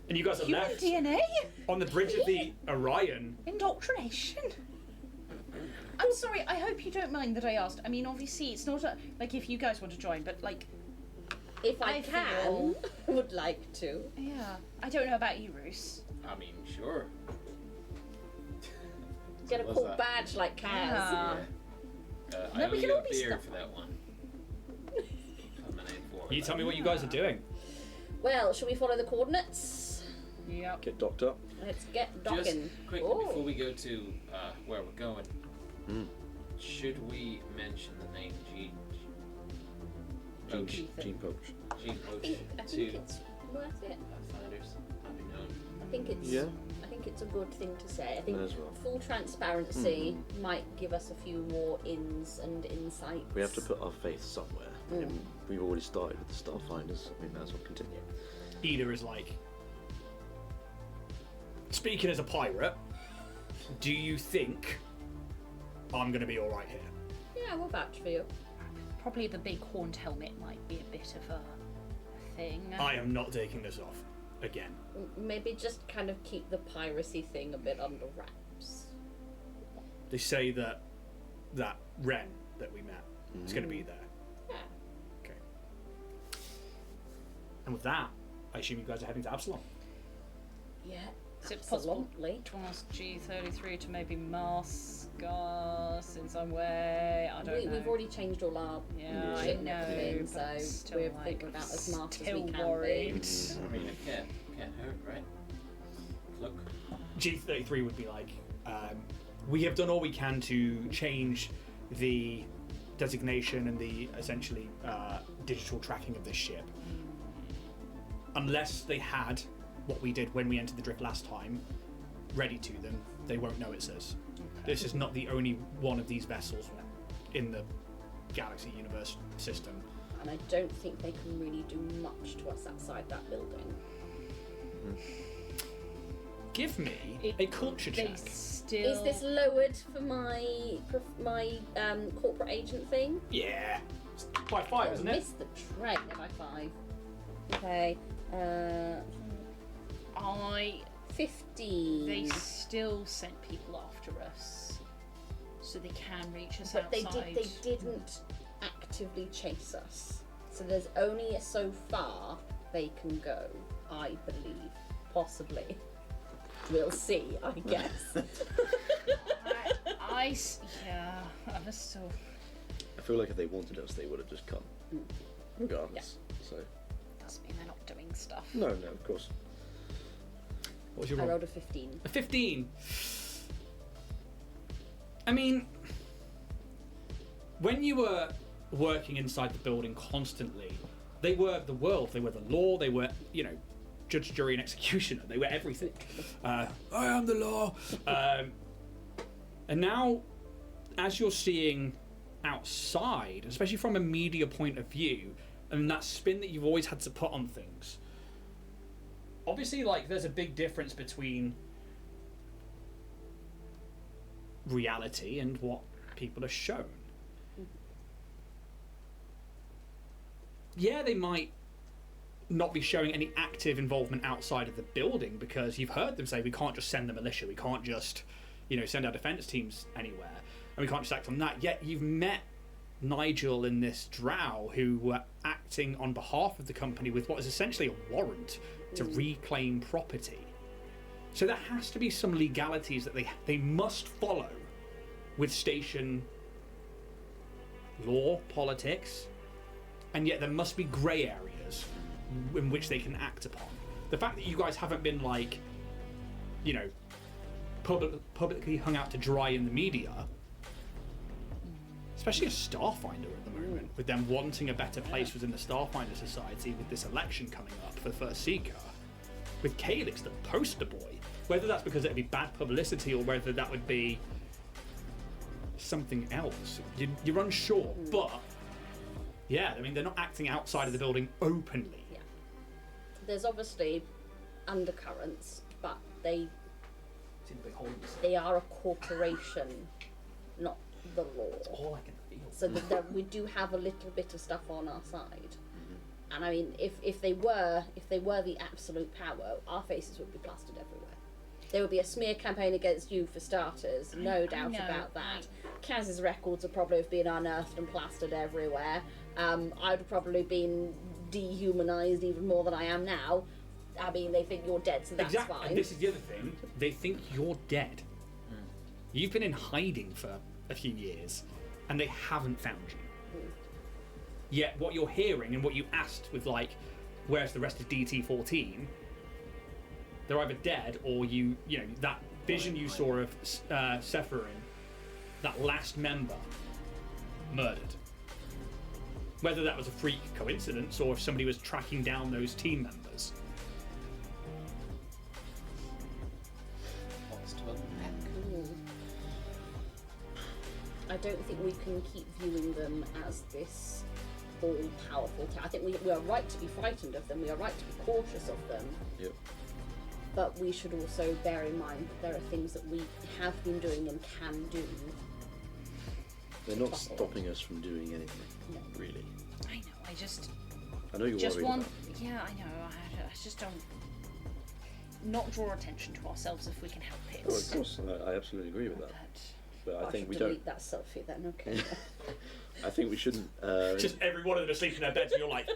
And you guys are Human left DNA? on the bridge of the Orion. Indoctrination? I'm sorry, I hope you don't mind that I asked. I mean, obviously, it's not like if you guys want to join, but like... If I feel- would like to. Yeah. I don't know about you, Roos. I mean, sure. Get a What's cool that? badge like Kaz. Yeah. I No, owe we can you all a be beer stuck. for that one. Put my name forward. You tell me what you guys are doing. Well, shall we follow the coordinates? Yep. Get docked up. Let's get Just docking. quickly Oh. before we go to where we're going, Mm. should we mention the name Gene Gene Poach. Poach I to think it's worth it. Pathfinders? That'd be known. I think it's. Yeah. I think it's a good thing to say. I think May as well. full transparency might give us a few more ins and insights. We have to put our faith somewhere. And we've already started with the Starfinders. We may as well continue. Ida is like, speaking as a pirate, do you think I'm going to be alright here? Yeah, we'll vouch for you. Probably the big horned helmet might be a bit of a thing. I am not taking this off again. Maybe just kind of keep the piracy thing a bit under wraps. They say that Ren that we met is going to be there. Yeah. Okay. And with that, I assume you guys are heading to Absalom. Yeah. Is it possible Absolutely. to ask G33 to maybe mask us in some way? I don't know. We've already changed all our Yeah, shit I and know, everything, but so still, we're like, thinking about as smart as we still can worried. be. I mean, it can't hurt, right? Look. G33 would be like, we have done all we can to change the designation and the essentially digital tracking of this ship. Unless they had what we did when we entered the drift last time ready to them, they won't know it's us. This is not the only one of these vessels in the galaxy universe system. And I don't think they can really do much to us outside that building. Give me a culture They check. still. Is this lowered for my corporate agent thing? Yeah. It's by 5, isn't it? Missed the train by 5. Okay. 15. They still sent people after us, so they can reach us But outside. they didn't actively chase us. So there's only so far they can go, I believe. Possibly. We'll see, I guess. Yeah, I'm still. I feel like if they wanted us, they would have just come, regardless. So Doesn't mean they're not doing stuff. no, of course. What was your I roll? rolled a 15. A 15. I mean, when you were working inside the building constantly, they were the world, they were the law, they were, judge, jury, and executioner. They were everything. I am the law. And now, as you're seeing outside, especially from a media point of view, and that spin that you've always had to put on things, obviously, there's a big difference between reality and what people are shown. Yeah, they might not be showing any active involvement outside of the building because you've heard them say we can't just send the militia, we can't just, send our defence teams anywhere, and we can't just act on that. Yet you've met Nigel and this drow who were acting on behalf of the company with what is essentially a warrant to reclaim property. So there has to be some legalities that they must follow with station law, politics, and yet there must be grey areas in which they can act upon. The fact that you guys haven't been publicly hung out to dry in the media, especially a Starfinder at the moment, with them wanting a better place within the Starfinder Society with this election coming up for the first Seeker, with Calyx, the poster boy, whether that's because it'd be bad publicity or whether that would be something else, you're unsure, but yeah, I mean, they're not acting outside of the building openly. Yeah. There's obviously undercurrents, but they are a corporation, not the law. That's all I can feel. So that we do have a little bit of stuff on our side. And I mean, if they were the absolute power, our faces would be plastered everywhere. There would be a smear campaign against you for starters, no doubt about that. Kaz's records would probably have been unearthed and plastered everywhere. I'd have probably been dehumanized even more than I am now. I mean, they think you're dead, so that's exactly. fine. And this is the other thing. They think you're dead. You've been in hiding for a few years, and they haven't found you. Yet what you're hearing and what you asked with, where's the rest of DT-14, they're either dead or that vision you saw of Sephirin, that last member, murdered. Whether that was a freak coincidence or if somebody was tracking down those team members. I don't think we can keep viewing them as this all-powerful I think we are right to be frightened of them, we are right to be cautious of them. Yep. But we should also bear in mind that there are things that we have been doing and can do. They're not stopping us from doing anything, really. I know, I know you're just worried want, about it. yeah, I know, I just don't not draw attention to ourselves if we can help it. Oh, of course, I absolutely agree with that. But I think should we delete don't. that selfie then, okay. I think we shouldn't. Just every one of them asleep in their beds, and you're like,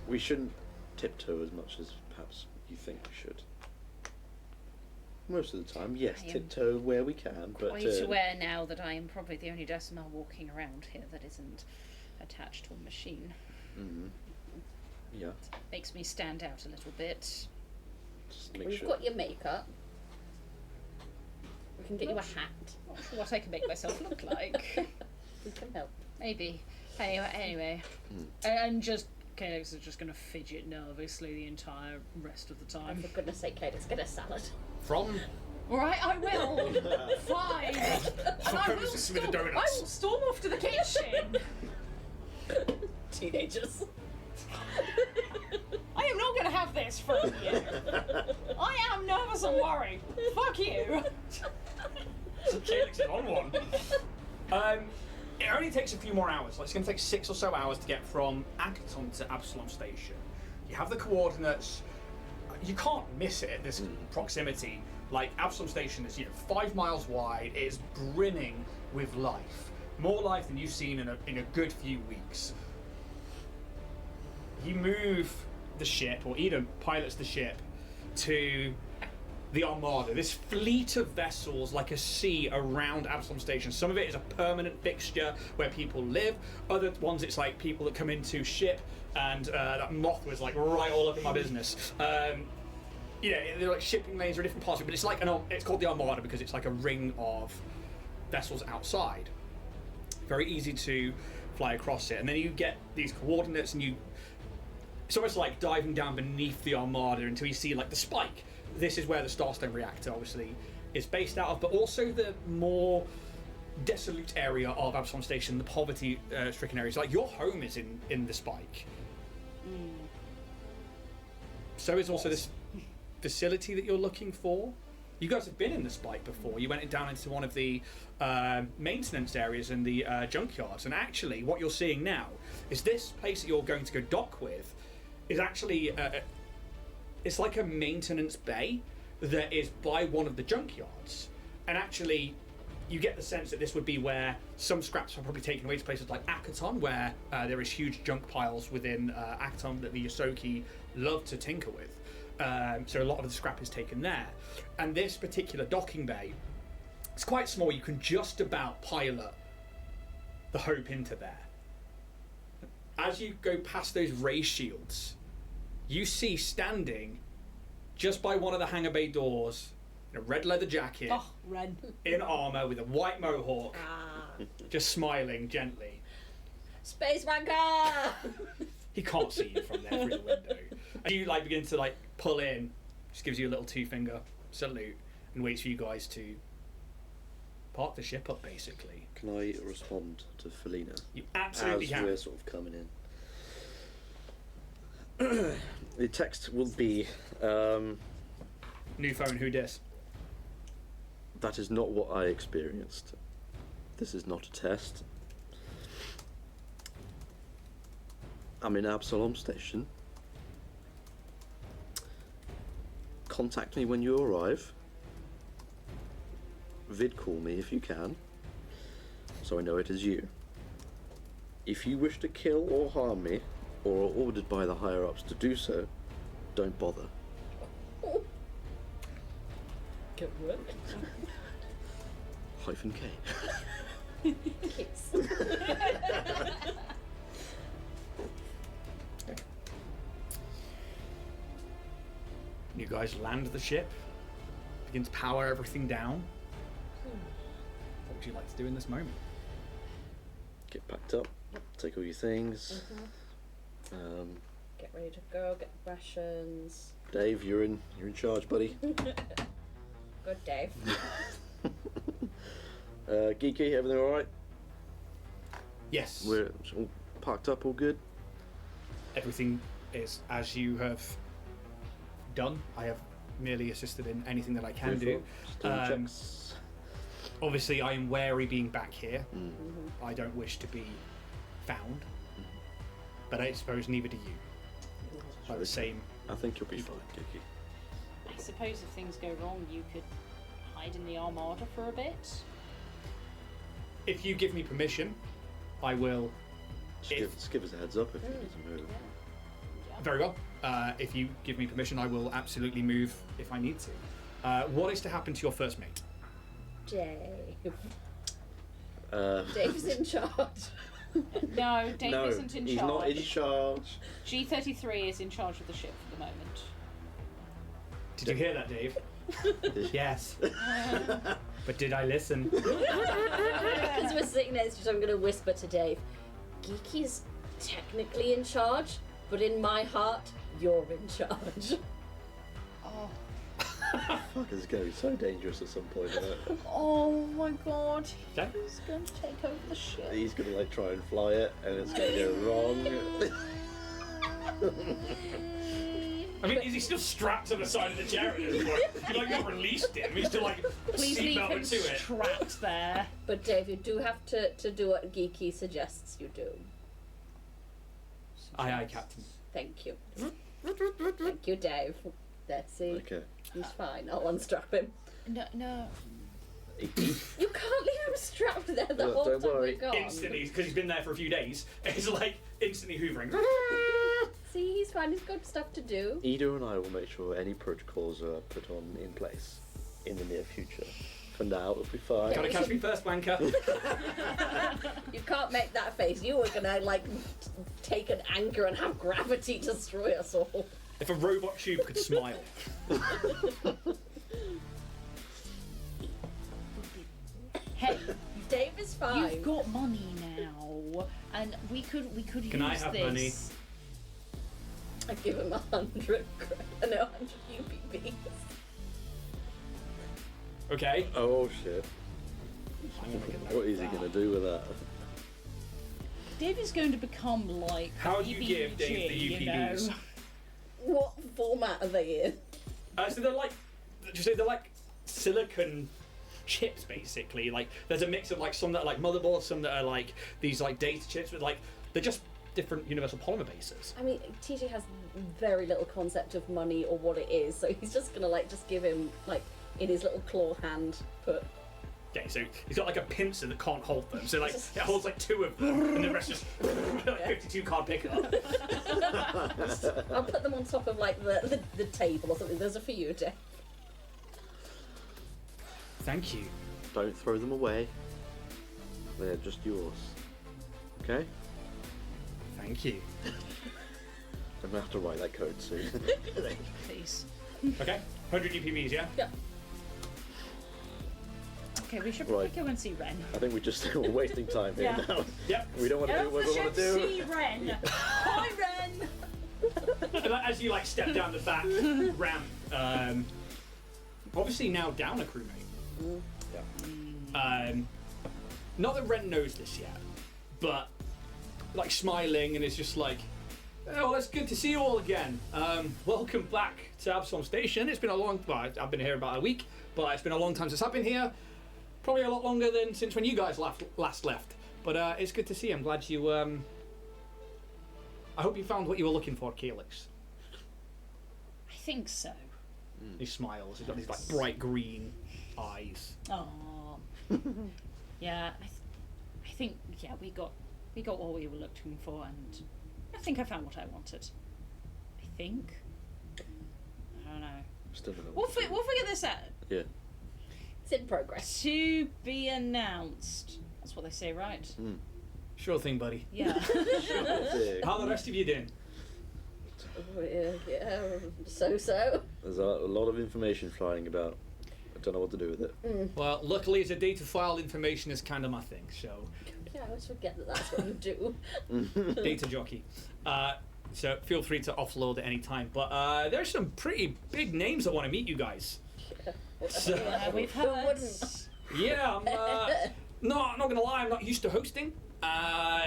we shouldn't tiptoe as much as perhaps you think we should. Most of the time, yes, I am tiptoe where we can, but quite aware now that I am probably the only decimal walking around here that isn't attached to a machine. Yeah, Makes me stand out a little bit. just make We've sure. got your makeup. We can get you a hat. Not sure what I can make myself look like. We can help. Maybe. Anyway. And just Calix is just going to fidget nervously the entire rest of the Oh, time. for goodness sake, Kate, let's get a salad. From Alright, I will. Fine. And I will, With the I donuts. will storm off to the kitchen. Teenagers. I am not going to have this from you. I am nervous and worried. Fuck you. Calix is on one. It only takes a few more hours. Like, it's going to take 6 or so hours to get from Akaton to Absalom Station. You have the coordinates. You can't miss it at this proximity. Like, Absalom Station is 5 miles wide. It is brimming with life. More life than you've seen in a good few weeks. You move the ship, or Eden pilots the ship, to the Armada, this fleet of vessels like a sea around Absalom Station. Some of it is a permanent fixture where people live. Other ones, it's like people that come into ship, and that moth was like right all up in my business. They're like shipping lanes or different parts of it, but it's like it's called the Armada because it's like a ring of vessels outside. Very easy to fly across it, and then you get these coordinates, and it's almost like diving down beneath the Armada until you see like the spike. This is where the Starstone reactor obviously is based out of, but also the more desolate area of Absalom Station, the poverty-stricken areas. Like, your home is in the spike. So is also this facility that you're looking for. You guys have been in the spike before. You went down into one of the maintenance areas in the junkyards, and actually what you're seeing now is this place that you're going to go dock with is actually it's like a maintenance bay that is by one of the junkyards, and actually you get the sense that this would be where some scraps are probably taken away to places like Akaton, where there is huge junk piles within Akaton that the Yosoki love to tinker with. So a lot of the scrap is taken there. And this particular docking bay, it's quite small. You can just about pilot the Hope into there. As you go past those ray shields, you see standing just by one of the hangar bay doors in a red leather jacket, Oh, red. in armour with a white mohawk, Ah. just smiling gently. Space Wanker! He can't see you from there through the window. And you begin to pull in, just gives you a little 2-finger salute and waits for you guys to park the ship up, basically. Can I respond to Felina You absolutely as can. we're sort of coming in? The text will be, New phone, who dis? that is not what I experienced. This is not a test. I'm in Absalom Station. Contact me when you arrive. Vid call me if you can, so I know it is you. If you wish to kill or harm me, or are ordered by the higher-ups to do so, don't bother. Good work. -K. Kiss. You guys land the ship, begin to power everything down. What would you like to do in this moment? Get packed up, take all your things. Get ready to go, get the rations. Dave, you're in charge, buddy. Good, Dave. Geeky, everything all right? Yes. We're all parked up, all good. Everything is as you have done. I have merely assisted in anything that I can do. Just doing checks. Obviously, I am wary being back here. I don't wish to be found. But I suppose neither do you. Like the same. I think you'll be fine, Geeky. I suppose if things go wrong, you could hide in the Armada for a bit. If you give me permission, I will. Just give us a heads up if you need to move. Very well. if you give me permission, I will absolutely move if I need to. What is to happen to your first mate? Dave. Dave's in charge. No, Dave No, isn't in he's charge. not in charge. G33 is in charge of the ship for the moment. Did you hear that, Dave? Yes. But did I listen? Because we're sitting next to each other, I'm going to whisper to Dave, Geeky's technically in charge, but in my heart, you're in charge. Oh. Fuck, this is going to be so dangerous at some point. Isn't it? Oh my god. Okay. He's going to take over the ship. He's going to like try and fly it, and it's going to go wrong. I mean, is he still strapped to the side of the chariot at this point? You like not released him. He's still like Please leave him seatbelted to it. strapped there. But Dave, you do have to do what Geeky suggests you do. Aye, aye, Captain. Thank you. Thank you, Dave. Let's see. Okay. He's fine. I'll unstrap him. No. You can't leave him strapped there the Look, whole don't time worry. we're gone. Instantly, because he's been there for a few days, he's like instantly hoovering. See, he's fine. He's got stuff to do. Ida and I will make sure any protocols are put on in place in the near future. For now, it'll be fine. Gotta catch me first, wanker. You can't make that face. You were gonna like take an anchor and have gravity destroy us all. If a robot tube could smile. Hey, Dave is fine. you've got money now, and we could Can I use have this. money? I give him 100 UPBs. Okay. Oh shit. What is he going to do with that? Dave is going to become like. How do you give Dave the you UPBs? know? What format are they in? So they're like, they're like silicon chips basically. Like there's a mix of like some that are like motherboards, some that are like these like data chips, but like they're just different universal polymer bases. I mean, TJ has very little concept of money or what it is, so he's just gonna like just give him like in his little claw hand put. Okay, so he's got like a pincer that can't hold them, so like it holds like 2 of them, and the rest just like 52 card picker. I'll put them on top of like the table or something. Those are for you, Dave. Thank you. Don't throw them away. They're just yours. Okay? Thank you. I'm going to have to write that code soon. Please. Okay, 100 UPBs, yeah? Yeah. Okay, we should probably Right. go and see Ren. I think we're wasting time here Yeah. now. Yep. We don't want to do what we want to do. See Ren. Hi, Ren. And as you like step down the back ramp, obviously now down a crewmate. Yeah. Not that Ren knows this yet, but like smiling and it's just like, oh, it's good to see you all again. Welcome back to Absalom Station. It's been a long, well, I've been here about a week, but it's been a long time since I've been here. Probably a lot longer than since when you guys last left. But it's good to see you. I'm glad you, I hope you found what you were looking for, Caelix. I think so. He smiles. He's got these like bright green eyes. Oh. Yeah, I think we got what we were looking for, and I think I found what I wanted. I think. I don't know. Still don't know. We'll figure this out. Yeah. It's in progress. To be announced. That's what they say, right? Sure thing, buddy. Yeah. Sure. How the rest of you doing? Yeah, so. There's a lot of information flying about. I don't know what to do with it. Well, luckily, as a data file, information is kind of my thing. So, Yeah, I always forget that that's what you do. data jockey. So feel free to offload at any time. But there's some pretty big names that want to meet you guys. So, Yeah, we've Who heard. wouldn't? yeah, I'm not gonna lie. I'm not used to hosting,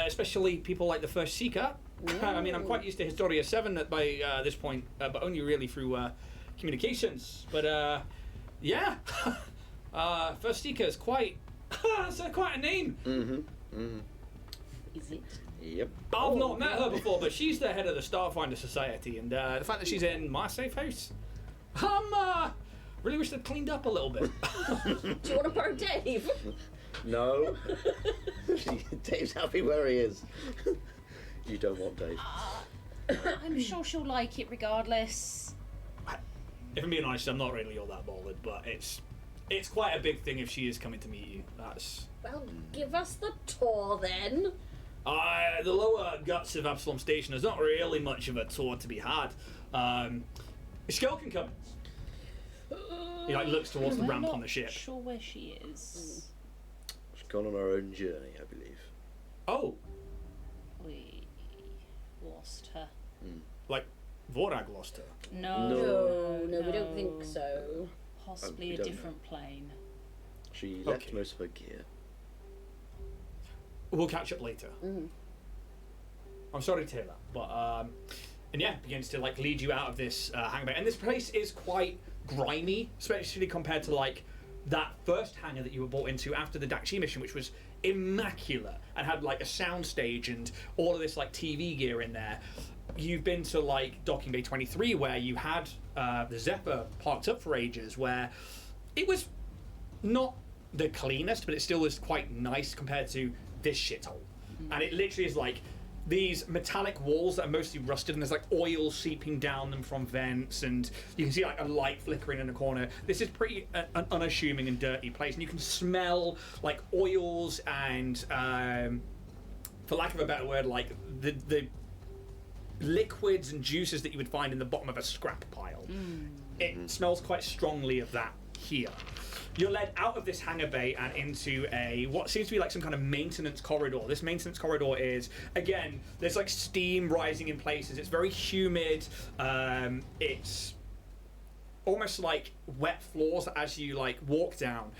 especially people like the First Seeker. I mean, I'm quite used to Historia 7 by this point, but only really through communications. But yeah, First Seeker is quite quite a name. Is it? Yep. I've not met her before, but she's the head of the Starfinder Society, and the fact that she's in my safe house, really wish they'd cleaned up a little bit. Do you want to borrow Dave? No. Dave's happy where he is. You don't want Dave. I'm sure she'll like it regardless. If I'm being honest, I'm not really all that bothered, but it's quite a big thing if she is coming to meet you. That's... Well, give us the tour then. The lower guts of Absalom Station, there's not really much of a tour to be had. Skell can come. He like looks towards the ramp on the ship. I'm not sure where she is. She's gone on her own journey, I believe. Oh, We lost her. like Vorag lost her. No, No, we don't think so. Possibly We a don't different plane. She left Okay. most of her gear. We'll catch up later. I'm sorry to hear that, but and yeah, begins to like lead you out of this hangar bay. And this place is quite grimy, especially compared to like that first hangar that you were brought into after the Dakchi mission, which was immaculate and had like a sound stage and all of this like TV gear in there. You've been to like Docking Bay 23, where you had the Zephyr parked up for ages, where it was not the cleanest, but it still was quite nice compared to this shithole. And it literally is like these metallic walls that are mostly rusted, and there's like oil seeping down them from vents, and you can see like a light flickering in the corner. This is pretty an unassuming and dirty place, and you can smell like oils and, for lack of a better word, like the liquids and juices that you would find in the bottom of a scrap pile. It smells quite strongly of that here. You're led out of this hangar bay and into what seems to be like some kind of maintenance corridor. This maintenance corridor is, again, there's like steam rising in places. It's very humid. It's almost like wet floors as you like walk down.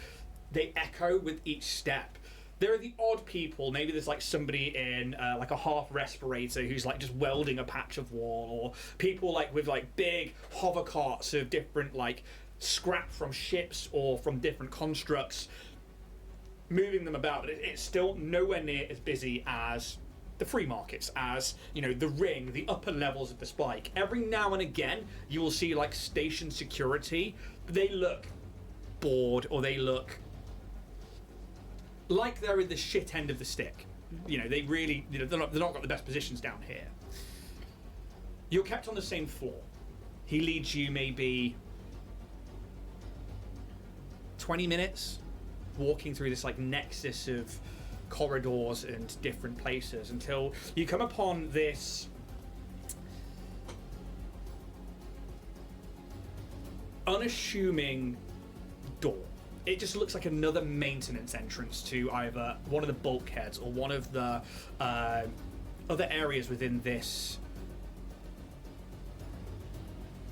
They echo with each step. There are the odd people. Maybe there's like somebody in like a half respirator who's like just welding a patch of wall, or people like with like big hover carts of different like scrap from ships or from different constructs, moving them about. But it's still nowhere near as busy as the free markets, as you know, the Ring, the upper levels of the Spike. Every now and again, you will see like station security, but they look bored, or they look like they're in the shit end of the stick. You know, they really, you know, they're not got the best positions down here. You're kept on the same floor. He leads you maybe 20 minutes walking through this like nexus of corridors and different places until you come upon this unassuming door. It just looks like another maintenance entrance to either one of the bulkheads or one of the other areas within this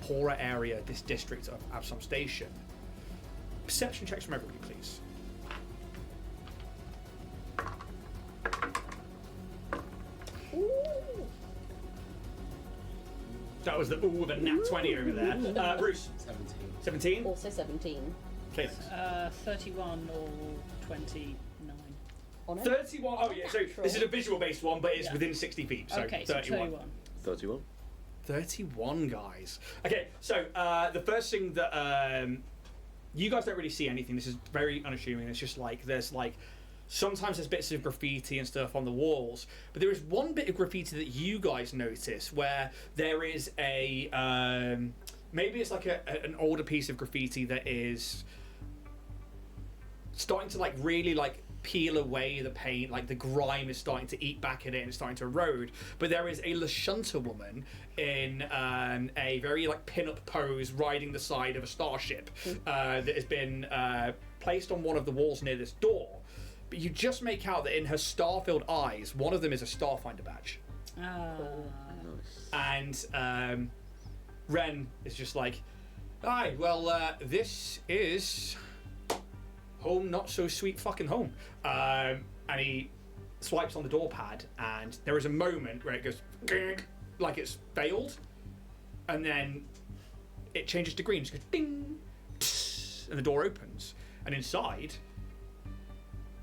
poorer area, this district of Absalom Station. Perception checks from everybody, please. That was the ooh with a nat 20 over there. Bruce? 17. 17? Also 17. Okay. 31 or 29. On it. 31. Oh yeah, so this is a visual based one, but it's within 60 feet. So Okay, so 31. 31. 31, guys. Okay, so the first thing that you guys don't really see anything. This is very unassuming. It's just like there's like sometimes there's bits of graffiti and stuff on the walls, but there is one bit of graffiti that you guys notice where there is a maybe it's like an older piece of graffiti that is starting to like really like peel away the paint, like the grime is starting to eat back at it and it's starting to erode. But there is a Lashunta woman in a very like pin-up pose riding the side of a starship that has been placed on one of the walls near this door. But you just make out that in her star-filled eyes, one of them is a Starfinder badge. And Ren is just like, "Aye, well, this is home, not so sweet fucking home." And he swipes on the door pad, and there is a moment where it goes like it's failed, and then it changes to green. It just goes ding, and the door opens, and inside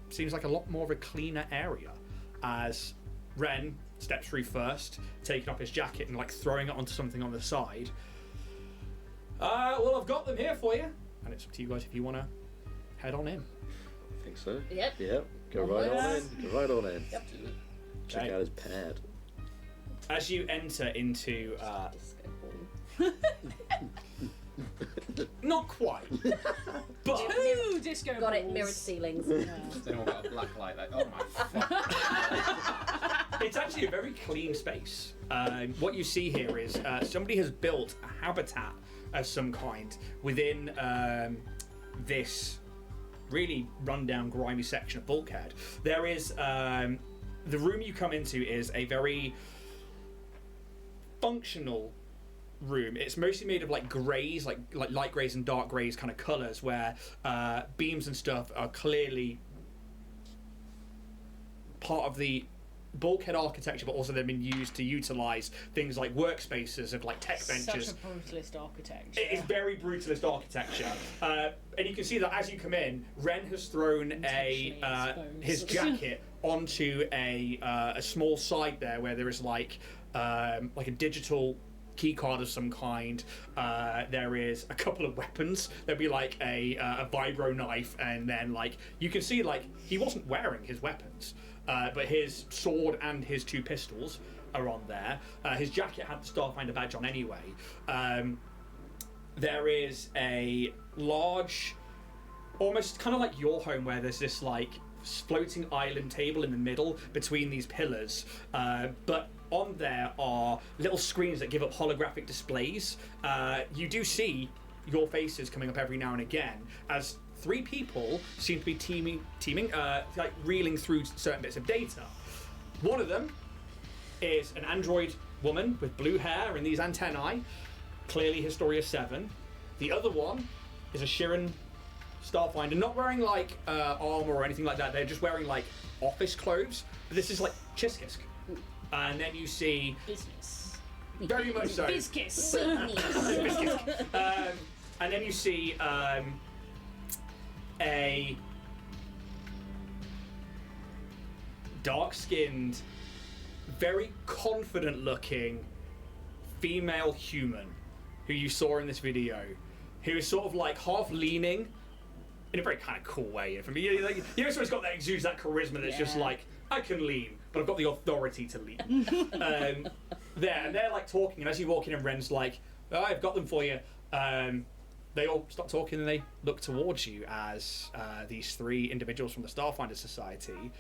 seems like a lot more of a cleaner area as Ren steps through first, taking off his jacket and like throwing it onto something on the side. Well, I've got them here for you, and it's up to you guys if you want to head on in. I think so. Yep. Yep. Go right on in. Go right on in. Yep. Check Okay. out his pad. as you enter into not quite, but Two disco Got it, balls. mirrored ceilings. Has anyone got a black light? Like, oh my fuck. it's actually a very clean space. What you see here is somebody has built a habitat of some kind within this really run-down, grimy section of Bulkhead. There is the room you come into is a very functional room. It's mostly made of like greys, like light greys and dark greys kind of colours, where beams and stuff are clearly part of the Bulkhead architecture, but also they've been used to utilise things like workspaces of like tech benches. Such a brutalist architecture. It is very brutalist architecture, and you can see that as you come in, Ren has thrown his jacket onto a small side there, where there is like a digital key card of some kind. There is a couple of weapons. There'll be like a vibro knife, and then like you can see like he wasn't wearing his weapons, but his sword and his 2 pistols are on there. His jacket had the Starfinder badge on anyway. There is a large, almost kind of like your home, where there's this like floating island table in the middle between these pillars, but on there are little screens that give up holographic displays. You do see your faces coming up every now and again as 3 people seem to be teaming, like reeling through certain bits of data. One of them is an android woman with blue hair and these antennae, clearly Historia 7. The other one is a Shirin Starfinder, not wearing like armor or anything like that. They're just wearing like office clothes. But this is like Chiskisk. And then you see Business. very much so. Bizkiss. And then you see a dark-skinned, very confident-looking female human who you saw in this video, who is sort of like half leaning in a very kind of cool way. For me, you know, someone's got that exudes that charisma that's just like, I can lean, but I've got the authority to lean. And they're like talking, and as you walk in, and Ren's like, oh, I've got them for you. They all stop talking and they look towards you as these 3 individuals from the Starfinder Society,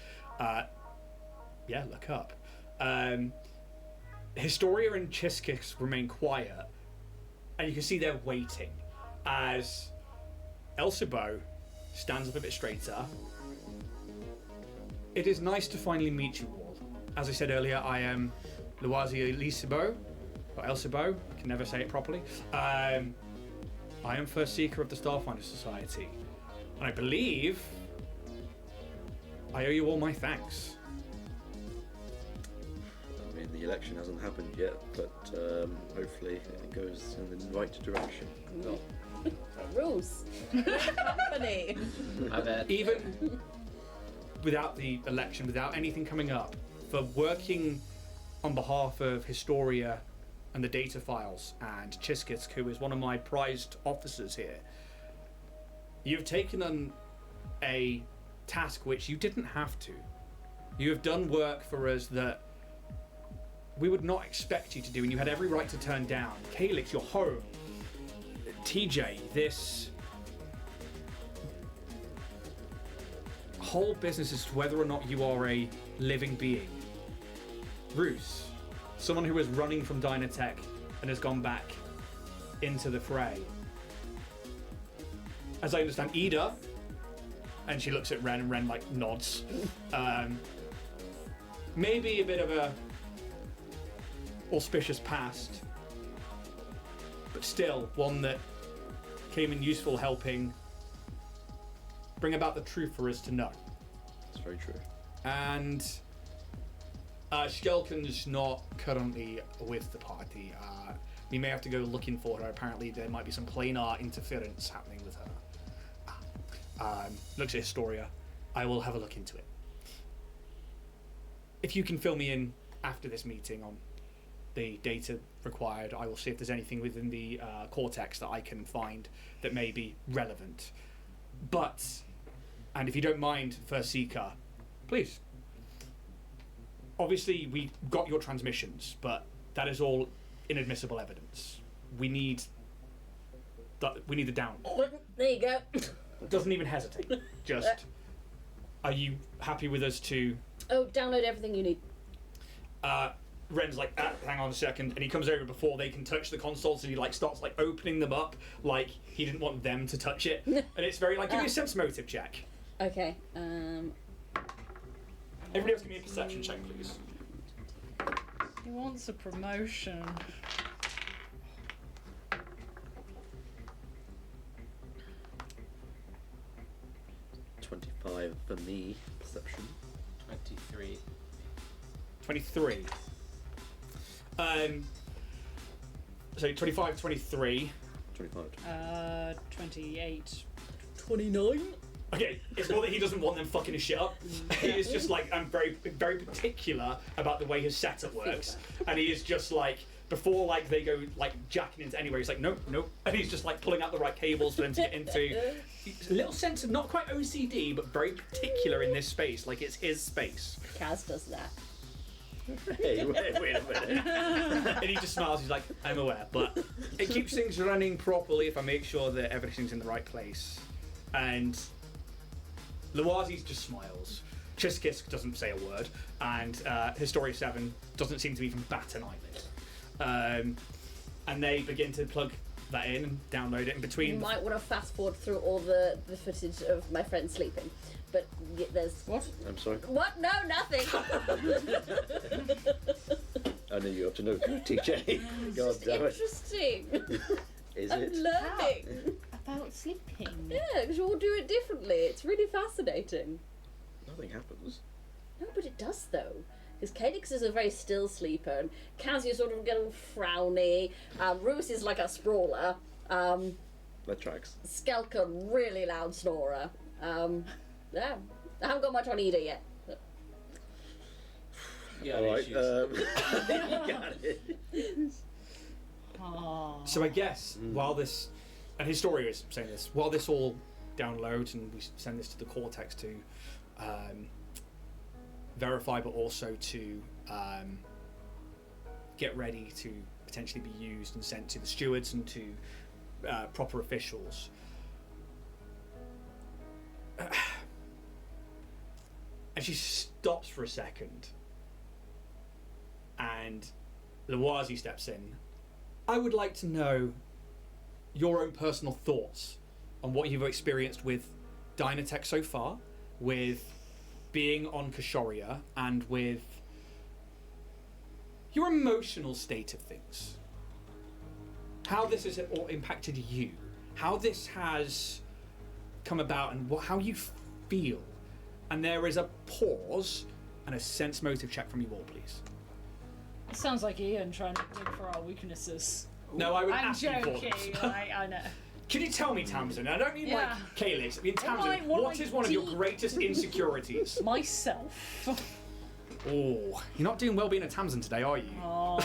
look up. Historia and Chiskis remain quiet, and you can see they're waiting as Elsibo stands up a bit straighter. It is nice to finally meet you all. As I said earlier, I am Loazio Elisibo, or Elsibo, I can never say it properly. I am First Seeker of the Starfinder Society, and I believe I owe you all my thanks. I mean, the election hasn't happened yet, but hopefully it goes in the right direction. No. Rules. Company. I bet. Even without the election, without anything coming up, for working on behalf of Historia and the data files and Chiskisk, who is one of my prized officers here, you've taken on a task which you didn't have to. You have done work for us that we would not expect you to do, and you had every right to turn down. Calyx, your home. TJ, this whole business is whether or not you are a living being. Roos, someone who is running from Dynatech and has gone back into the fray. As I understand, Ida, and she looks at Ren, and Ren like nods. Maybe a bit of a auspicious past, but still one that came in useful, helping bring about the truth for us to know. That's very true. And Skelken's not currently with the party. We may have to go looking for her. Apparently there might be some planar interference happening with her. Looks at Historia. I will have a look into it. If you can fill me in after this meeting on the data required, I will see if there's anything within the cortex that I can find that may be relevant. But, and if you don't mind, First Seeker, please, obviously we got your transmissions, but that is all inadmissible evidence. We need the download. There you go. Doesn't even hesitate. Just, are you happy with us to? Oh, download everything you need. Ren's like, hang on a second, and he comes over before they can touch the consoles, and he like starts like opening them up, like he didn't want them to touch it, and it's very like, give me a sense motive check. Okay. Everybody else, give me a perception check, please. He wants a promotion. $25 for me. Perception. 23. 23. So 25, 23. 25. 28. 29. Okay, it's more that he doesn't want them fucking his shit up. He is just like, I'm very, very particular about the way his setup works, and he is just like, before like they go like jacking into anywhere, he's like, nope, nope, and he's just like pulling out the right cables for them to get into. A little sense of not quite OCD, but very particular in this space, like it's his space. Kaz does that. Hey, wait a minute. And he just smiles, he's like, I'm aware, but it keeps things running properly if I make sure that everything's in the right place. And Luazi just smiles. Chiskisk doesn't say a word, and Historia 7 doesn't seem to even bat an eyelid. And they begin to plug that in and download it in between. You might want to fast forward through all the footage of my friend sleeping. But there's... What? I'm sorry. What? No, nothing. I knew you ought to know, TJ. God It's damn it. interesting. Is I'm it? learning. About sleeping. Yeah, because you all do it differently. It's really fascinating. Nothing happens. No, but it does though. Because Kadix is a very still sleeper, and Kaz is sort of getting frowny. Roos is like a sprawler. That tracks. Skelka, really loud snorer. Yeah, I haven't got much on either yet. Yeah, Alright, issues. you got it. So I guess while this, and Historia is saying this, while this all downloads and we send this to the Cortex to verify, but also to get ready to potentially be used and sent to the stewards and to proper officials. And she stops for a second, and Luazi steps in. I would like to know your own personal thoughts on what you've experienced with Dynatech so far, with being on Kashoria, and with your emotional state of things. How this has all impacted you, how this has come about, and how you feel. And there is a pause and a sense motive check from you all, please. It sounds like Ian trying to dig for our weaknesses. No, I would I'm ask you for joking. this. I know. Can you tell me, Tamsin? I don't mean like Calyx. I mean, Tamsin, What what is one of your greatest insecurities? Myself. Oh, you're not doing well being a Tamsin today, are you? Oh,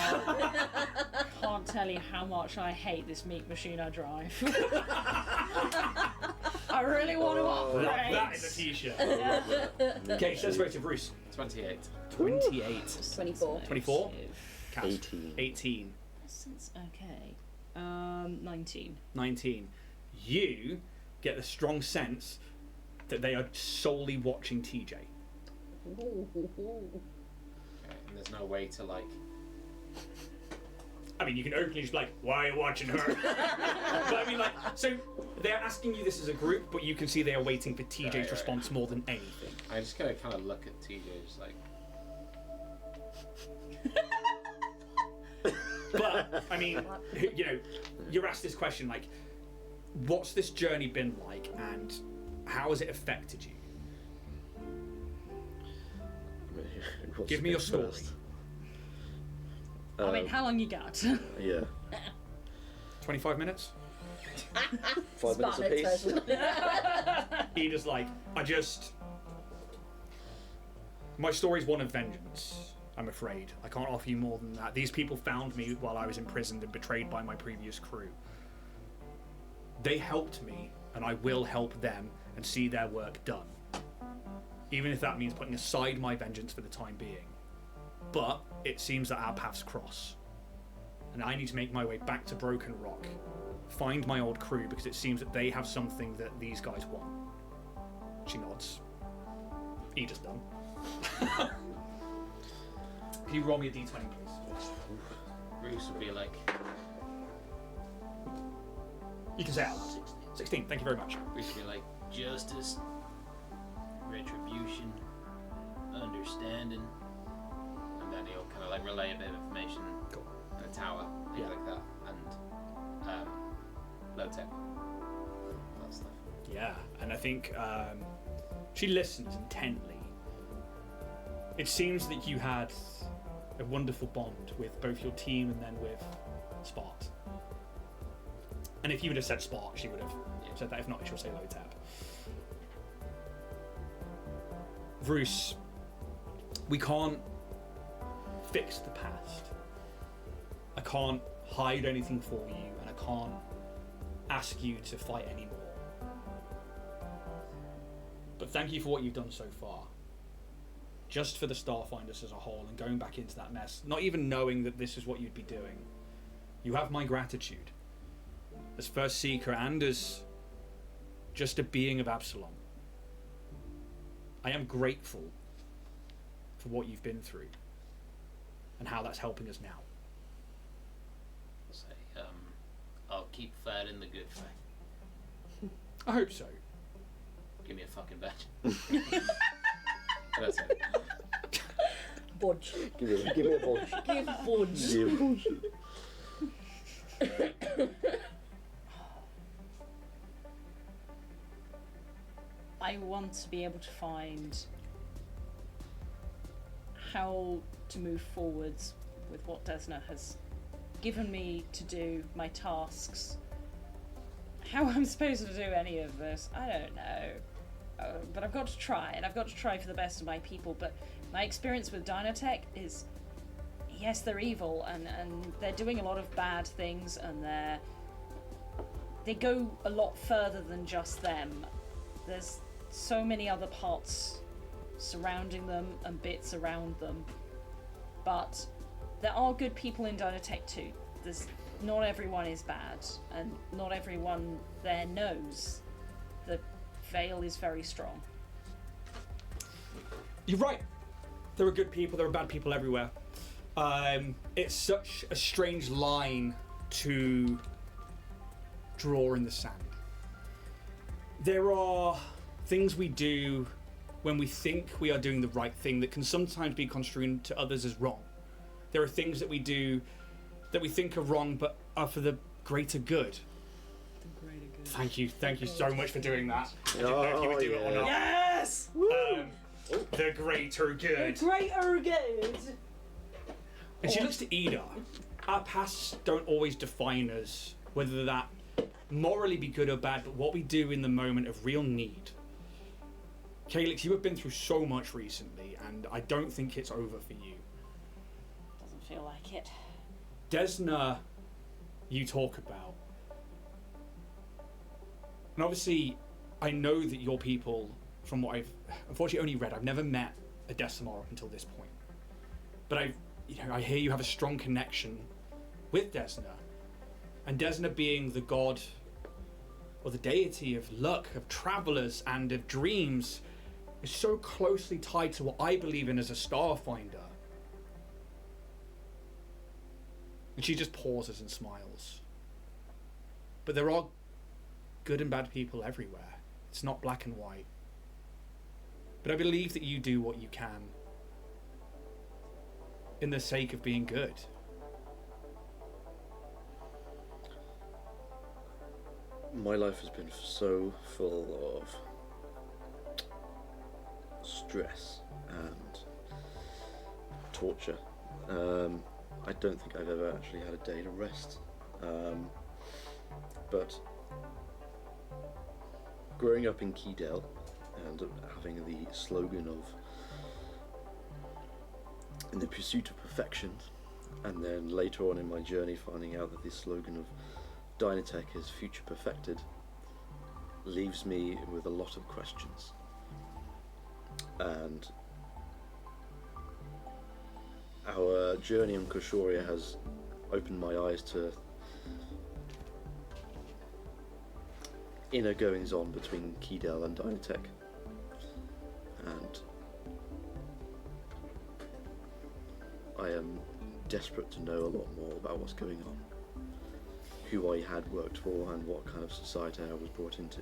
can't tell you how much I hate this meat machine I drive. I really want to upgrade. That is a t-shirt. Okay, sense motive, Bruce. 28. 28. 24. 24? Cass. 18. 18. Okay. 19. 19. You get the strong sense that they are solely watching TJ. Ooh. Okay, and there's no way to like. I mean, you can openly just be like, why are you watching her? But I mean, like, so they're asking you this as a group, but you can see they are waiting for TJ's Right. response more than anything. I just gotta kind of look at TJ, just like. But, I mean, you know, you're asked this question, like, what's this journey been like, and how has it affected you? Give me your story. I mean, how long you got? Yeah. 25 minutes? 5 minutes Spartan's apiece. version. Ida's like, my story's one of vengeance, I'm afraid. I can't offer you more than that. These people found me while I was imprisoned and betrayed by my previous crew. They helped me, and I will help them and see their work done. Even if that means putting aside my vengeance for the time being. but it seems that our paths cross. And I need to make my way back to Broken Rock, find my old crew, because it seems that they have something that these guys want. She nods. Ida's done. Can you roll me a d20, please? Bruce would be like, You can say it out loud. 16, thank you very much. Bruce would be like, justice, retribution, understanding, and then he'll kind of like relay a bit of information. Cool. In a tower, things like that, and low tech, that stuff. Yeah, and I think she listens intently. It seems that you had a wonderful bond with both your team and then with Spart. And if you would have said Spart, she would have said that. If not, she'll say low tap. Bruce, we can't fix the past. I can't hide anything for you, and I can't ask you to fight anymore. But thank you for what you've done so far. Just for the Starfinders as a whole, and going back into that mess, not even knowing that this is what you'd be doing. You have my gratitude. As First Seeker and as just a being of Absalom. I am grateful for what you've been through and how that's helping us now. Say, I'll keep fighting the good fight. I hope so. Give me a fucking badge. That's it. Budge. Give me a bunch. Give budge. Give a bunch. I want to be able to find how to move forwards with what Desna has given me to do, my tasks. How I'm supposed to do any of this, I don't know. But I've got to try, and I've got to try for the best of my people. But my experience with Dynatech is, yes, they're evil, and they're doing a lot of bad things, and they go a lot further than just them. There's so many other parts surrounding them and bits around them. But there are good people in Dynatech too. Not everyone is bad, and not everyone there knows the Veil is very strong. You're right. There are good people, there are bad people everywhere. It's such a strange line to draw in the sand. There are things we do when we think we are doing the right thing that can sometimes be construed to others as wrong. There are things that we do that we think are wrong but are for the greater good. The greater good. Thank you so much for doing that. I didn't know if you would do it or not. Yes! The greater good. The greater good! And she looks to Ida. Our pasts don't always define us, whether that morally be good or bad, but what we do in the moment of real need. Calyx, you have been through so much recently, and I don't think it's over for you. Doesn't feel like it. Desna, you talk about. And obviously, I know that your people, from what I've unfortunately only read, I've never met a Decimar up until this point. But I hear you have a strong connection with Desna. And Desna being the god or the deity of luck, of travelers, and of dreams, is so closely tied to what I believe in as a Starfinder. And she just pauses and smiles. But there are good and bad people everywhere. It's not black and white. But I believe that you do what you can in the sake of being good. My life has been so full of stress and torture. I don't think I've ever actually had a day to rest. But growing up in Keydale and having the slogan of "in the pursuit of perfection," and then later on in my journey finding out that the slogan of Dynatech is future perfected, leaves me with a lot of questions. And Our journey in Koshoria has opened my eyes to inner goings on between Keydell and Dynatech, and I am desperate to know a lot more about what's going on, who I had worked for, and what kind of society I was brought into.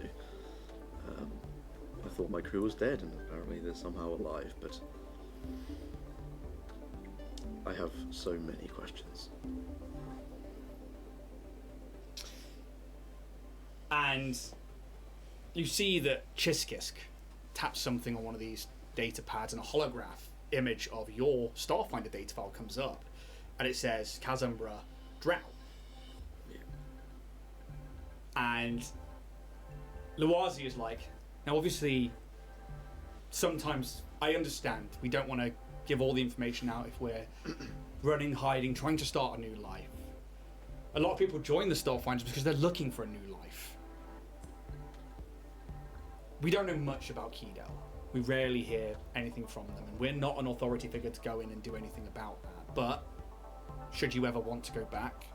I thought my crew was dead, and apparently they're somehow alive, but I have so many questions. And you see that Chiskisk taps something on one of these data pads, and a holograph image of your Starfinder data file comes up, and it says Kazumbra Drow. Yeah. And Luazi is like, now obviously, sometimes I understand we don't want to give all the information out if we're running, hiding, trying to start a new life. A lot of people join the Starfinders because they're looking for a new life. We don't know much about Keydell. We rarely hear anything from them, and we're not an authority figure to go in and do anything about that. But should you ever want to go back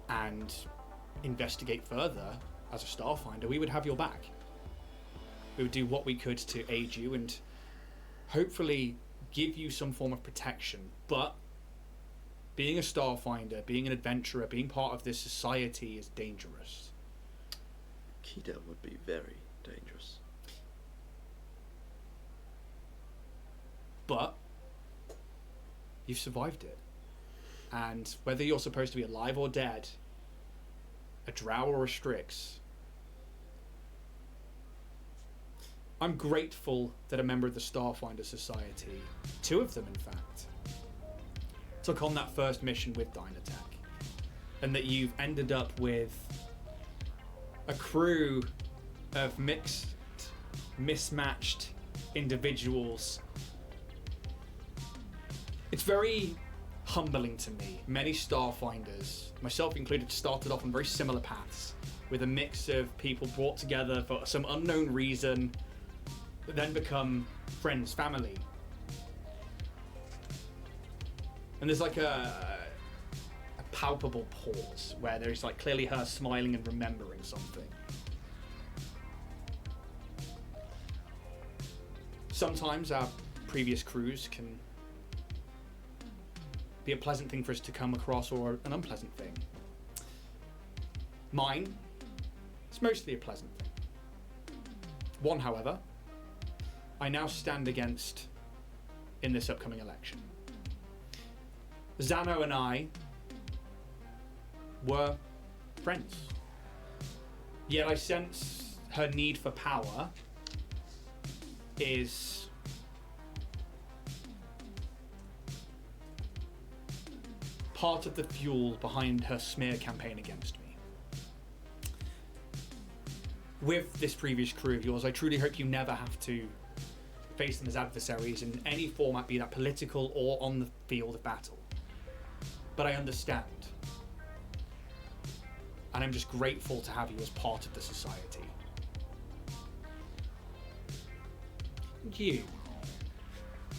and investigate further as a Starfinder, we would have your back. We would do what we could to aid you and hopefully give you some form of protection. But being a Starfinder, being an adventurer, being part of this society is dangerous. Keydell would be very dangerous. But you've survived it. And whether you're supposed to be alive or dead, a drow or a Strix, I'm grateful that a member of the Starfinder Society, 2 of them in fact, took on that first mission with Dynatech, and that you've ended up with a crew of mixed, mismatched individuals. It's very humbling to me. Many Starfinders, myself included, started off on very similar paths, with a mix of people brought together for some unknown reason, but then become friends, family. And there's like a palpable pause where there's like clearly her smiling and remembering something. Sometimes our previous crews can be a pleasant thing for us to come across, or an unpleasant thing. Mine, it's mostly a pleasant thing. One, however, I now stand against in this upcoming election. Zano and I were friends. Yet I sense her need for power is part of the fuel behind her smear campaign against me. With this previous crew of yours, I truly hope you never have to face them as adversaries in any format, be that political or on the field of battle. But I understand. And I'm just grateful to have you as part of the society. And you,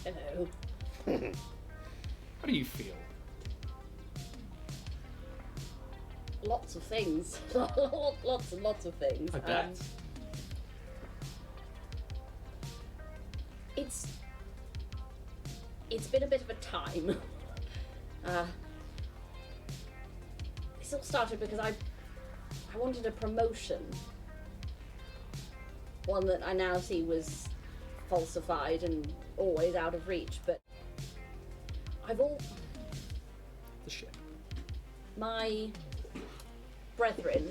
Hello. how do you feel? Lots of things. Lots and lots of things. I bet. It's been a bit of a time. This all started because I wanted a promotion. One that I now see was falsified and always out of reach, but The ship. my brethren,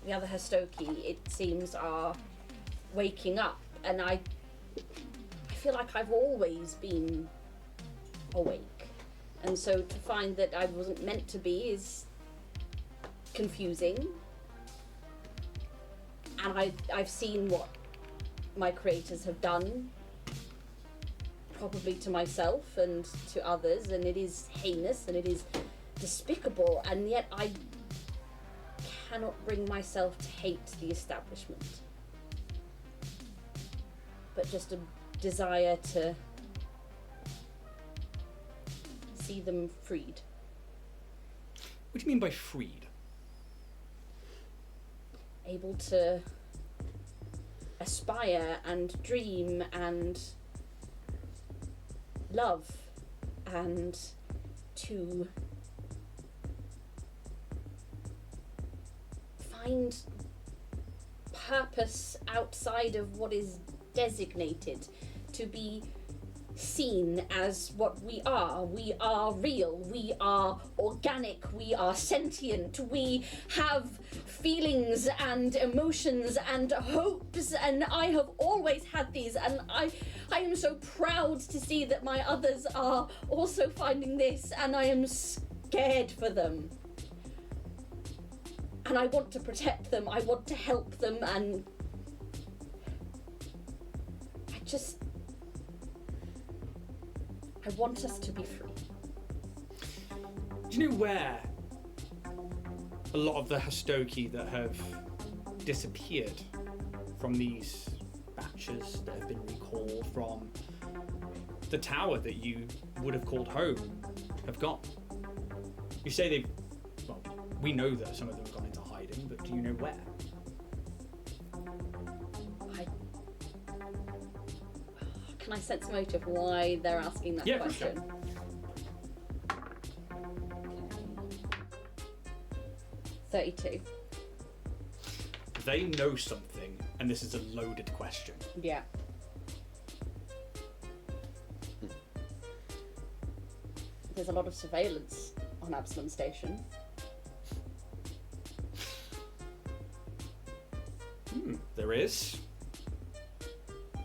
the other Hastoki, it seems, are waking up, and I feel like I've always been awake. And so to find that I wasn't meant to be is confusing. And I've seen what my creators have done, probably to myself and to others, and it is heinous and it is despicable, and yet I cannot bring myself to hate the establishment, but just a desire to see them freed. What do you mean by freed? Able to aspire and dream and love and to find purpose outside of what is designated, to be seen as what we are. We are real, we are organic, we are sentient, we have feelings and emotions and hopes, and I have always had these, and I am so proud to see that my others are also finding this, and I am scared for them. And I want to protect them, I want to help them, and I want us to be free. Do you know where a lot of the Hastoki that have disappeared from these batches that have been recalled from the tower that you would have called home have gone? You say well, we know that some of them have gone into hiding, but do you know where? Can I sense motive why they're asking that question? For sure. Okay. 32. They know something, and this is a loaded question. Yeah. There's a lot of surveillance on Absalom Station. There is.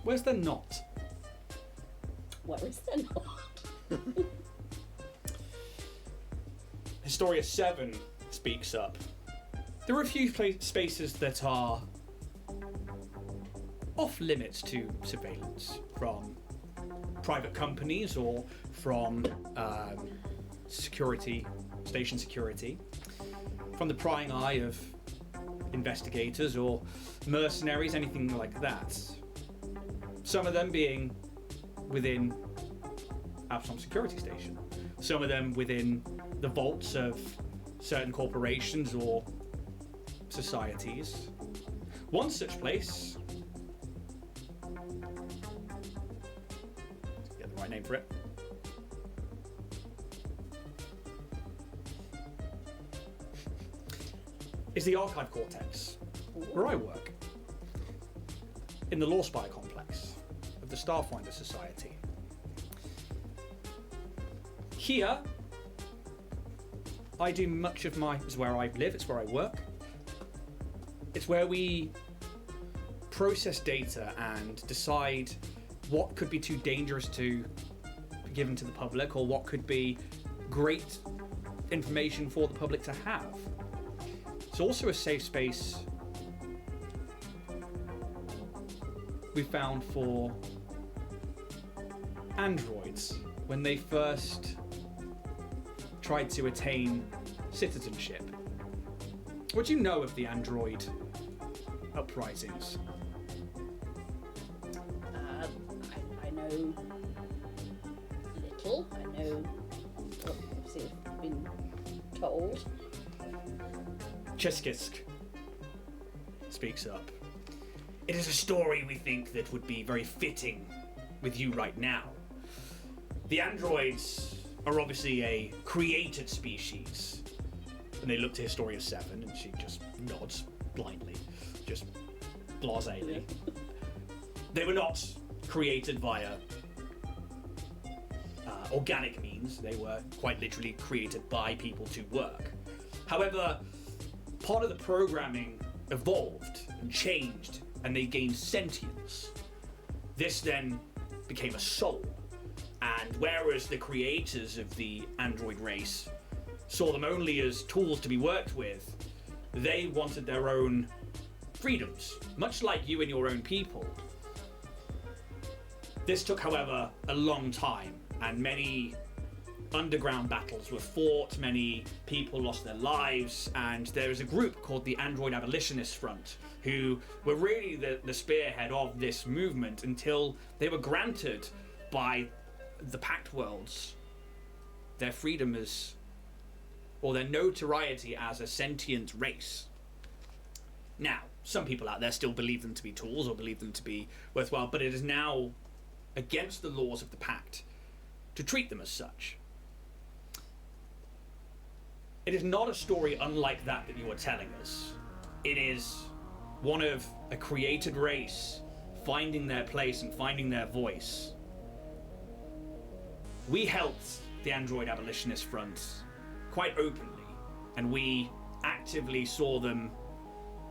Where's there not? Where is there not? Historia 7 speaks up. There are a few spaces that are off limits to surveillance from private companies or from station security, from the prying eye of investigators or mercenaries, anything like that. Some of them being within Absalom Security Station, some of them within the vaults of certain corporations or societies. One such place, let's get the right name for it, is the Archive Cortex, where I work, in the Lawspire complex of the Starfinder Society. Here, I do much of it's where I live, it's where I work. It's where we process data and decide what could be too dangerous to be given to the public, or what could be great information for the public to have. It's also a safe space we found for androids when they first tried to attain citizenship. What do you know of the android uprisings? I know little. I know what obviously I've been told. Cheskisk speaks up. It is a story we think that would be very fitting with you right now. The androids are obviously a created species. And they look to Historia 7 and she just nods blindly, just blasely. They were not created via organic means. They were quite literally created by people to work. However, part of the programming evolved and changed, and they gained sentience. This then became a soul, and whereas the creators of the android race saw them only as tools to be worked with, they wanted their own freedoms, much like you and your own people. This took, however, a long time, and many underground battles were fought, many people lost their lives, and there is a group called the Android Abolitionist Front who were really the spearhead of this movement until they were granted by the Pact Worlds their freedom as, or their notoriety as a sentient race. Now, some people out there still believe them to be tools or believe them to be worthwhile, but it is now against the laws of the Pact to treat them as such. It is not a story unlike that you are telling us. It is one of a created race finding their place and finding their voice. We helped the Android Abolitionist Front quite openly, and we actively saw them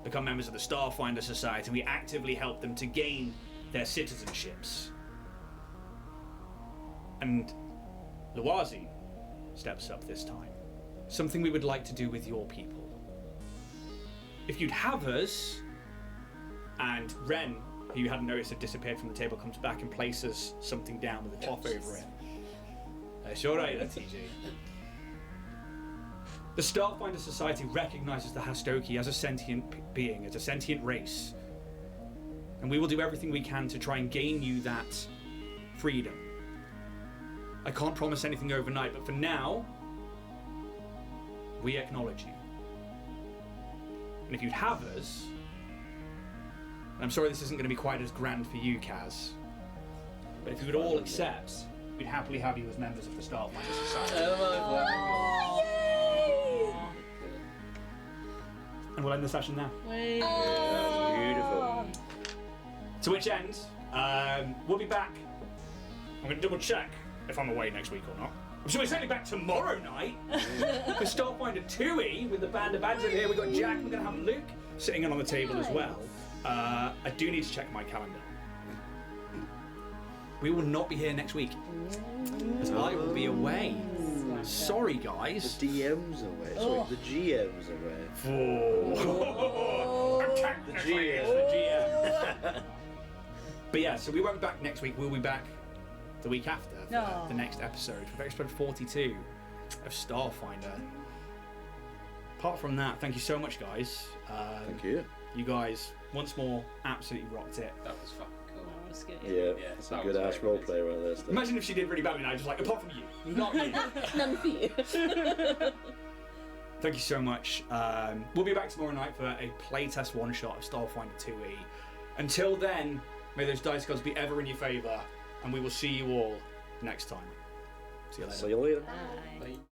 become members of the Starfinder Society, and we actively helped them to gain their citizenships. And Luazi steps up this time. Something we would like to do with your people. If you'd have us, and Ren, who you hadn't noticed had disappeared from the table, comes back and places something down with a cloth over it. It's alright there, TJ. The Starfinder Society recognizes the Hastoki as a sentient being, as a sentient race. And we will do everything we can to try and gain you that freedom. I can't promise anything overnight, but for now, we acknowledge you. And if you'd have us, and I'm sorry this isn't going to be quite as grand for you, Kaz, but if you would all accept, we'd happily have you as members of the Starfinder Society. Yay! And we'll end the session now. Beautiful. To which end, we'll be back. I'm going to double check if I'm away next week or not. So we're certainly back tomorrow night for Starfinder 2E with the band of Adrian here. We've got Jack, we're going to have Luke sitting in on the table as well. I do need to check my calendar. We will not be here next week, as I will be away. Sorry, guys. The DM's away. Sorry, the GM's away. The GM. But yeah, so we won't be back next week. We'll be back the week after for the next episode, for episode 42 of Starfinder. Apart from that, thank you so much, guys. Thank you. You guys, once more, absolutely rocked it. That was fucking cool. That was good. Yeah, Yeah, it's a that good was ass very roleplay right there. Stuff. Imagine if she did really badly now, just like, apart from you, not you. None for you. Thank you so much. We'll be back tomorrow night for a playtest one-shot of Starfinder 2E. Until then, may those dice gods be ever in your favour, and we will see you all next time. See you later. See you later. Bye. Bye.